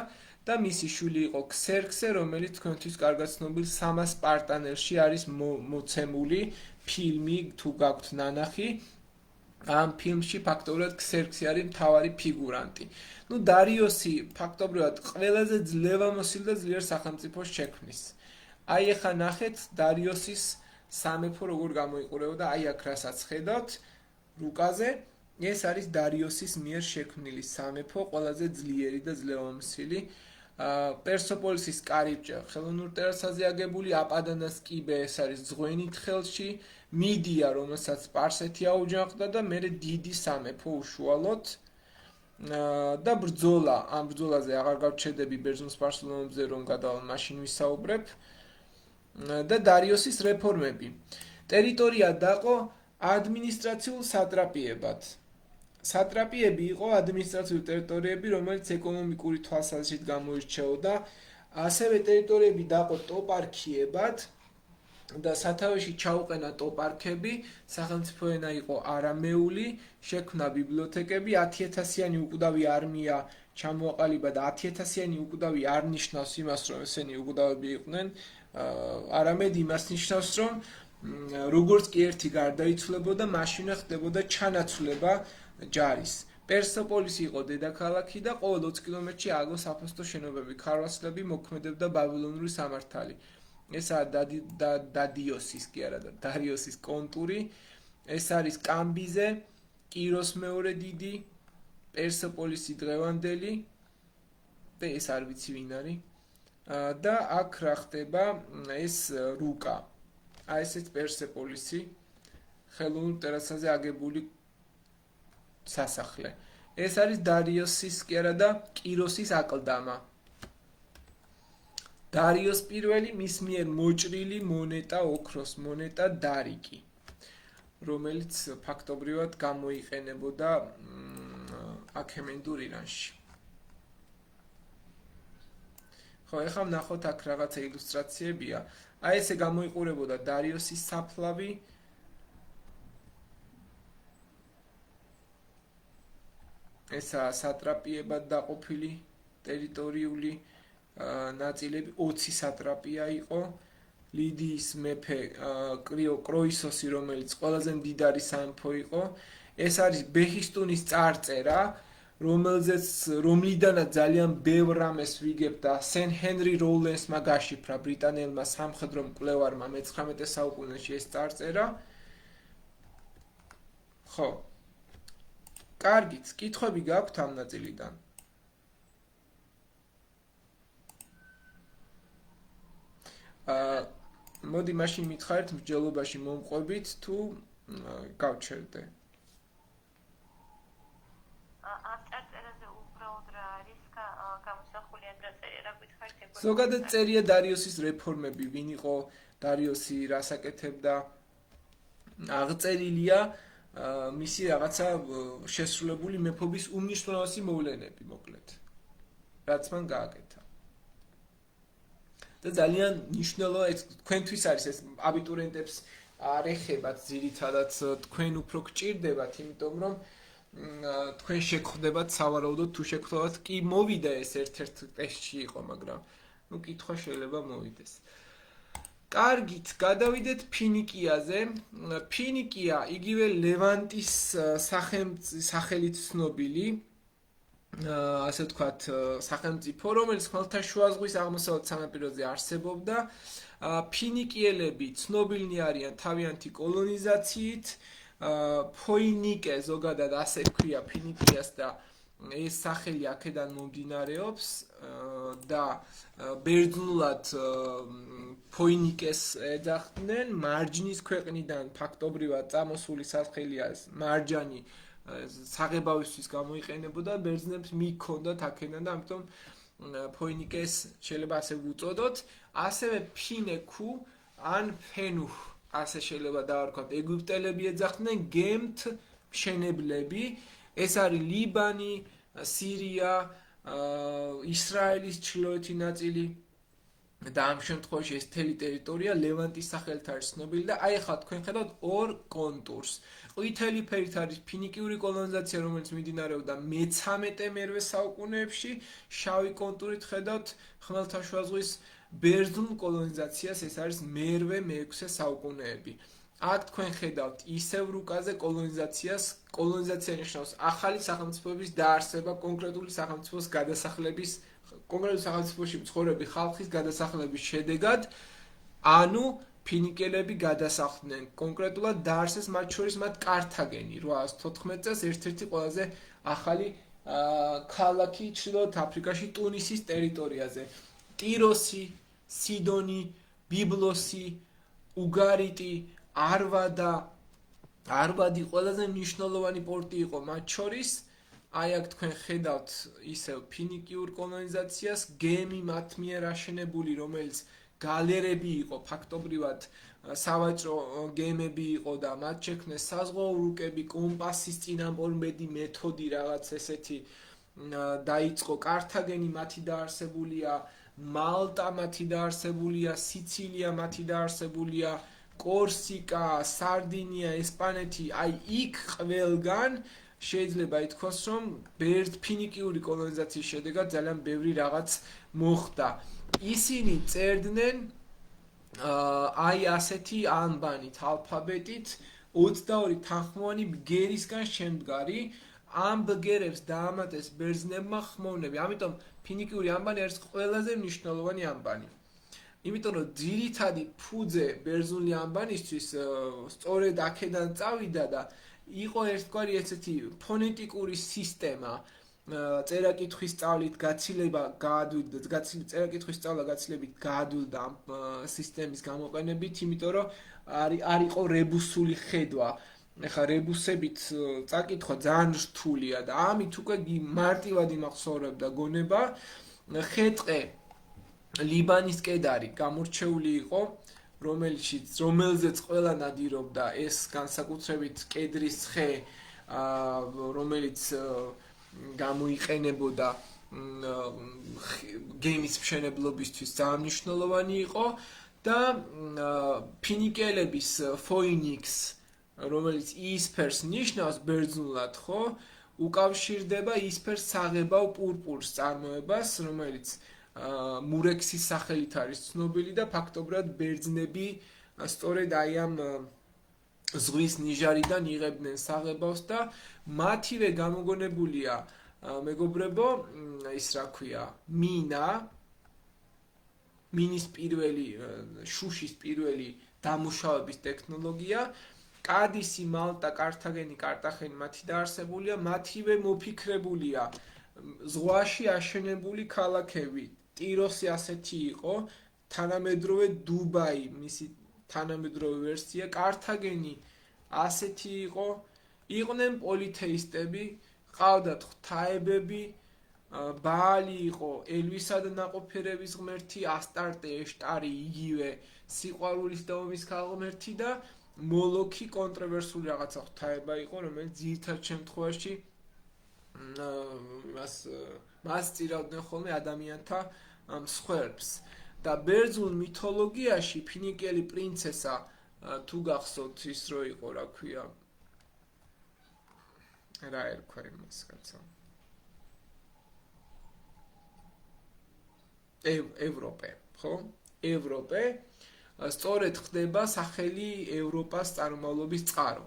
და მისი შვილი იყო ქსერქსე, რომელიც თქვენთვის კარგად ცნობილ 300 სპარტანელში არის მოცემული ფილმი, თუ გაქვთ ნანახი. ამ ფილმში ფაქტობრივად ქსერქსი არის მთავარი ფიგურანტი. დარიოსი ფაქტობრივად ყველაზე ძლევამოსილი და ძლიერ სახელმწიფოს შექმნის. აი ახლა ნახეთ დარიოსის სამეფო როგორ გამოიყურებოდა, აი აქ რასაც ხედავთ რუკაზე, ეს არის დარიოსის მიერ შექმნილი სამეფო, ყველაზე ძლიერი და ძლევამოსილი. პერსოპოლისის კარიბჭე ხელოვნურ ტერასაზე აგებული, აპადანას კიბე ეს არის ძღვენით ხელში, მიდია, რომელსაც სპარსეთი აუჯანყდა და მერე დიდი სამეფო უშუალოდ. და ბრძოლა, ამ ბრძოლაზე აღარ გავჩერდები ბერძნულ-სპარსულ ომებზე, რომ გადავალ მაშინ ვისაუბრებ. და დარიოსის რეფორმები. ტერიტორია დაყო ადმინისტრაციულ სატრაპიებად. სატრაპიები იყო ადმინისტრაციული ტერიტორიები, რომელიც ეკონომიკური თვალსაზრისით გამოირჩეოდა. ასევე ტერიტორიები დაყო ტოპარქიებად და სათავეში ჩაუყენა ტოპარქები, სახელმწიფო ენა იყო არამეული, შექმნა ბიბლიოთეკები, 10,000-იანი უკვდავი არმია ჩამოაყალიბა და 10,000-იანი უკვდავი არ ნიშნავს იმას, რომ ესენი უკვდავები იყვნენ, არამედ იმას ნიშნავს, რომ როგორც კი ერთი გარდაიცვლებოდა, მაშინვე ხდებოდა ჩანაცვლება ჯარის. პერსოპოლისი იყო დედაქალაქი და ყოველ 20 კილომეტრში ააგო საფოსტო შენობები, ქარვასლები მოქმედებდა ბაბილონური სამართალი. ესაა დადიოსის კი არა და დარიოსის კონტური. ეს არის კამბიზე, კიროს მეორე დიდი, პერსოპოლისი დღევანდელი და ეს არ ვიცი ვინ არის. და აქ რა ხდება, ეს რუკა. აი ესეც პერსოპოლისი, ხელოვნურ ტერასაზე აგებული სასახლე. ეს არის დარიოსის კი არა და კიროსის აკლდამა. დარიოს პირველი მის მიერ მოჭრილი მონეტა, ოქროს მონეტა დარიკი, რომელიც ფაქტობრივად გამოიყენებოდა აქემენდურ ირანში. ხო, ეხლა ვნახოთ აქ რაღაცა ილუსტრაციებია. აი ესე გამოიყურებოდა დარიოსის საფლავი. ესაა სატრაპიებად დაყოფილი ტერიტორიული ნაწილები, 20 სატრაპია იყო. ლიდიის მეფე კროისოსი, რომელიც ყველაზე მდიდარი სამეფო იყო. ეს არის ბეჰისტუნის წარწერა, რომლიდანაც ძალიან ბევრ რამეს ვიგებ და სენ ჰენრი როულენსმა გაშიფრა ბრიტანელმა სამხედრო მკვლევარმა მე-19 საუკუნეში ეს წარწერა. ხო. კარგით, კითხვები გაქვთ ამ ნაწილიდან? მოდი მაშინ მითხარით მსჯელობაში მომყვებით თუ გავჩერდე. ამ წარწერაზე უბრალოდ რა არის გამოსახული ან რა წერია, რა გითხარით ეგ? ზოგადად წერია დარიოსის რეფორმები, ვინ იყო დარიოსი, რას აკეთებდა. აღწერილია მისი რაღაცა შესრულებული მეფობის უმნიშვნელოვანესი მოვლენები, მოკლედ. რაც მან გააკეთა. და ძალიან მნიშვნელოვანი თქვენთვის არის ეს აბიტურიენტებს არ ეხებათ ძირითადად თქვენ უფრო გჭირდებათ, იმიტომ რომ თქვენ შეგხვდებათ სავარაუდოდ თუ შეგხვდებათ კი მოვიდა ეს ერთ-ერთ ტესტში იყო, მაგრამ ნუ კითხვა შეიძლება მოვიდეს. კარგით, გადავიდეთ ფინიკიაზე. ფინიკია იგივე ლევანტის სახელით ცნობილი, ასე ვთქვათ, სახელმწიფო, რომელიც ხმელთაშუა ზღვის აღმოსავლეთ სანაპიროზე არსებობდა. ფინიკიელები ცნობილნი არიან თავიანთი კოლონიზაციით. ფოინიკე ზოგადად ასე ქვია ფინიკიას და ეს სახელი აქედან მომდინარეობს და ბერძნულად ფოინიკეს ეძახდნენ მარჯნის ქვეყნიდან ფაქტობრივად წამოსული სახელია ეს მარჯანი საღებავისთვის გამოიყენებოდა ბერძნებს მიჰქონდათ აქედან და ამიტომ ფოინიკეს შეიძლება ასე ვუწოდოთ ასევე ფინეკუ ან ფენუჰ ასე შეიძლება დავარქვათ ეგვიპტელები ეძახდნენ გემთ მშენებლები ეს არის ლიბანი, სირია, ისრაელის ჩრდილოეთი ნაწილი და ამ შემთხვევაში ეს მთელი ტერიტორია ლევანტის სახელით არის ცნობილი და აი ახლა თქვენ ხედავთ ორ კონტურს. ყვითელი ფერით არის ფინიკიური კოლონიზაცია, რომელიც მიმდინარეობდა მე-13 საუკუნეებში, შავი კონტურით ხედავთ ხმელთაშუა ზღვის ბერძნულ კოლონიზაციას, ეს არის მე-6 საუკუნეები. აქ თქვენ ხედავთ ისევ რუკაზე კოლონიზაციას, კოლონიზაცია ნიშნავს ახალი სახელმწიფოების დაარსება, კონკრეტული სახელმწიფოს გადასახლების, კონკრეტულ სახელმწიფოში მცხოვრები ხალხის გადასახლების შედეგად, ანუ ფინიკიელები გადასახლდნენ. კონკრეტულად დაარსეს მათ შორის მათ კართაგენი 814 წელს ერთ-ერთი ყველაზე ახალი ქალაქი ჩრდილოეთ აფრიკაში ტუნისის ტერიტორიაზე. ტიროსი, სიდონი, ბიბლოსი, უგარიტი არვადი ყველაზე მნიშვნელოვანი პორტი იყო მათ შორის. აი აქ თქვენ ხედავთ ისევ ფინიკიურ კოლონიზაციას, გემი მათ მიერ აშენებული, რომელიც გალერები იყო, ფაქტობრივად სავაჭრო გემები იყო და მათ შექმნეს საზღვაო რუკები, კომპასის წინამორბედი მეთოდი რაღაც ესეთი დაიწყო. კართაგენი მათი დაარსებულია, მალტა მათი დაარსებულია, სიცილია მათი დაარსებულია, კორსიკა, სარდინია, ესპანეთი, აი იქ ყველგან შეიძლება ითქვას, რომ ფინიკიური კოლონიზაციის შედეგად ძალიან ბევრი რაღაც მოხდა. ისინი წერდნენ აი ასეთი ანბანით, ალფაბეტით, 22 თანხმოვანი ბგერისგან შემდგარი, ამ ბგერებს დაამატეს ბერძნებმა ხმოვნები. ამიტომ ფინიკიური ანბანი არის ყველაზე მნიშვნელოვანი ანბანი. იმიტომ რომ ძირითადი ფუძე ბერძნული ანბანისთვის სწორედ აქედან წავიდა და იყო ერთგვარი ესეთი ფონეტიკური სისტემა, წერა-კითხვის სწავლით გაცილება გაადვილდა, წერა-კითხვის სწავლა გაცილებით გაადვილდა ამ სისტემის გამოყენებით, იმიტომ რომ არ იყო რებუსული ხედვა. ეხლა რებუსებით წაკითხვა ძალიან რთულია და ამით უკვე მარტივად იმახსოვრებდა გონება. ხეტყე ლიბანის კედარი გამორჩეული იყო, რომელზეც ყველა ნადირობდა ეს განსაკუთრებით კედრის ცხე, რომელიც გამოიყენებოდა გემის მშენებლობისთვის ძალიან მნიშვნელოვანი იყო და ფინიკიელების ფოინიქს, რომელიც იისფერს ნიშნავს ბერძნულად, ხო, უკავშირდება იისფერს საღებავ პურპურს წარმოებას, რომელიც მურექსის სახელით არის ცნობილი და ფაქტობრივად ბერძნები სწორედ აი ამ ზღვის ნიჟარიდან იღებდნენ საღებავს და მათივე გამოგონებულია მეგობრებო, ის რა ქვია, მინის პირველი, შუშის პირველი დამუშავების ტექნოლოგია, კადისი, მალტა, კართაგენი, კარტახენი მათი დაარსებულია, მათივე მოფიქრებულია ზღვაში აშენებული ქალაქები. ტიროსი ასეთი იყო, თანამედროვე დუბაი, მისი თანამედროვე ვერსია, კართაგენი ასეთი იყო, იყვნენ პოლითეისტები, ყავდათ ღვთაებები, ბაალი იყო ელვისა და ნაყოფიერების ღმერთი, ასტარტე, ეშტარი იგივე სიყვარულის და ომის ქალღმერთი და მოლოქი კონტროვერსული რაღაცა ღვთაება იყო, რომელიც ძირითად შემთხვევაში მას წირავდნენ ხოლმე ადამიანთა მსხვერპლს. და ბერძნულ მითოლოგიაში ფინიკიელი პრინცესა თუ გახსოვთ ის რო იყო, რა ქვია, რა ერქვა იმას კაცო? ევროპე, ხო? ევროპე სწორედ ხდება სახელი ევროპას წარმომავლობის წყარო.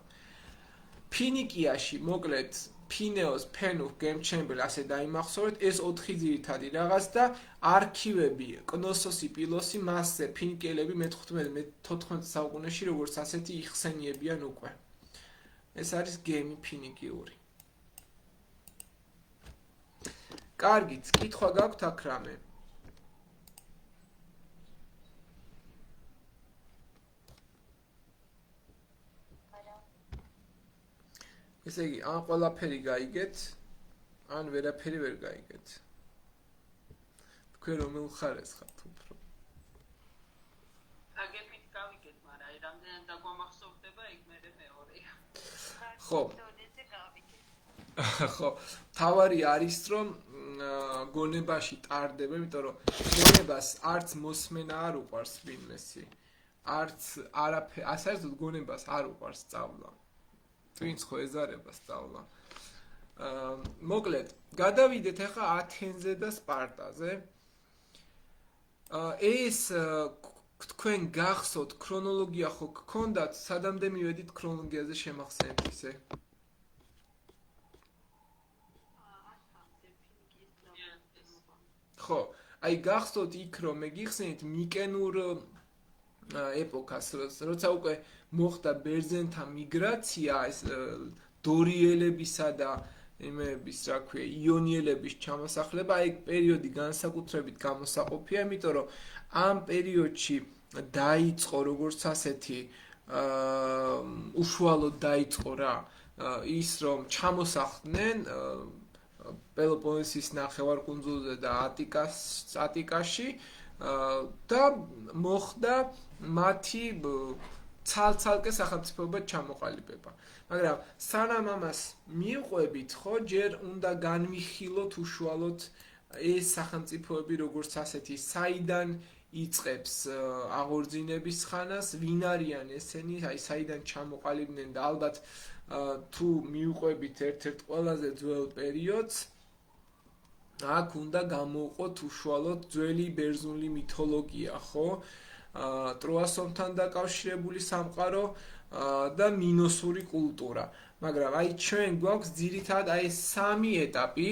ფინიკიაში, მოკლედ, ფინეოს, ფენუხ, გემჩენებელი, ასე დაიმახსოვრეთ, ეს 4 ძირითადი რაღაც და არქივები, კნოსოსი, პილოსი, მასზე ფინიკიელები მე-15-14 საუკუნეში როგორც ასეთი იხსენიებიან უკვე. ეს არის გემი ფინიკიური. კარგით, კითხვა გაქვთ აქ რამე? ესე იგი, ან ყველაფერი გაიგეთ, ან ვერაფერი ვერ გაიგეთ. თქვენ რომელ მხარეს ხართ უფრო? აგებით გავიგეთ, მაგრამ აი რამდენად დაგვამახსოვრდება, იქ მე მეორეა. ხო. ხო, თავარი არის, რომ გონებაში ტარდება, იმიტომ რომ გონებას არც მოსმენა არ უყვარს ვინმესი. არც არაფერი, საერთოდ გონებას არ უყვარს სწავლა. twins ხო ეზარება სწავლა. მოკლედ, გადავიდეთ ახლა ათენზე და სპარტაზე. ეს თქვენ გახსოვთ ქრონოლოგია ხო გქონდათ, სადამდე მივედით ქრონოლოგიაზე შემახსენეთ ისე? ხო, აი გახსოვთ იქ რომ მეგიხსენით მიკენურ ეპოქას, როცა უკვე მოხდა ბერძენთა მიგრაცია, ეს დორიელებისა და იმების, რა ქვია, იონიელების ჩამოსახლება, აი პერიოდი განსაკუთრებით გამოსაყოფია, იმიტომ რომ ამ პერიოდში დაიწყო როგორც ასეთი უშუალოდ დაიწყო რა, ის რომ ჩამოსახლდნენ პელოპონესის ნახევარკუნძულზე და ატიკაში და მოხდა მათი ცალ-ცალკე სახელმწიფოებად ჩამოყალიბება. მაგრამ სანამ ამას მივყვებით, ხო, ჯერ უნდა განვიხილოთ უშუალოდ ეს სახელმწიფოები როგორც ასეთი, საიდან იწყებს აღორძინების ხანას, ვინ არიან ესენი, აი საიდან ჩამოყალიბდნენ და ალბათ თუ მივყვებით ერთ-ერთ ყველაზე ძველ პერიოდს, აქ უნდა გამოვყოთ უშუალოდ ძველი ბერძნული მითოლოგია, ხო? ტროას ომთან დაკავშირებული სამყარო და მინოსური კულტურა. მაგრამ აი ჩვენ გვაქვს ძირითადად აი სამი ეტაპი.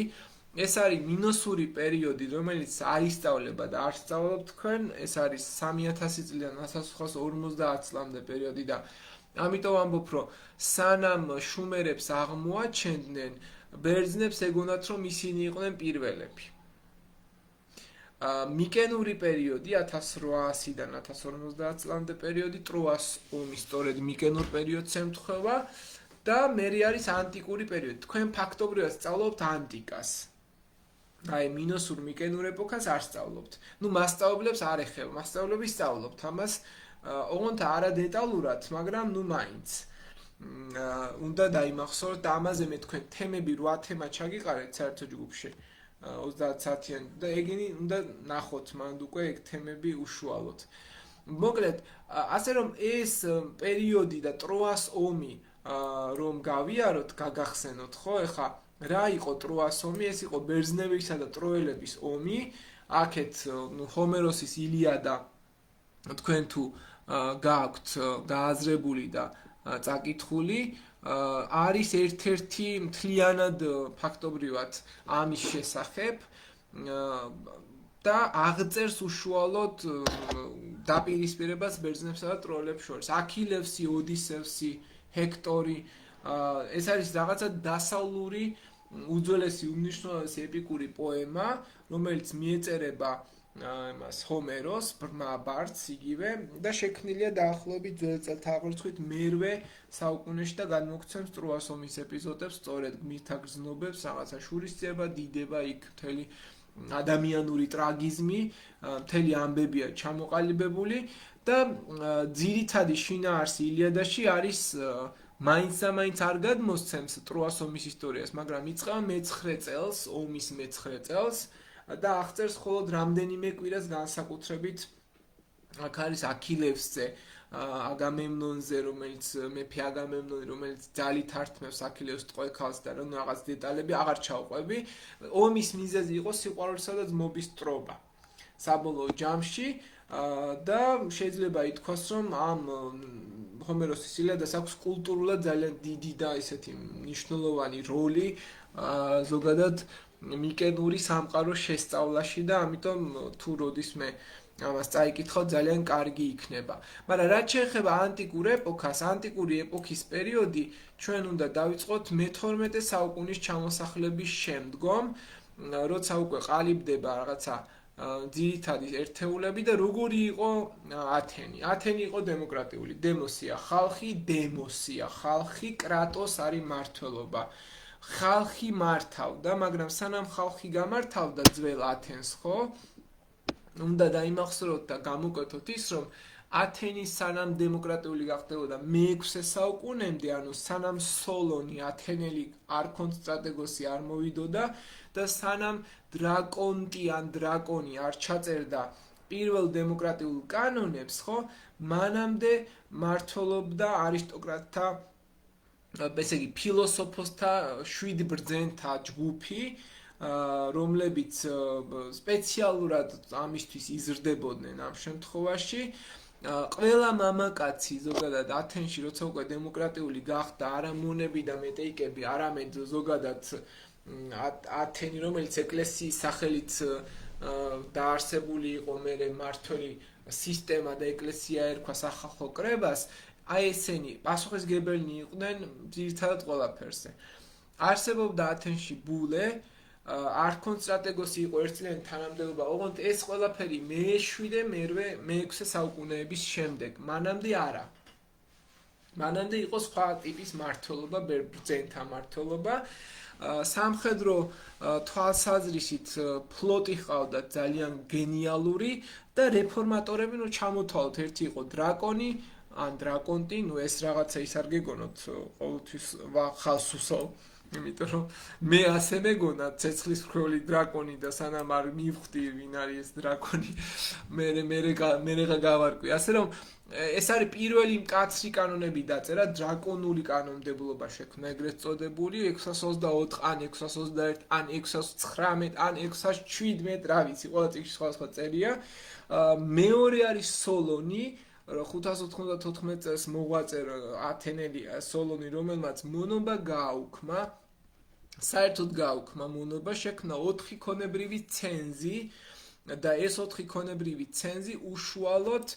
ეს არის მინოსური პერიოდი, რომელიც აისწავლება და არ სწავლობთ თქვენ. ეს არის 3000 წლიდან 1550 წლამდე პერიოდი და ამიტომ ამბობ, რომ სანამ შუმერებს აღმოაჩენდნენ, ბერძნებს ეგონათ, რომ ისინი იყვნენ პირველები. მიკენური პერიოდი 1800-დან 1050 წლამდე პერიოდი, ტროას ომი სწორედ მიკენურ პერიოდს ემთხვევა და მერე არის ანტიკური პერიოდი. თქვენ ფაქტობრივად სწავლობთ ანტიკას. აი მინოსურ მიკენურ ეპოქას არ სწავლობთ. ნუ მასწავლებლებს არ ეხება, მასწავლებლები სწავლობთ ამას, ოღონდ არა დეტალურად, მაგრამ ნუ მაინც. უნდა დაიმახსოვროთ და ამაზე მე თქვენ თემები 8 თემა ჩაგიყარეთ საერთო ჯგუფში. 30 საათიან და ეგენი უნდა ნახოთ მანდ უკვე ეგ თემები უშუალოდ. მოკლედ, ასე რომ ეს პერიოდი და ტროას ომი რომ გავიაროთ, გაგახსენოთ, ხო, ეხა რა იყო ტროას ომი? ეს იყო ბერძნებისა და ტროელების ომი. აქეთ ჰომეროსის ილიადა თქვენ თუ გააქვთ გააზრებული და წაკითხული, არის ერთ-ერთი მთლიანად ფაქტობრივად ამის შესახებ და აღწერს უშუალოდ დაპირისპირებას ბერძნებსა და ტროელებს შორის. აქილევსი, ოდისევსი, ჰექტორი, ეს არის რაღაცა დასავლური უძველესი უმნიშვნელოვანესი ეპიკური პოემა, რომელიც მიეწერება იმას ჰომეროს ბრმა ბარდს იგივე და შექმნილია დაახლოებით ძველი წელთაღრიცხვით მერვე საუკუნეში და განმოგვცემს ტროას ომის ეპიზოდებს, სწორედ გმირთა გრძნობებს, რაღაცა შურისძიება, დიდება, იქ მთელი ადამიანური ტრაგიზმი, მთელი ამბებია ჩამოყალიბებული და ძირითადი შინაარსი ილიადაში არის მაინც და მაინც არ გადმოსცემს ტროას ომის ისტორიას, მაგრამ იწყება მე-9 წელს, ომის მე-9 წელს და აღწერს მხოლოდ რამდენიმე კვირას განსაკუთრებით აქ არის აქილევსზე, აგამემნონზე, რომელიც მეფე აგამემნონი, რომელიც ძალით ართმევს აქილევს ტყვექალს და რაღაც დეტალები აღარ ჩავყვები. ომის მიზეზი იყო სიყვარულისა და ძმობის ტრობა. საბოლოო ჯამში და შეიძლება ითქვას, რომ ამ ჰომეროსის ილიადას აქვს კულტურულად ძალიან დიდი და ისეთი მნიშვნელოვანი როლი ზოგადად მიკენური სამყაროს შესწავლაში და ამიტომ თუ როდისმე ამას წაიკითხავ ძალიან კარგი იქნება. მაგრამ რაც შეეხება ანტიკურ ეპოქას, ანტიკური ეპოქის პერიოდი ჩვენ უნდა დავიწყოთ მე-12 საუკუნის ჩამოსახლების შემდგომ, როცა უკვე ყალიბდება რაღაცა ძირითადი ერთეულები და როგორი იყო ათენი. ათენი იყო დემოკრატიული, დემოსია ხალხი, კრატოს არის მმართველობა. ხალხი მართავდა, მაგრამ სანამ ხალხი გამართავდა ძველ ათენს, ხო? უნდა დაიმახსოვროთ და გამოკვეთოთ ის, რომ ათენი სანამ დემოკრატიული გახდებოდა მე-6 საუკუნემდე, ანუ სანამ სოლონი ათენელი არქონტ სტრატეგოსი არ მოვიდოდა და სანამ დრაკონი არ ჩაწერდა პირველ დემოკრატიულ კანონებს, ხო? მანამდე მმართველობდა არისტოკრატთა, ესე იგი, ფილოსოფოსთა 7 ბრძენთა ჯგუფი, რომლებიც სპეციალურად ამისთვის იზრდებოდნენ ამ შემთხვევაში. ყველა მამაკაცი ზოგადად ათენში, როცა უკვე დემოკრატიული გახდა, არა მონები და მეტეიკები, არამედ ზოგადად ათენი, რომელიც ეკლესიის სახელით დაარსებული იყო, მერე მმართველი სისტემა და ეკლესია ერქვა სახალხო კრებას, აი ესენი პასუხისგებელნი იყვნენ ძირითადად ყველაფერზე. არსებობდა ათენში ბულე, არქონტ სტრატეგოსი იყო ერთწლიანი თანამდებობა, ოღონდ ეს ყველაფერი მე-7, მე-6 საუკუნეების შემდეგ, მანამდე არა. მანამდე იყო სხვა ტიპის მმართველობა, ბრძენთა მმართველობა. სამხედრო თვალსაზრისით ფლოტი ჰყავდა ძალიან გენიალური და რეფორმატორები ჩამოთვალოთ, ერთი იყო დრაკონი, ან დრაკონტი, ეს რაღაცა ის არ გეგონოთ ყოველთვის ხალხს უსაო, იმიტომ რომ მე ასე მეგონა ცეცხლის მქროლი დრაკონი და სანამ არ მივხვდი ვინ არის ეს დრაკონი, მე გავარკვი. ასე რომ ეს არის პირველი მკაცრი კანონები დაწერა, დრაკონული კანონმდებლობა შექმნა ეგრეთ წოდებული 624 ან 621 ან 619 ან 617, რა ვიცი, ყველა წიგნში სხვადასხვა წერია. მეორე არის სოლონი, 594 წელს მოღვაწე ათენელი სოლონი, რომელმაც მონობა გააუქმა, საერთოდ გააუქმა მონობა, შექმნა 4 ქონებრივი ცენზი და ეს 4 ქონებრივი ცენზი უშუალოდ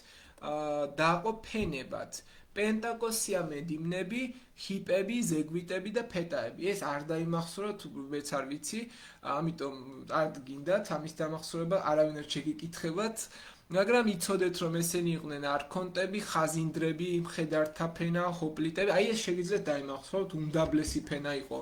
დააყო ფენებად. პენტაკოსია მედიმნები, ჰიპები, ზეგვიტები და ფეტაები. ეს არ დაიმახსოვროთ, ვეც არ ვიცი, ამიტომ არ გინდათ ამის დამახსოვრება, არავინ არ შეგიკითხებათ. მაგრამ იცოდეთ, რომ ესენი იყვნენ არქონტები, ხაზინდრები, მხედართა ფენა, ჰოპლიტები. აი ეს შეგიძლიათ დაიმახსოვროთ, უმდაბლესი ფენა იყო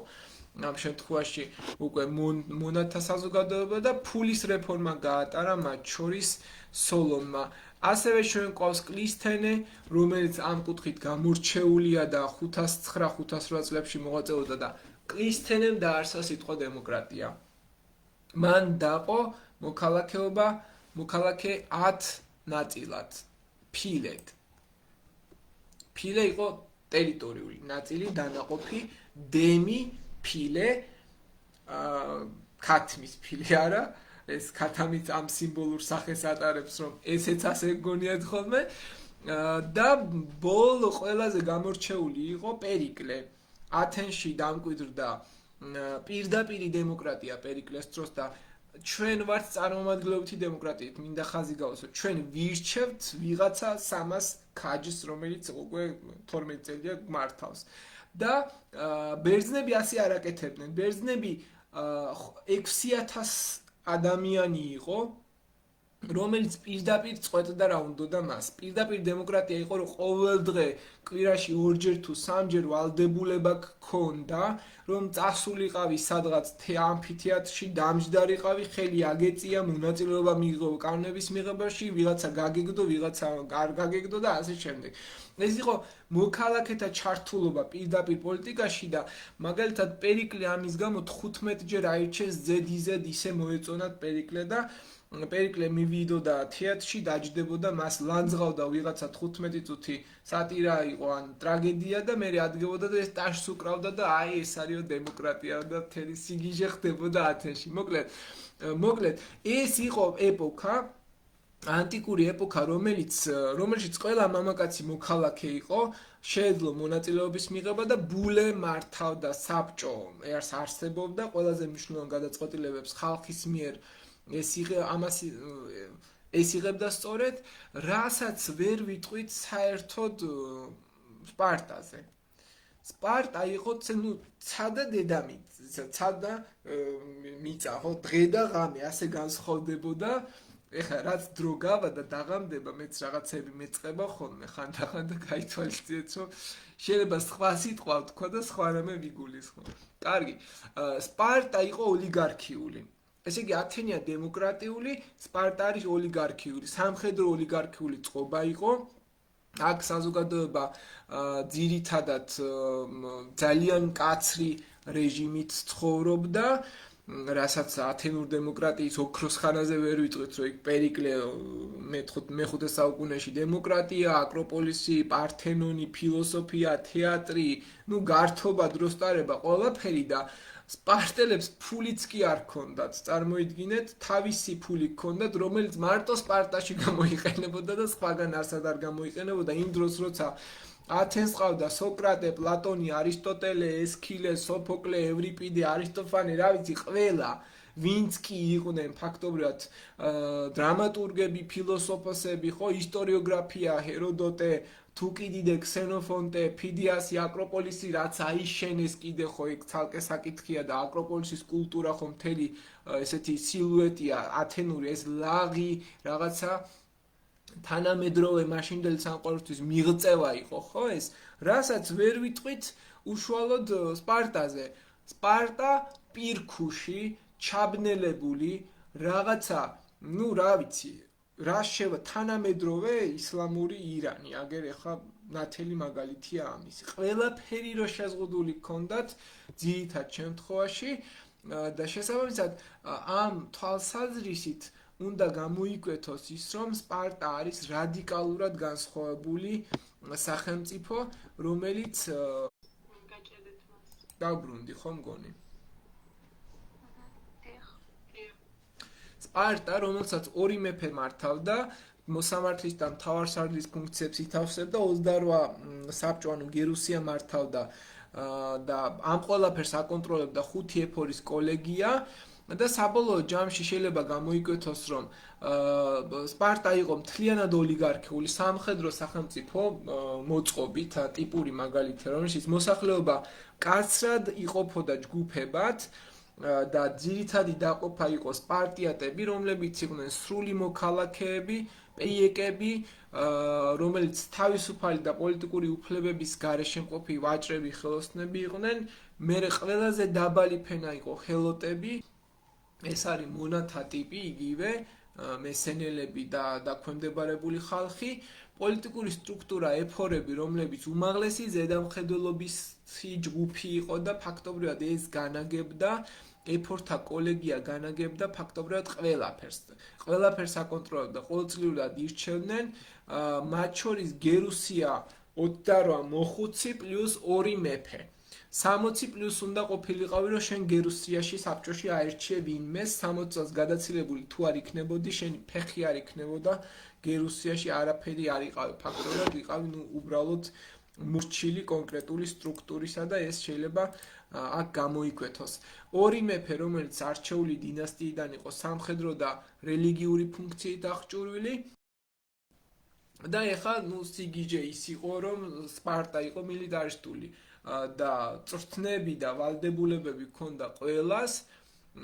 ამ შემთხვევაში უკვე მონათა საზოგადოება და ფულის რეფორმა გაატარა მათ შორის სოლონმა. ასევე ჩვენ გვყავს კლისთენე, რომელიც ამ კუთხით გამორჩეულია და 509-508 წლებში მოღვაწეობდა და კლისთენემ დაარსა სიტყვა დემოკრატია. მან დაყო მოქალაქე 10 ნაწილად, ფილედ. ფილე იყო ტერიტორიული ნაწილი, დანაყოფი, დემი, ფილე, ქათმის ფილე არა, ეს ქათამით ამ სიმბოლურ სახეს ატარებს, რომ ესეც ასე გონიათ ხოლმე და ბოლო ყველაზე გამორჩეული იყო პერიკლე. ათენში დამკვიდრდა პირდაპირი დემოკრატია პერიკლეს დროს და ჩვენ ვართ წარმომადგენლობითი დემოკრატიით, მინდა ხაზი გავუსვათ. ჩვენ ვირჩევთ ვიღაცა 300 ქაჯს, რომელიც უკვე 12 წელია მართავს. და ბერძნები ასე არ აკეთებდნენ. ბერძნები 6000 ადამიანი იყო, რომელიც პირდაპირ წყვეტდა რა უნდოდა მას. პირდაპირ დემოკრატია იყო, რომ ყოველ დღე კვირაში ორჯერ თუ სამჯერ ვალდებულება გქონდა, რომ წასულიყავი სადღაც ამფითეატრში, დამჯდარიყავი, ხელი აგეწია, მონაწილეობა მიიღო კანონების მიღებაში, ვიღაცა გაგეგდო, ვიღაცა არ გაგეგდო და ასე შემდეგ. ეს იყო მოქალაქეთა ჩართულობა პირდაპირ პოლიტიკაში და მაგალითად პერიკლე ამის გამო 15ჯერ აირჩეს ზედიზედ ისე მოეწონათ პერიკლე და პერიკლე მივიდოდა თეატრში, დაჯდებოდა, მას ლანძღავდა ვიღაცა 15 წუთი სატირა იყო ან ტრაგედია და მე ადგებოდა და ეს ტაშს უკრავდა და აი ეს არისო დემოკრატია და მთელი სიგიჟე ხდებოდა ათენში. მოკლედ, ეს იყო ეპოქა, ანტიკური ეპოქა, რომელშიც ყველა მამაკაცი მოქალაქე იყო, შეეძლო მონაწილეობის მიღება და ბულე მართავდა საბჭო, არსებობდა ყველაზე მნიშვნელოვან გადაწყვეტილებებს ხალხის მიერ ეს იღებდა სწორედ, რასაც ვერ ვიტყვით საერთოდ სპარტაზე. სპარტა იყო ცადა დედამიწა, ცადა მიწა, ხო, დღე და ღამე ასე განსხვავდებოდა. ეხლა რაც დრო გავა და დაღამდება, მეც რაღაცები მეწყება ხოლმე ხანდახან და გაითვალისწინეთ, რომ შეიძლება სხვა სიტყვა ვთქვა და სხვა რამე ვიგულისხმო. კარგი, სპარტა იყო ოლიგარქიული. ესე იგი, ათენია დემოკრატიული, სპარტა არის ოლიგარქიული, სამხედრო ოლიგარქიული წყობა იყო. აქ საზოგადოება ძირითადად ძალიან მკაცრი რეჟიმით ცხოვრობდა, რასაც ათენურ დემოკრატიის ოქროს ხანაზე ვერ ვიტყვით, რომ იქ პერიკლე მე-5 საუკუნეში დემოკრატია, აკროპოლისი, პართენონი, ფილოსოფია, თეატრი, გართობა, დროსტარება, ყველაფერი და სპარტელებს ფულიც კი არ ჰქონდათ, წარმოიდგინეთ, თავისი ფული ჰქონდათ, რომელიც მარტო სპარტაში გამოიყენებოდა და სხვაგან არსად არ გამოიყენებოდა. იმ დროს, როცა ათენს ყავდა სოკრატე, პლატონი, არისტოტელე, ესქილე, სოფოკლე, ევრიპიდე, არისტოფანე, რა ვიცი, ყველა, ვინც კი იყვნენ ფაქტობრივად დრამატურგები, ფილოსოფოსები, ხო, ისტორიოგრაფია, ჰეროდოტე, თუკიდიდე, ქსენოფონტე, ფიდიასი, აკროპოლისი, რაც აიშენეს კიდე ხო იქ ცალკე საკითხია და აკროპოლისის კულტურა ხო მთელი ესეთი სილუეტია ათენური, ეს ლაღი რაღაცა თანამედროვე მაშინდელი სამყაროსთვის მიღწევა იყო, ხო ეს, რასაც ვერ ვიტყვით უშუალოდ სპარტაზე. სპარტა პირქუში, ჩაბნელებული, რაღაცა, რა ვიცი, რა შევა თანამედროვე ისლამური ირანი, აგერ ეხა ნათელი მაგალითია ამისი. ყველაფერი რო შეზღუდული ჰქონდათ ძირითად შემთხვევაში და შესაბამისად ამ თვალსაზრისით უნდა გამოიკვეთოს ის, რომ სპარტა არის რადიკალურად განსხვავებული სახელმწიფო, რომელიც გაჭედეთ მას. დაბრუნდი ხო მგონი. დიახ. სპარტა, რომელსაც ორი მეფე მართავდა, მოსამართლის და მთავარსარდლის ფუნქციებს ითავსებდა, 28 საბჭო, ანუ გერუსია მართავდა და ამ ყველაფერს აკონტროლებდა 5 ეფორის კოლეგია. და საბოლოო ჯამში შეიძლება გამოიკვეთოს, რომ სპარტა იყო მთლიანად ოლიგარქიული სამხედრო სახელმწიფო მოწყობით, ტიპური მაგალითი, რომელშიც მოსახლეობა კაცრად იყოფოდა ჯგუფებად და ძირითადი დაყოფა იყო სპარტიატები, რომლებიც იყვნენ სრული მოქალაქეები, პეიეკები, რომელიც თავისუფალი და პოლიტიკური უფლებების გარეშე მყოფი ვაჭრები, ხელოსნები იყვნენ. მერე ყველაზე დაბალი ფენა იყო ხელოტები. ეს არის მონათა ტიპი, იგივე მესენელები და დაქვემდებარებული ხალხი, პოლიტიკური სტრუქტურა ეფორები, რომლებიც უმაღლესი ზედამხედველობის ჯგუფი იყო და ფაქტობრივად ეს განაგებდა, ეფორთა კოლეგია განაგებდა ფაქტობრივად ყველაფერს აკონტროლებდა, ყოველწლიურად ირჩევდნენ, მათ შორის გერუსია 28 მოხუცი პლუს 2 მეფე. 60 პლუს უნდა ყოფილიყავი, რომ შენ გერუსიაში საბჭოში აერჩიე ვინმეს, 60 წელს გადაცილებული თუ არ იქნებოდი, შენი ფეხი არ იქნებოდა გერუსიაში, არაფერი არ იყავი, ფაქტობრივად იყავი უბრალოდ მურჩილი კონკრეტული სტრუქტურისა და ეს შეიძლება აქ გამოიკვეთოს. ორი მეფე, რომელიც არჩეული დინასტიიდან იყო სამხედრო და რელიგიური ფუნქციით აღჭურვილი და ეხლა სიგიჟე ის იყო, რომ სპარტა იყო მილიტარისტული და წვრთნები და ვალდებულებები ჰქონდა ყველას.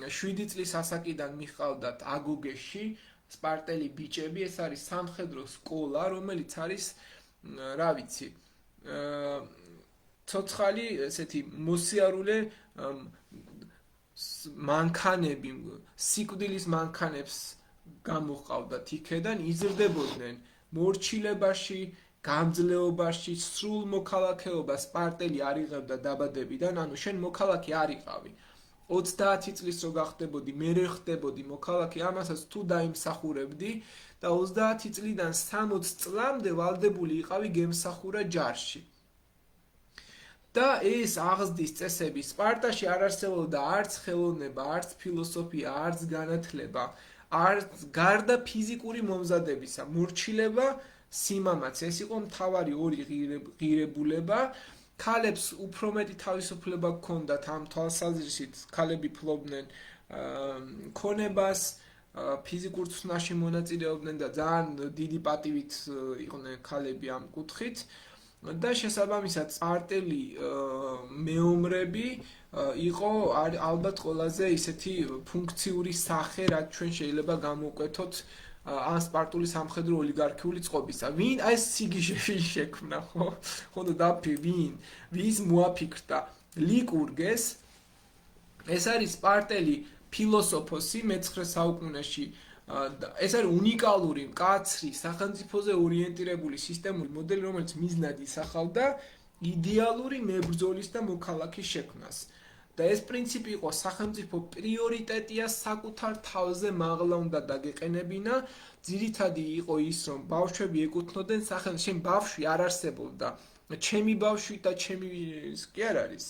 7 წლის ასაკიდან მიჰყავდათ აგოგეში, სპარტელი ბიჭები, ეს არის სამხედრო სკოლა, რომელიც არის რა ვიცი, ცოცხალი ესეთი მოსიარულე მანქანები, სიკვდილის მანქანებს გამოჰყავდათ იქედან, იზრდებოდნენ მორჩილებაში, გამძლეობაში, სრულ მოქალაქეობას სპარტელი არ იღებდა დაბადებიდან, ანუ შენ მოქალაქე არ იყავი. 30 წლის რო გახდებოდი, მერე ხდებოდი მოქალაქე, ამასაც თუ დაიმსახურებდი და 30 წლიდან 60 წლამდე ვალდებული იყავი გემსახურა ჯარში. და ეს აღზრდის წესები სპარტაში არ არსებობდა არც ხელოვნება, არც ფილოსოფია, არც განათლება, არც გარდა ფიზიკური მომზადებისა, მორჩილება, სიმამაც, ეს იყო მთავარი ორი ღირებულება. ქალებს უფრო მეტი თავისუფლება ჰქონდათ ამ თვალსაზრისით, ქალები ფლობდნენ ქონებას, ფიზიკურ ცნაში მონაწილეობდნენ და ძალიან დიდი პატივით იყვნენ ქალები ამ კუთხით. და შესაბამისად სპარტელი მეომრები იყო ალბათ ყველაზე ისეთი ფუნქციური სახე, რაც ჩვენ შეიძლება გამოვკვეთოთ ამ სპარტული სამხედრო ოლიგარქიული წყობისა. ვინ ეს სიგიჟე შექმნა, ხო და დაფი ვინ? ვის მოაფიქრდა? ლიკურგეს. ეს არის სპარტელი ფილოსოფოსი მე-9 საუკუნეში. ეს არის უნიკალური, მკაცრი, სახელმწიფოზე ორიენტირებული სისტემური მოდელი, რომელიც მიზნად ისახავდა იდეალური მებრძოლის და მოქალაქის შექმნას. და ეს პრინციპი იყო სახელმწიფო პრიორიტეტია საკუთარ თავზე მაღლა უნდა დაგეყენებინა. ძირითადი იყო ის, რომ ბავშვები ეკუთვნოდნენ სახელმწიფოს. შენ ბავშვი არ არსებობდა. ჩემი ბავშვი და ჩემი კი არ არის.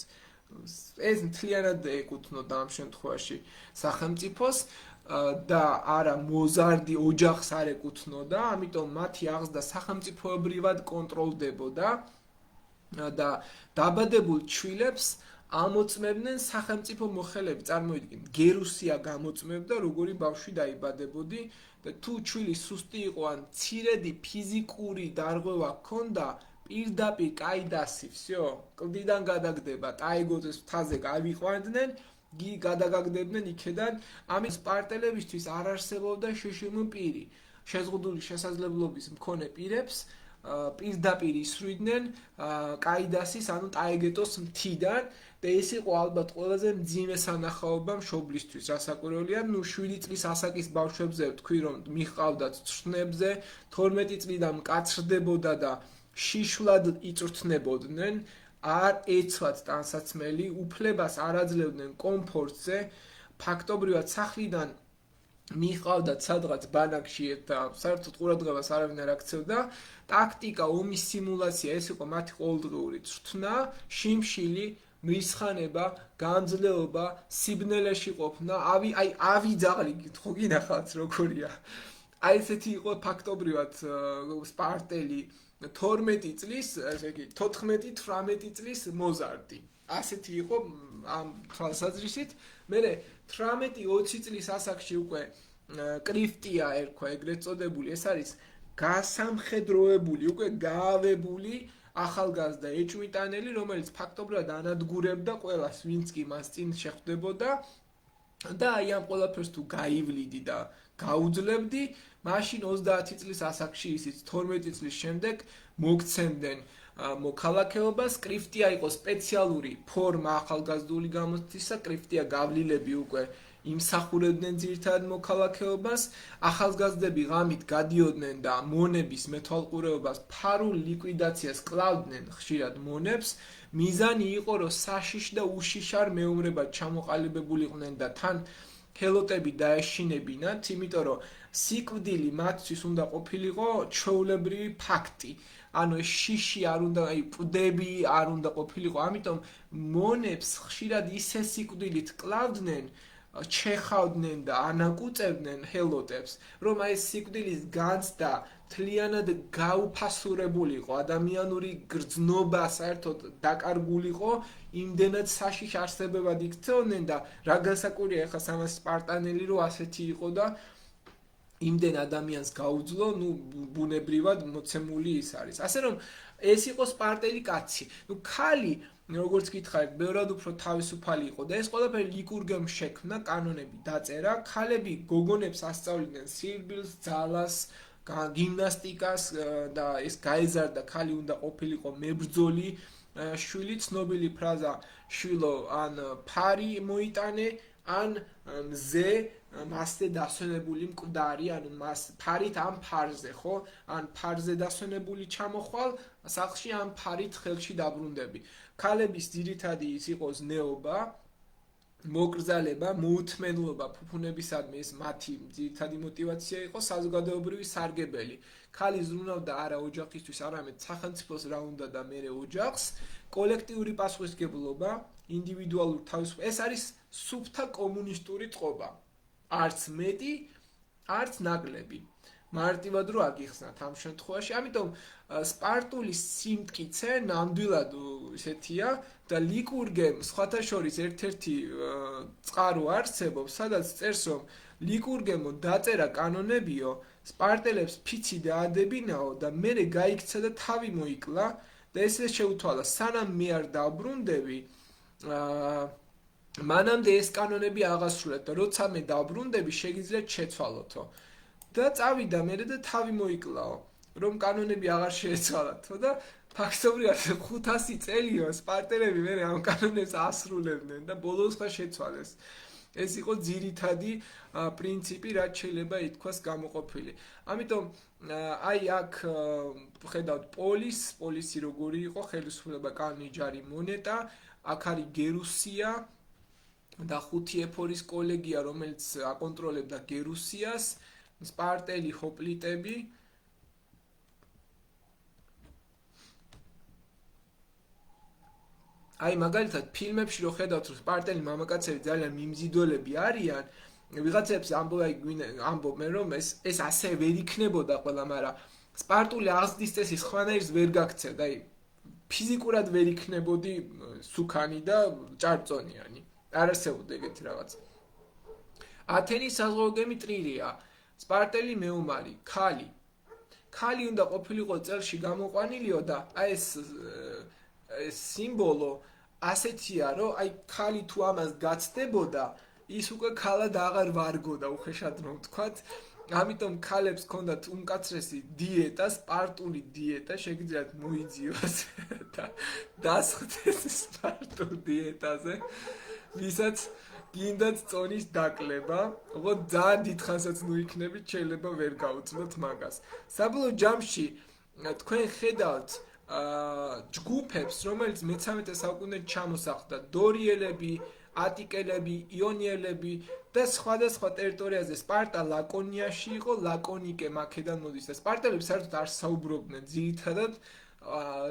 ეს მთლიანად ეკუთვნოდა ამ შემთხვევაში სახელმწიფოს. და არა მოზარდი ოჯახს არ ეკუთვნოდა, ამიტომ მათი აღზრდა სახელმწიფოებრივად კონტროლდებოდა და დაბადებულ ჩვილებს ამოწმებდნენ სახელმწიფო მოხელეები. წარმოიდგინეთ, გერუსია გამოწმებდა, როგორი ბავშვი დაიბადებოდი და თუ ჩვილი სუსტი იყო ან მცირედი ფიზიკური დარღვევა ჰქონდა, პირდაპირ კაიდასი, всё, კლდიდან გადაგდება, ტაიგოძეს მთაზე გავიყვანდნენ, გადაგაგდებდნენ იქედან. ამის სპარტელებისთვის არ არსებობდა შეშიმო პირი. შეზღუდული შესაძლებლობის მქონე პირებს პირდაპირ ისვრიდნენ კაიდასის, ანუ ტაიგეტოს მთიდან და ეს იყო ალბათ ყველაზე მძიმე სანახაობა მშობლისთვის. რასაკვირველია, 7 წლის ასაკის ბავშვებზე თქვი, რომ მიყავდათ ცრნებზე, 12 წლიდან მკაცრდებოდა და შიშვლად იწვრთნებოდნენ. არ ეცვათ ტანსაცმელი, უფლებას არ აძლევდნენ კომფორტზე, ფაქტობრივად სახლიდან მიყავდათ სადღაც ბანაკში და საერთოდ ყურადღებას არავინ არ აქცევდა. ტაქტიკა, ომის სიმულაცია, ეს იყო მათი ყოველდღიური წვრთნა, შიმშილი, მრისხანება, გამძლეობა, სიბნელეში ყოფნა, ავიძაღლი ხო გინახავთ როგორია. აი ესეთი იყო ფაქტობრივად სპარტელი 12 წლის, ესე იგი 14-18 წლის მოზარდი. ასეთი იყო ამ თვალსაზრისით. მერე 18-20 წლის ასაკში უკვე კრიფტია ერქვა ეგრეთ წოდებული, ეს არის გასამხედროებული, უკვე გაავებული ახალგაზრდა ეჭვმიტანელი, რომელიც ფაქტობრივად ანადგურებდა ყველას, ვინც კი მას წინ შეხვდებოდა და აი ამ ყველაფერს თუ გაივლიდი და გაუძლებდი, მაშინ 30 წლის ასაკში ისიც 12 წლის შემდეგ მოგცემდნენ მოქალაქეობას. კრიფტია იყო სპეციალური ფორმა ახალგაზრდული გამოცდისა, კრიფტია გავლილები უკვე იმსახურებდნენ ძირითადად მოქალაქეობას. ახალგაზრდები ღამით გადიოდნენ და მონების მეთვალყურეობას, ფარულ ლიკვიდაციას კლავდნენ ხშირად მონებს. მიზანი იყო, რომ საშიშ და უშიშარ მეომრებად ჩამოყალიბებულიყვნენ და თან ჰელოტები დაეშინებინათ, იმიტომ რომ სიკვდილი მათთვის უნდა ყოფილიყო ჩვეულებრივი ფაქტი. ანუ შიში არ უნდა, პდები არ უნდა ყოფილიყო, ამიტომ მონებს ხშირად ისე სიკვდილით კლავდნენ, ჩეხავდნენ და ანაკუწებდნენ ჰელოტებს, რომ ეს სიკვდილის განცდა მთლიანად გაუფასურებულიყო, ადამიანური გრძნობა საერთოდ დაკარგულიყო, იმდენად საშიშ არსებებად იქცეოდნენ და რა განსაკუთრებია ახლა სამას სპარტანელი, რომ ასეთი იყო და იმდენ ადამიანს გაუძლო, ბუნებრივად მოცემული ის არის. ასე რომ ეს იყო სპარტელი კაცი. ქალი, როგორც გითხარით, ბევრად უფრო თავისუფალი იყო და ეს ყველაფერი ლიკურგემ შექმნა, კანონები დაწერა, ქალები გოგონებს ასწავლიდნენ სირბილს, ძალას, გიმნასტიკას და ეს გაეზარდა, ქალი უნდა ყოფილიყო მებრძოლი, შვილი, ცნობილი ფრაზა შვილო ან ფარი მოიტანე, ან მზე მასზე დასვენებული მკვდარი, ანუ მას ფარით ამ ფარზე, ხო? ან ფარზე დასვენებული ჩამოხვალ, სახლში ამ ფარით ხელში დაბრუნდები. ქალების ძირითადი ის იყო ზნეობა, მოკრძალება, მოუთმენლობა ფუფუნებისადმი, ეს მათი ძირითადი мотиваცია იყო, საზოგადოებრივი სარგებელი. ქალი ზრუნავდა არა ოჯახისთვის, არამედ სახელმწიფოს რა უნდა და მერე ოჯახს, კოლექტიური პასუხისმგებლობა, ინდივიდუალური თავისუფლება. ეს არის სუფთა კომუნისტური წყობა. არც მეტი, არც ნაკლები. მარტივად რო აგიხსნათ ამ შემთხვევაში, ამიტომ სპარტული სიმტკიცე ნამდვილად ისეთია და ლიკურგემ სხვათა შორის ერთ-ერთი წყარო არსებობს, სადაც წერს, რომ ლიკურგემო დაწერა კანონებიო, სპარტელებს ფიცი დაადებინაო და მერე გაიქცა და თავი მოიკლა და ესე შეუთვალა, სანამ მე არ დაბრუნდები, მანამდე ეს კანონები აღასრულეთ და როცა მე დაბრუნდები, შეგიძლიათ შეცვალოთო. და წავიდა მერე და თავი მოიკლაო, რომ კანონები აღარ შეეცვალათო და ფაქტობრივად 500 წელიო სპარტელები მერე ამ კანონებს ასრულებდნენ და ბოლოს ხა შეცვალეს. ეს იყო ძირითადი პრინციპი, რაც შეიძლება ითქვას გამოყოფილი. ამიტომ აი აქ ხედავთ პოლისი როგორი იყო, ხელისუფლება, კანონი, ჯარი, მონეტა, აქ არის გერუსია და 5 ეფორის კოლეგია, რომელიც აკონტროლებდა გერუსიას, სპარტელი ჰოპლიტები. აი მაგალითად ფილმებში რო ხედავთ, რომ სპარტელი მამაკაცები ძალიან მიმზიდველები არიან, ვიღაცებს ამბობენ, რომ ეს ასე ვერ იქნებოდა ყველა, მაგრამ სპარტული აღზრდის წესი სხვანაირს ვერ გაქცევდა, აი ფიზიკურად ვერ იქნებოდი სუქანი და ჭარბწონიანი. არ არსებობდა ეგეთი რაღაც. ათენის საზღვაო გემი ტრირია, სპარტელი მეომარი, ქალი. ქალი უნდა ყოფილიყო წელში გამოყვანილიო და აი ეს სიმბოლო ასეთია, რომ აი ქალი თუ ამას გაცდებოდა, ის უკვე ქალად აღარ ვარგოდა, უხეშად რომ ვთქვათ. ამიტომ ქალებს ჰქონდათ უმკაცრესი დიეტა, სპარტული დიეტა, შეგიძლიათ მოიძიოს და დასხდეთ სპარტულ დიეტაზე, ვისაც გინდათ წონის დაკლება, ოღონდ ძალიან დიდხანსაც ნუ იქნებით, შეიძლება ვერ გაუძლოთ მაგას. საბოლოო ჯამში თქვენ ხედავთ ჯგუფებს, რომელიც მე-13 საუკუნეში ჩამოსახლდა, დორიელები, ატიკელები, იონიელები და სხვადასხვა ტერიტორიაზე. სპარტა ლაკონიაში იყო, ლაკონიკე აქედან მოდის და სპარტელები საერთოდ არ საუბრობდნენ ძირითადად,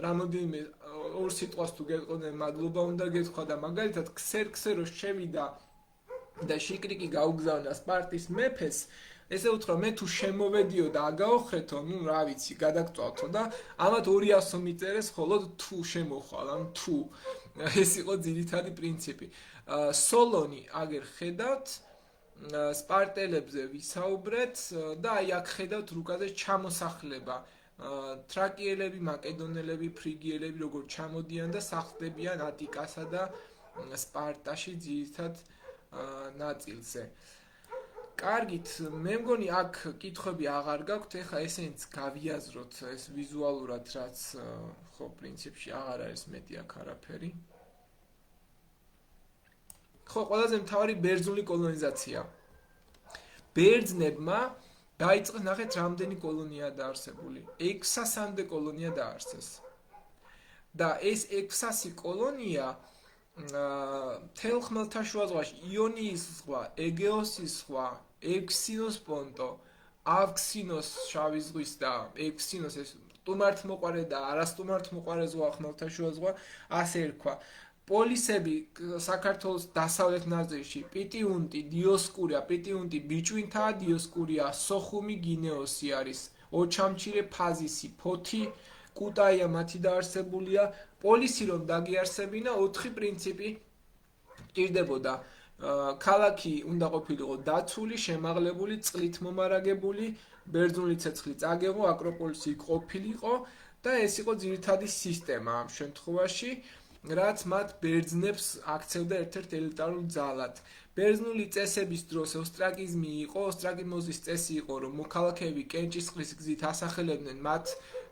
რამოდენიმე ორ სიტყვას თუ გეტყოდნენ, მადლობა უნდა გეთქვა და მაგალითად ქსერქსეროს შევიდა და შიკრიკი გაუგზავნა სპარტის მეფეს, ესე უთხრა, მე თუ შემოვედიო და აგაოხრეთო, ნუ რა ვიცი, გადაგწვალთო და ამათ 200 მიწერეს, ხოლო თუ შემოხვალ, ან თუ. ეს იყო ძირითადი პრინციპი. სოლონი აგერ ხედავთ, სპარტელებზე ვისაუბრეთ და აი აქ ხედავთ რუკაზე ჩამოსახლება. თრაკიელები, მაკედონელები, ფრიგიელები როგორ ჩამოდიან და სახლდებიან ატიკასა და სპარტაში ძირითად ნაწილზე. კარგით, მე მგონი აქ კითხვები აღარ გაქვთ, ეხლა ესენიც გავიაზროთ ეს ვიზუალურად, რაც ხო პრინციპში აღარ არის მეტი აქ არაფერი. ხო, ყველაზე მთავარი ბერძნული კოლონიზაცია. ბერძნებმა დაიწყეს, ნახეთ, რამდენი კოლონია დაარსებული. 600-მდე კოლონია დაარსეს. და ეს 600 კოლონია მთელ ხმელთაშუა ზღვაში, იონიის ზღვა, ეგეოსის ზღვა, ექსინოს პონტო, ავქსინოს შავი ზღვის და ექსინოს ეს სტუმართმოყვარე და არასტუმართმოყვარე ზღვა, ხმელთაშუა ზღვა, ასე ერქვა. პოლისები საქართველოს დასავლეთ ნაწილში, პიტიუნტი, დიოსკურია, პიტიუნტი ბიჭვინთაა, დიოსკურია, სოხუმი, გინეოსი არის, ოჩამჩირე, ფაზისი, ფოთი, კუტაია მათი დაარსებულია. პოლისი რომ დაგიარსებინა, 4 პრინციპი ჭირდებოდა. ქალაქი უნდა ყოფილიყო დაცული, შემაღლებული, წყლით მომარაგებული, ბერძნული ცეცხლი წაგეღო, აკროპოლისი ყოფილიყო და ეს იყო ძირითადი სისტემა ამ შემთხვევაში, რაც მათ ბერძნებს აქცევდა ერთ-ერთ ელიტარულ ძალად. ბერძნული წესების დროს ოსტრაკიზმი იყო, ოსტრაკიზმის წესი იყო, რომ მოქალაქეები კენჭისყრის გზით ასახელებდნენ მათ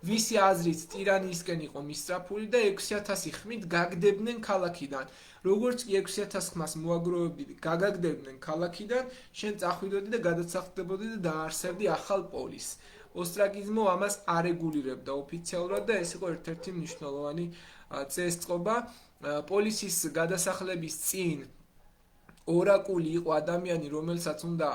ვისი აზრით ტირანიისკენ იყო მისწრაფული და 6000 ხმით გაგდებდნენ ქალაქიდან. როგორც კი 6000 ხმას მოაგროვებდი, გაგაგდებდნენ ქალაქიდან, შენ წახვიდოდი და გადასახდებოდი და დაარსებდი ახალ პოლისს. ოსტრაკიზმო ამას არეგულირებდა ოფიციალურად და ეს იყო ერთ-ერთი მნიშვნელოვანი წესწყობა. პოლისის გადასახლების წინ ორაკული იყო ადამიანი, რომელსაც უნდა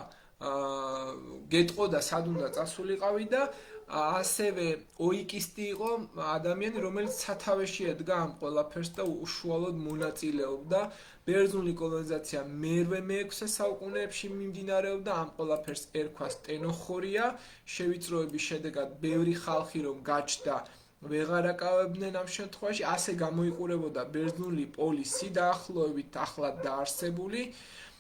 გეტყოდა, სად უნდა წასულიყავი და ასევე ოიკისტი იყო ადამიანი, რომელიც სათავეში ედგა ამ ყველაფერს და უშუალოდ მონაწილეობდა. ბერძნული კოლონიზაცია მე-6 საუკუნეებში მიმდინარეობდა, ამ ყველაფერს ერქვა სტენოხორია, შევიწროების შედეგად ბევრი ხალხი რომ გაჩნდა, ვეღარ აკავებდნენ ამ შემთხვევაში, ასე გამოიყურებოდა ბერძნული პოლისი დაახლოებით ახლად დაარსებული.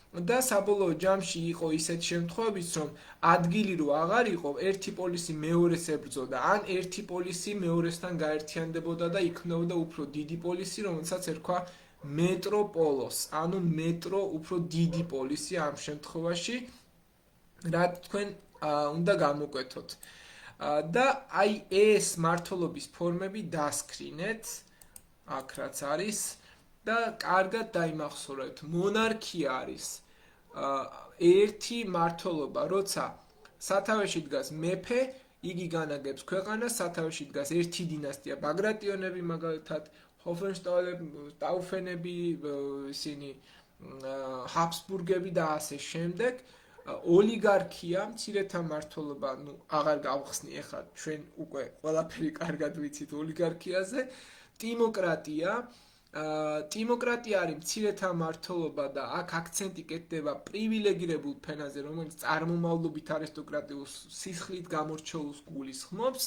და საბოლოო ჯამში იყო ისეთ შემთხვევებიც, რომ ადგილი რო აღარ იყო, ერთი პოლისი მეორეს ებრძოდა, ან ერთი პოლისი მეორესთან გაერთიანდებოდა და იქმნებოდა უფრო დიდი პოლისი, რომელსაც ერქვა მეტროპოლოს, ანუ მეტრო უფრო დიდი პოლისი ამ შემთხვევაში, რაც თქვენ უნდა გამოკვეთოთ. და აი ეს მართლობის ფორმები დასკრინეთ, აქ რაც არის. და კარგად დაიმახსოვრეთ, მონარქია არის ერთი მმართველობა, როცა სათავეში დგას მეფე, იგი განაგებს ქვეყანას, სათავეში დგას ერთი დინასტია, ბაგრატიონები მაგალითად, ჰოფენშტაუფენები, ისინი ჰაბსბურგები და ასე შემდეგ. ოლიგარქია, მცირეთა მმართველობა, აღარ გავხსნი ახლა, ჩვენ უკვე ყველაფერი კარგად ვიცით ოლიგარქიაზე. დემოკრატია დემოკრატია არის მცირეთა მმართველობა და აქ აქცენტი კეთდება პრივილეგირებულ ფენაზე, რომელიც წარმომავლობით არისტოკრატიულ სისხლით გამორჩეულს გულისხმობს.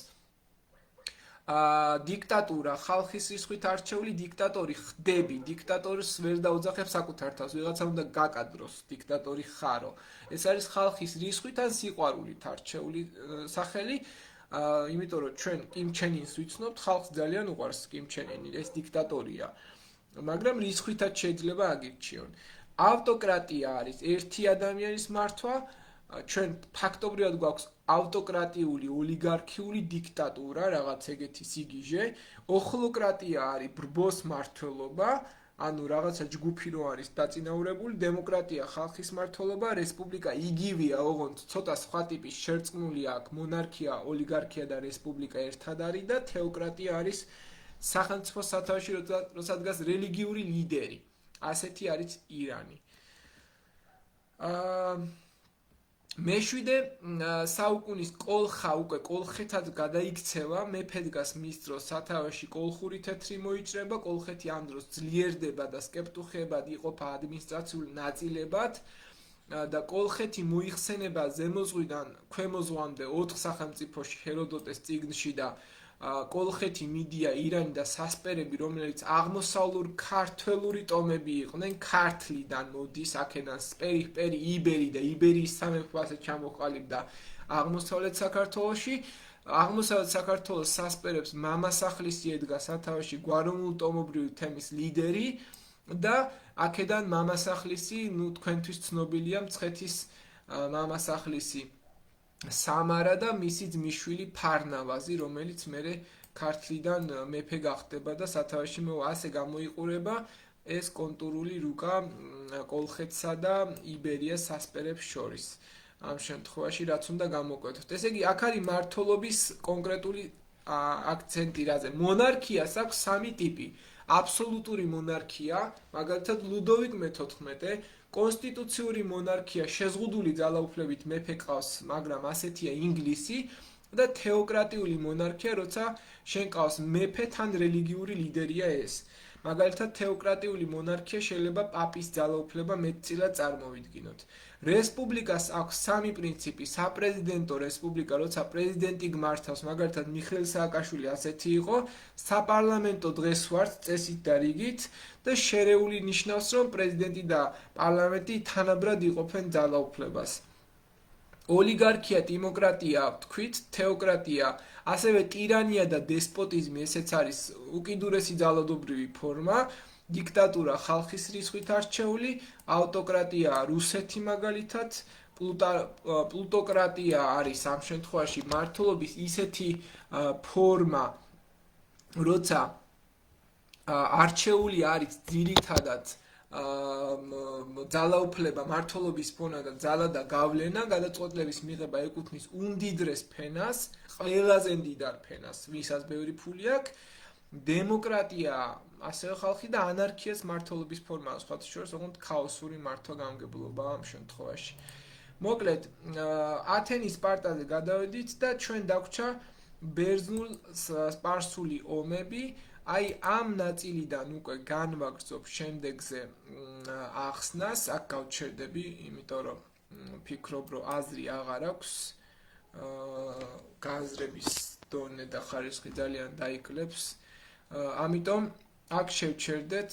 დიქტატურა, ხალხის რისხვით არჩეული დიქტატორი ხდები, დიქტატორს ვერ დაუძახებს საკუთარ თავს, ვიღაცა უნდა გაკადროს, დიქტატორი ხარო. ეს არის ხალხის რისხვით ან სიყვარულით არჩეული სახელი. იმიტომ რომ ჩვენ კიმ ჩენ ინს ვიცნობთ, ხალხს ძალიან უყვარს კიმ ჩენ ინი, ეს დიქტატორია. მაგრამ რისხვითაც შეიძლება აგირჩიონ. ავტოკრატია არის ერთი ადამიანის მართვა, ჩვენ ფაქტობრივად გვაქვს ავტოკრატიული, ოლიგარქიული დიქტატურა, რაღაც ეგეთი სიგიჟე. ოხლოკრატია არის ბრბოს მმართველობა, ანუ რაღაცა ჯგუფი რო არის დაწინაურებული, დემოკრატია ხალხის მმართველობა, რესპუბლიკა იგივეა, ოღონდ ცოტა სხვა ტიპის შერწყმული აქვს, მონარქია, ოლიგარქია და რესპუბლიკა ერთად არის და თეოკრატია არის სახელმწიფოს სათავეში, როცა დგას რელიგიური ლიდერი. ასეთი არის ირანი. მე-7 საუკუნის კოლხა უკვე კოლხეთად გადაიქცევა, მეფე დგას მის დროს სათავეში, კოლხური თეთრი მოიჭრება, კოლხეთი ამ დროს ძლიერდება და სკეპტუხებად იყოფა ადმინისტრაციულ ნაწილებად და კოლხეთი მოიხსენება ზემოზღვიდან ქვემოზღვამდე 4 სახელმწიფოში ჰეროდოტეს წიგნში და კოლხეთი, მიდია, ირანი და სასპერები, რომელიც აღმოსავლურ ქართველური ტომები იყვნენ, ქართლიდან მოდის, აქედან სპერი, პერი, იბერი და იბერიის სამეფო ასე ჩამოყალიბდა აღმოსავლეთ საქართველოში. აღმოსავლეთ საქართველოს სასპერებს მამასახლისი ედგა სათავეში, გვაროვნულ ტომობრივი თემის ლიდერი და აქედან მამასახლისი, თქვენთვის ცნობილია მცხეთის მამასახლისი სამარა და მისი ძმისშვილი ფარნავაზი, რომელიც მერე ქართლიდან მეფე გახდება და სათავეში ასე გამოიყურება ეს კონტურული რუკა კოლხეთსა და იბერიას სასპერებს შორის. ამ შემთხვევაში რაც უნდა გამოკვეთოთ. ესე იგი, აქ არის მმართველობის კონკრეტული აქცენტი რაზე. მონარქიას აქვს სამი ტიპი. აბსოლუტური მონარქია, მაგალითად ლუდოვიკ მე-14, კონსტიტუციური მონარქია, შეზღუდული ძალაუფლებით მეფე ყავს, მაგრამ ასეთია ინგლისი და თეოკრატიული მონარქია, როცა შენ ყავს მეფე, თან რელიგიური ლიდერია ეს. მაგალითად თეოკრატიული მონარქია შეიძლება პაპის ძალაუფლება მეტწილად წარმოვიდგინოთ. რესპუბლიკას აქვს სამი პრინციპი: საპრეზიდენტო რესპუბლიკა, როცა პრეზიდენტი გმართავს, მაგალითად მიხეილ სააკაშვილი ასეთი იყო, საპარლამენტო დღეს ვართ წესით და რიგით და შერეული ნიშნავს, რომ პრეზიდენტი და პარლამენტი თანაბრად იყოფენ ძალაუფლებას. ოლიგარქია, დემოკრატია, თქვით, თეოკრატია, ასევე ტირანია და დესპოტიზმი, ესეც არის უკიდურესი ძალადობრივი ფორმა, დიქტატურა ხალხის რისხვით არჩეული, ავტოკრატია, რუსეთი მაგალითად, პლუტოკრატია არის ამ შემთხვევაში მმართველობის ისეთი ფორმა, როცა არჩეული არის ძირითადად ძალაუფლება მმართველობის ფონად ძალა და გავლენა, გადაწყვეტილების მიღება ეკუთვნის უმდიდრეს ფენას, ყველაზე მდიდარ ფენას, ვისაც ბევრი ფული აქვს. დემოკრატია ასევე ხალხი და ანარქიას მმართველობის ფორმაა, სხვათა შორის ოღონდ ქაოსური მართვა-გამგებლობა ამ შემთხვევაში. მოკლედ, ათენის სპარტაზე გადავედით და ჩვენ დაგვჭა ბერძნულ-სპარსული ომები. აი ამ ნაწილიდან უკვე განვაგრძობ შემდეგზე ახსნას, აქ გავჩერდები, იმიტომ რომ ფიქრობ, რომ აზრი აღარ აქვს, გაზრების დონე და ხარისხი ძალიან დაიკლებს. ამიტომ აქ შევჩერდეთ.